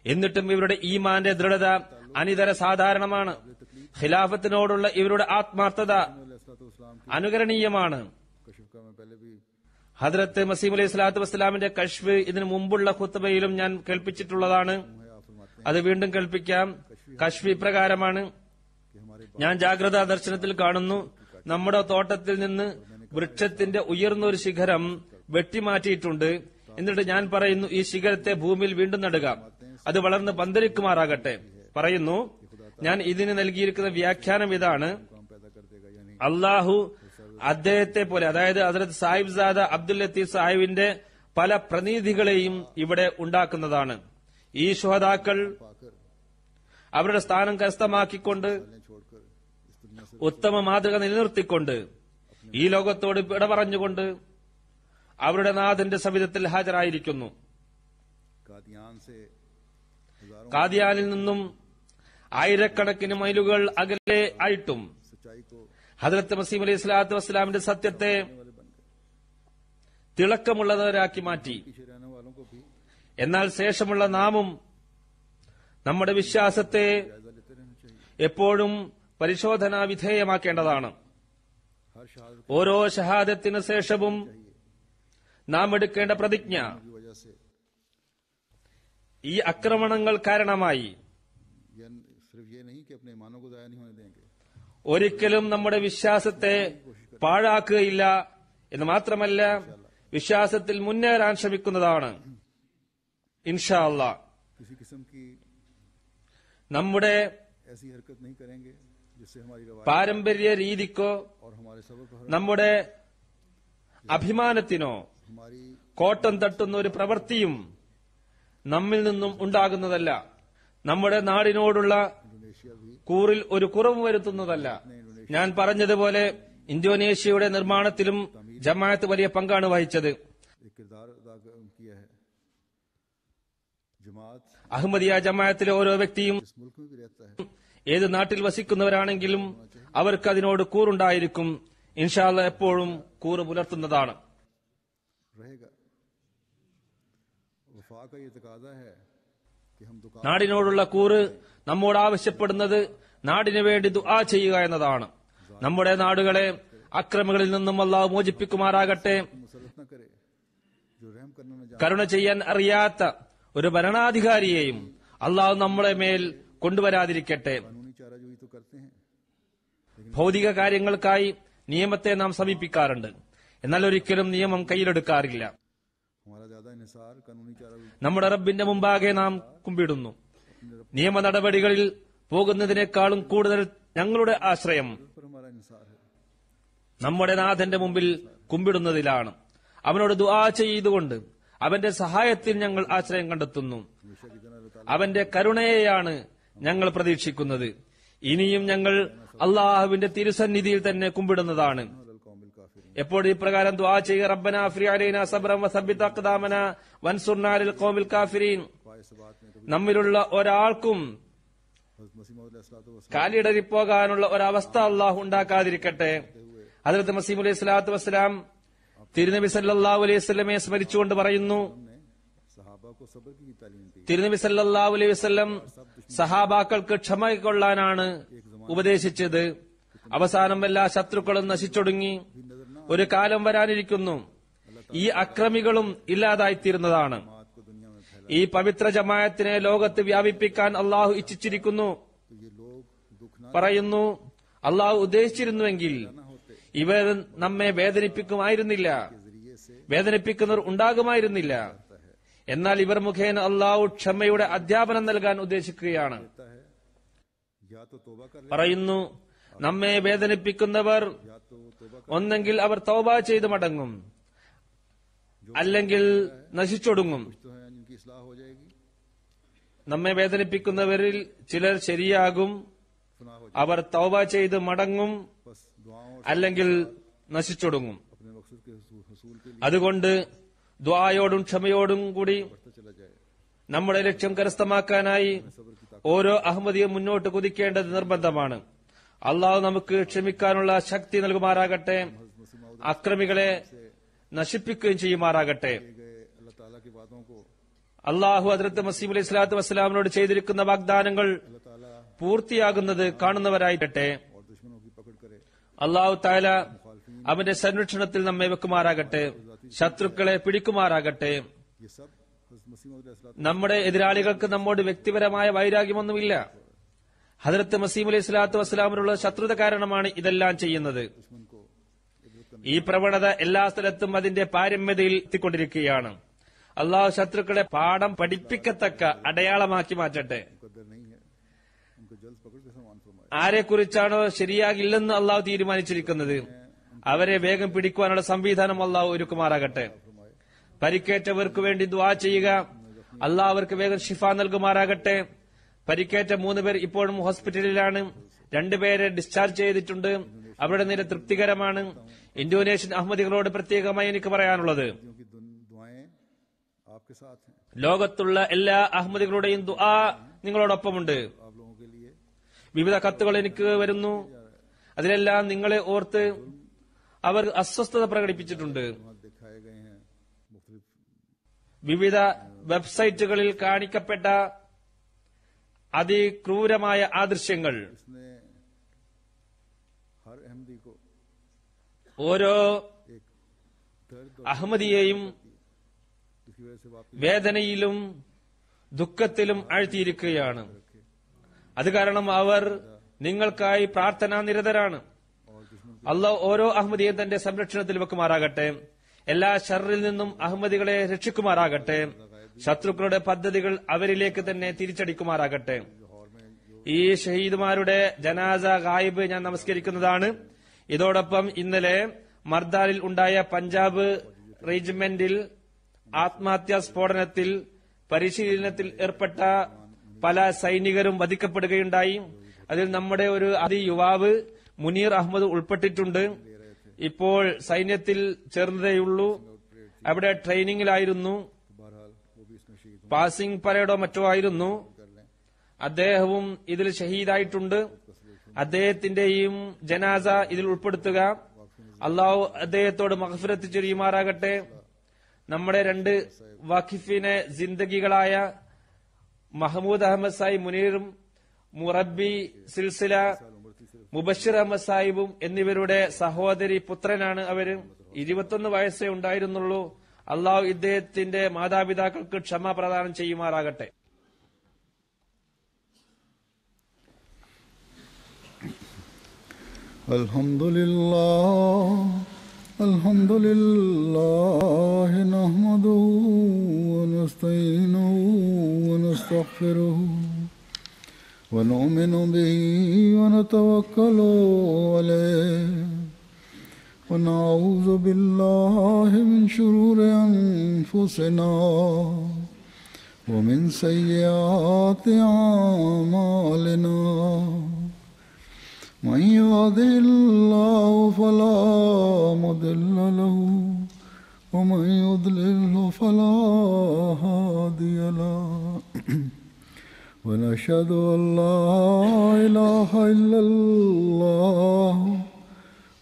എന്നിട്ടും ഇവരുടെ ഈമാന്റെ ദൃഢത അനിതര സാധാരണമാണ്. ഖിലാഫത്തിനോടുള്ള ഇവരുടെ ആത്മാർത്ഥത അനുകരണീയമാണ്. ഹദ്റത്ത് മസീഹ് അലൈഹി സ്വലാത്തു വസ്സലാമിന്റെ കശ്ഫ് ഇതിനു മുമ്പുള്ള ഖുത്ബയിലും ഞാൻ കേൾപ്പിച്ചിട്ടുള്ളതാണ്. അത് വീണ്ടും കേൾപ്പിക്കാം. കശ്ഫ് ഇപ്രകാരമാണ്: ഞാൻ ജാഗ്രതാ ദർശനത്തിൽ കാണുന്നു, നമ്മുടെ തോട്ടത്തിൽ നിന്ന് വൃക്ഷത്തിന്റെ ഉയർന്നൊരു ശിഖരം വെട്ടിമാറ്റിയിട്ടുണ്ട്. എന്നിട്ട് ഞാൻ പറയുന്നു, ഈ ശിഖരത്തെ ഭൂമിയിൽ വീണ്ടും നടുക, അത് വളർന്ന് പന്തലിക്കുമാറാകട്ടെ. പറയുന്നു, ഞാൻ ഇതിന് നൽകിയിരിക്കുന്ന വ്യാഖ്യാനം ഇതാണ്: അള്ളാഹു അദ്ദേഹത്തെ പോലെ, അതായത് ഹദ്റത്ത് സാഹിബ്സാദ അബ്ദുൽ ലത്തീഫ് സാഹിബിന്റെ പല പ്രതിനിധികളെയും ഇവിടെ ഉണ്ടാക്കുന്നതാണ്. ഈ ശുഹദാക്കൾ അവരുടെ സ്ഥാനം കരസ്ഥമാക്കിക്കൊണ്ട് छोड़कर इस दुनिया से ഉത്തമ മാതൃക നിലനിർത്തിക്കൊണ്ട് ഈ ലോകത്തോട് വിട പറഞ്ഞുകൊണ്ട് അവരുടെ നാഥന്റെ സവിധത്തിൽ ഹാജരായിരിക്കുന്നു. कादियान से हजारों കാദിയാനിൽ നിന്നും ആയിരക്കണക്കിന് മൈലുകൾ അകലെ ആയിട്ടും सच्चाई को ഹദ്രത്ത് മസീഹ് അലൈഹി സ്വലാത്തു വസ്സലാമിന്റെ സത്യത്തെ തിളക്കമുള്ളവരാക്കി മാറ്റി. पीछे रहने वालों को भी എന്നാൽ ശേഷമുള്ള നാമും നമ്മുടെ വിശ്വാസത്തെ जायजा लेते रहना चाहिए. എപ്പോഴും പരിശോധനാ വിധേയമാക്കേണ്ടതാണ്. हर शहादत ഓരോ ഷഹാദത്തിന് ശേഷവും നാം എടുക്കേണ്ട പ്രതിജ്ഞ की वजह से ഈ ആക്രമണങ്ങൾ കാരണമായി यह सिर्फ ये नहीं कि अपने ईमानों को जाया नहीं होने देंगे, ഒരിക്കലും നമ്മുടെ വിശ്വാസത്തെ പാഴാക്കുകയില്ല എന്ന് മാത്രമല്ല വിശ്വാസത്തിൽ മുന്നേറാൻ ശ്രമിക്കുന്നതാണ്. ഇൻഷാ അല്ലാ किसी किस्म की നമ്മുടെ ऐसी हरकत नहीं करेंगे जिससे हमारी रवायत പാരമ്പര്യ രീതിക്കോ और हमारे सबर पर നമ്മുടെ അഭിമാനത്തിനോ हमारी കോട്ടം തട്ടുന്ന ഒരു പ്രവൃത്തിയും നമ്മിൽ നിന്നും ഉണ്ടാകുന്നതല്ല. നമ്മുടെ നാടിനോടുള്ള इंडोनेशिया भी കൂറിൽ ഒരു കുറവ് വരുത്തുന്നതല്ല. ഞാൻ പറഞ്ഞതുപോലെ ഇന്തോനേഷ്യയുടെ നിർമ്മാണത്തിലും ജമാഅത്ത് വലിയ പങ്കാണ് വഹിച്ചത്. एक किरदार अदा किया है. जमात അഹമ്മദിയ ജമാഅത്തിലെ ഓരോ വ്യക്തിയും जिस मुल्क में भी रहता है ഏത് നാട്ടിൽ വസിക്കുന്നവരാണെങ്കിലും അവർക്ക് അതിനോട് കൂറുണ്ടായിരിക്കും. ഇൻഷാ അല്ലാ എപ്പോഴും കൂറ് പുലർത്തുന്നതാണ്. रहेगा. वफा का ये तकाजा है कि हम दुकान നാടിനോടുള്ള കൂറ് നമ്മോട് ആവശ്യപ്പെടുന്നത് നാടിനു വേണ്ടി ദുആ ചെയ്യുക എന്നതാണ്. നമ്മുടെ നാടുകളെ അക്രമികളിൽ നിന്നും അല്ലാഹു മോചിപ്പിക്കുമാറാകട്ടെ. मुसरत न करे जो रहम करना न जाने. കരുണ ചെയ്യാൻ അറിയാത്ത ഒരു ഭരണാധികാരിയെയും അല്ലാഹു നമ്മുടെ മേൽ കൊണ്ടുവരാതിരിക്കട്ടെ. कानूनी चाराजोई तो करते हैं, ഭൗതിക കാര്യങ്ങൾക്കായി നിയമത്തെ നാം സമീപിക്കാറുണ്ട്, എന്നാൽ ഒരിക്കലും നിയമം കയ്യിലെടുക്കാറില്ല. हमारा ज्यादा इन्हिसार कानूनी चाराजोई നമ്മുടെ റബ്ബിന്റെ മുമ്പാകെ നാം കുമ്പിടുന്നു. നിയമ നടപടികളിൽ പോകുന്നതിനേക്കാളും കൂടുതൽ ഞങ്ങളുടെ ആശ്രയം पर हमारा इन्हिसार है. നമ്മുടെ നാഥന്റെ മുമ്പിൽ കുമ്പിടുന്നതിലാണ്. അവനോട് ദുആ ചെയ്തുകൊണ്ട് അവന്റെ സഹായത്തിൽ ഞങ്ങൾ ആശ്രയം കണ്ടെത്തുന്നു. हमेशा की तरह अल्लाह ताला അവന്റെ കരുണയെയാണ് ഞങ്ങൾ പ്രതീക്ഷിക്കുന്നത്. ഇനിയും ഞങ്ങൾ അള്ളാഹുവിന്റെ തിരുസന്നിധിയിൽ തന്നെ കുമ്പിടുന്നതാണ്. अल कौमिल काफिरीन. എപ്പോഴും ഇപ്രകാരം ദുആ ചെയ്യുക. റബ്ബനാ അഫ്രി അലൈനാ സബ്റൻ വസബ്ബിത് അഖ്ദാമനാ വൻസുർനാ ലിൽ ഖൗമിൽ കാഫിരീൻ. पाए सबात में कभी നമ്മിലുള്ള ഒരാൾക്കും हज़रत मसीह मौद अलैहिस्सलातु वस्सलाम കാലിടറിപ്പോകാനുള്ള ഒരവസ്ഥ അള്ളാഹു ഉണ്ടാക്കാതിരിക്കട്ടെ. ഹദ്റത്ത് മസീഹ് അലൈഹി സ്വലാത്തു വസ്സലാം തിരുനബി സല്ലല്ലാഹു അലൈഹി വസല്ലമയെ സ്മരിച്ചുകൊണ്ട് പറയുന്നു, ने सहाबा को सब्र की तालीम दी. തിരുനബി സല്ലല്ലാഹു അലൈഹി വസല്ലം സഹാബാക്കൾക്ക് ക്ഷമ കൊള്ളാനാണ് ഉപദേശിച്ചത്. അവസാനം എല്ലാ ശത്രുക്കളും നശിച്ചൊടുങ്ങി ഒരു കാലം വരാനിരിക്കുന്നു, ഈ അക്രമികളും ഇല്ലാതായിത്തീരുന്നതാണ്. जमात को दुनिया में फैला ഈ പവിത്ര ജമാഅത്തിനെ ലോകത്ത് വ്യാപിപ്പിക്കാൻ അള്ളാഹു ഇച്ഛിച്ചിരിക്കുന്നു. तो ये लोग दुख ना പറയുന്നു, അള്ളാഹു ഉദ്ദേശിച്ചിരുന്നുവെങ്കിൽ ഇവർ നമ്മെ വേദനിപ്പിക്കുമായിരുന്നില്ല, जरिए से വേദനിപ്പിക്കുന്നവർ ഉണ്ടാകുമായിരുന്നില്ല. എന്നാൽ ഇവർ മുഖേന അള്ളാഹു ക്ഷമയുടെ അധ്യാപനം നൽകാൻ ഉദ്ദേശിക്കുകയാണ്. कहता है या तो तौबा कर ले പറയുന്നു, നമ്മെ വേദനിപ്പിക്കുന്നവർ या तो तौबा कर ഒന്നെങ്കിൽ അവർ തൗബ ചെയ്ത് മടങ്ങും, അല്ലെങ്കിൽ നശിച്ചൊടുങ്ങും. तो है जिनकी इस्लाह हो जाएगी, നമ്മെ വേദനിപ്പിക്കുന്നവരിൽ ചിലർ ശരിയാകും, फना हो അവർ തൗബ ചെയ്ത് മടങ്ങും, जाए. बस दुआओं और അല്ലെങ്കിൽ നശിച്ചൊടുങ്ങും. अपने मकसद के हसूल के लिए അതുകൊണ്ട് ദ്വായോടും ക്ഷമയോടും കൂടി बढ़ता चला जाए. നമ്മുടെ ലക്ഷ്യം കരസ്ഥമാക്കാനായി सब्र की ताकत ഓരോ അഹമ്മദിയും മുന്നോട്ട് കുതിക്കേണ്ടത് നിർബന്ധമാണ്. അള്ളാഹു നമുക്ക് ക്ഷമിക്കാനുള്ള ശക്തി നൽകുമാറാകട്ടെ, मसीह मौद അക്രമികളെ നശിപ്പിക്കുകയും ചെയ്യുമാറാകട്ടെ. गए अल्लाह ताला की बातों को അള്ളാഹു ഹദ്റത്ത് മസീഹ് അലൈഹി സ്വലാത്തു വസ്സലാമിനോട് ചെയ്തിരിക്കുന്ന വാഗ്ദാനങ്ങൾ अल्लाह ताला പൂർത്തിയാകുന്നത് കാണുന്നവരായിട്ടെ. और दुश्मनों की पकड़ करे. അള്ളാഹു താല അവന്റെ സംരക്ഷണത്തിൽ നമ്മെ വെക്കുമാറാകട്ടെ, ശത്രുക്കളെ പിടിക്കുമാറാകട്ടെ. ये सब हज़रत मसीह मौद अलैहिस्सलाम നമ്മുടെ എതിരാളികൾക്ക് നമ്മോട് വ്യക്തിപരമായ വൈരാഗ്യമൊന്നുമില്ല. ഹദ്റത്ത് മസീഹ് അലൈഹി സ്വലാത്തു വസ്സലാമിനുള്ള ശത്രുത കാരണമാണ് ഇതെല്ലാം ചെയ്യുന്നത്. दुश्मन को इबरत करने ഈ പ്രവണത എല്ലാ സ്ഥലത്തും അതിന്റെ പാരമ്യതയിൽ എത്തിക്കൊണ്ടിരിക്കുകയാണ്. അള്ളാഹു ശത്രുക്കളെ പാഠം പഠിപ്പിക്കത്തക്ക അടയാളമാക്കി മാറ്റട്ടെ. मुकद्दर नहीं है, उनको जल्द पकड़ के समान फरमाए. ആരെക്കുറിച്ചാണോ ശരിയാകില്ലെന്ന് അള്ളാഹു തീരുമാനിച്ചിരിക്കുന്നത് അവരെ വേഗം പിടിക്കുവാനുള്ള സംവിധാനം അള്ളാഹു ഒരുക്കുമാറാകട്ടെ. പരിക്കേറ്റവർക്ക് വേണ്ടി ദുആ ചെയ്യുക. അള്ളാഹു അവർക്ക് വേഗം ഷിഫ നൽകുമാറാകട്ടെ. പരിക്കേറ്റ 3 പേർ ഇപ്പോഴും ഹോസ്പിറ്റലിലാണ്. 2 പേരെ ഡിസ്ചാർജ് ചെയ്തിട്ടുണ്ട്. അവരുടെ നില തൃപ്തികരമാണ്. ഇന്തോനേഷ്യൻ അഹമ്മദികളോട് പ്രത്യേകമായി എനിക്ക് പറയാനുള്ളത്, क्योंकि दुआएं आपके साथ हैं, ലോകത്തുള്ള എല്ലാ അഹമ്മദികളുടെയും ദുആ നിങ്ങളോടൊപ്പമുണ്ട്. आप लोगों के लिए വിവിധ കത്തുകൾ എനിക്ക് വരുന്നു. അതിലെല്ലാം നിങ്ങളെ ഓർത്ത് അവർ അസ്വസ്ഥത പ്രകടിപ്പിച്ചിട്ടുണ്ട്. वहाँ दिखाए गए हैं मुख्तलिफ വിവിധ വെബ്സൈറ്റുകളിൽ കാണിക്കപ്പെട്ട അതിക്രൂരമായ ആ ദൃശ്യങ്ങൾ इसने हर अहमदी को ഓരോ एक दर्द और അഹമ്മദിയെയും जिसकी वजह से वापस വേദനയിലും ദുഃഖത്തിലും ആഴ്ത്തിയിരിക്കുകയാണ്. അത് കാരണം അവർ നിങ്ങൾക്കായി പ്രാർത്ഥനാ നിരതരാണ്. അല്ലാഹ് ഓരോ അഹമ്മദിയെയും തന്റെ സംരക്ഷണത്തിൽ വെക്കുമാറാകട്ടെ. എല്ലാ ഷർറിൽ നിന്നും അഹമ്മദികളെ രക്ഷിക്കുമാറാകട്ടെ. ശത്രുക്കളുടെ പദ്ധതികൾ അവരിലേക്ക് തന്നെ തിരിച്ചടിക്കുമാറാകട്ടെ. ഈ ഷഹീദുമാരുടെ ജനാസ ഗായിബ് ഞാൻ നമസ്കരിക്കുന്നതാണ്. ഇതോടൊപ്പം ഇന്നലെ മർദാലിൽ ഉണ്ടായ പഞ്ചാബ് റെജിമെന്റിൽ ആത്മഹത്യാ സ്ഫോടനത്തിൽ പരിശീലനത്തിൽ ഏർപ്പെട്ട പല സൈനികരും വധിക്കപ്പെടുകയുണ്ടായി. അതിൽ നമ്മുടെ ഒരു യുവാവ് മുനീർ അഹമ്മദ് ഉൾപ്പെട്ടിട്ടുണ്ട്. ഇപ്പോൾ സൈന്യത്തിൽ ചേർന്നതേയുള്ളൂ. അവിടെ ട്രെയിനിങ്ങിലായിരുന്നു. बहरहाल वो भी इसमें शहीद പാസിംഗ് പരേഡോ മറ്റോ ആയിരുന്നു. അദ്ദേഹവും ഇതിൽ ഷഹീദായിട്ടുണ്ട്. അദ്ദേഹത്തിന്റെയും ജനാസ ഇതിൽ ഉൾപ്പെടുത്തുക. അള്ളാഹു അദ്ദേഹത്തോട് മഗ്ഫിറത്ത് ചൊരിയുമാറാകട്ടെ. നമ്മുടെ 2 വഖിഫിനെ ജിന്ദഗികളായ മഹമൂദ് അഹമ്മദ് സാഹിബ് മുനീറും മുറബി സിൽസില മുബഷിർ അഹമ്മദ് സാഹിബും എന്നിവരുടെ സഹോദരി പുത്രനാണ് അവര്. 21 വയസ്സേ ഉണ്ടായിരുന്നുള്ളൂ. അള്ളാഹു ഇദ്ദേഹത്തിന്റെ മാതാപിതാക്കൾക്ക് ക്ഷമ പ്രദാനം ചെയ്യുമാറാകട്ടെ. الحمد لله نحمده ونستعينه ونستغفره ونؤمن به ونتوكل عليه ونعوذ بالله من شرور أنفسنا ومن سيئات أعمالنا من يهده الله فلا مضل له ومن يضلل فلا هادي له ونشهد أن لا إله إلا الله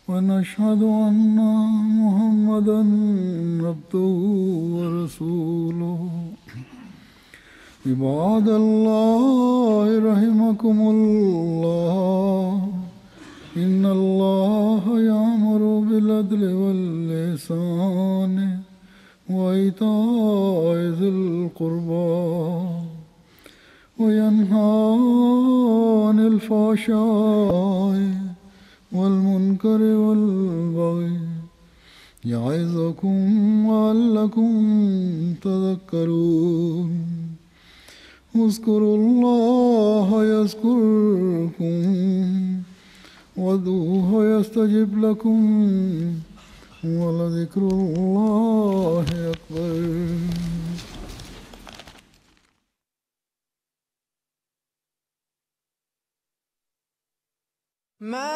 ونشهد أن محمدا عبده ورسوله عباد الله رحمكم الله إن الله يأمر بالعدل والإحسان وإيتاء ذي القربى وينهى عن الفحشاء والمنكر والبغي يعظكم لعلكم تذكرون اذكروا الله يذكركم وادعوه يستجب لكم ولذكر الله أكبر. ما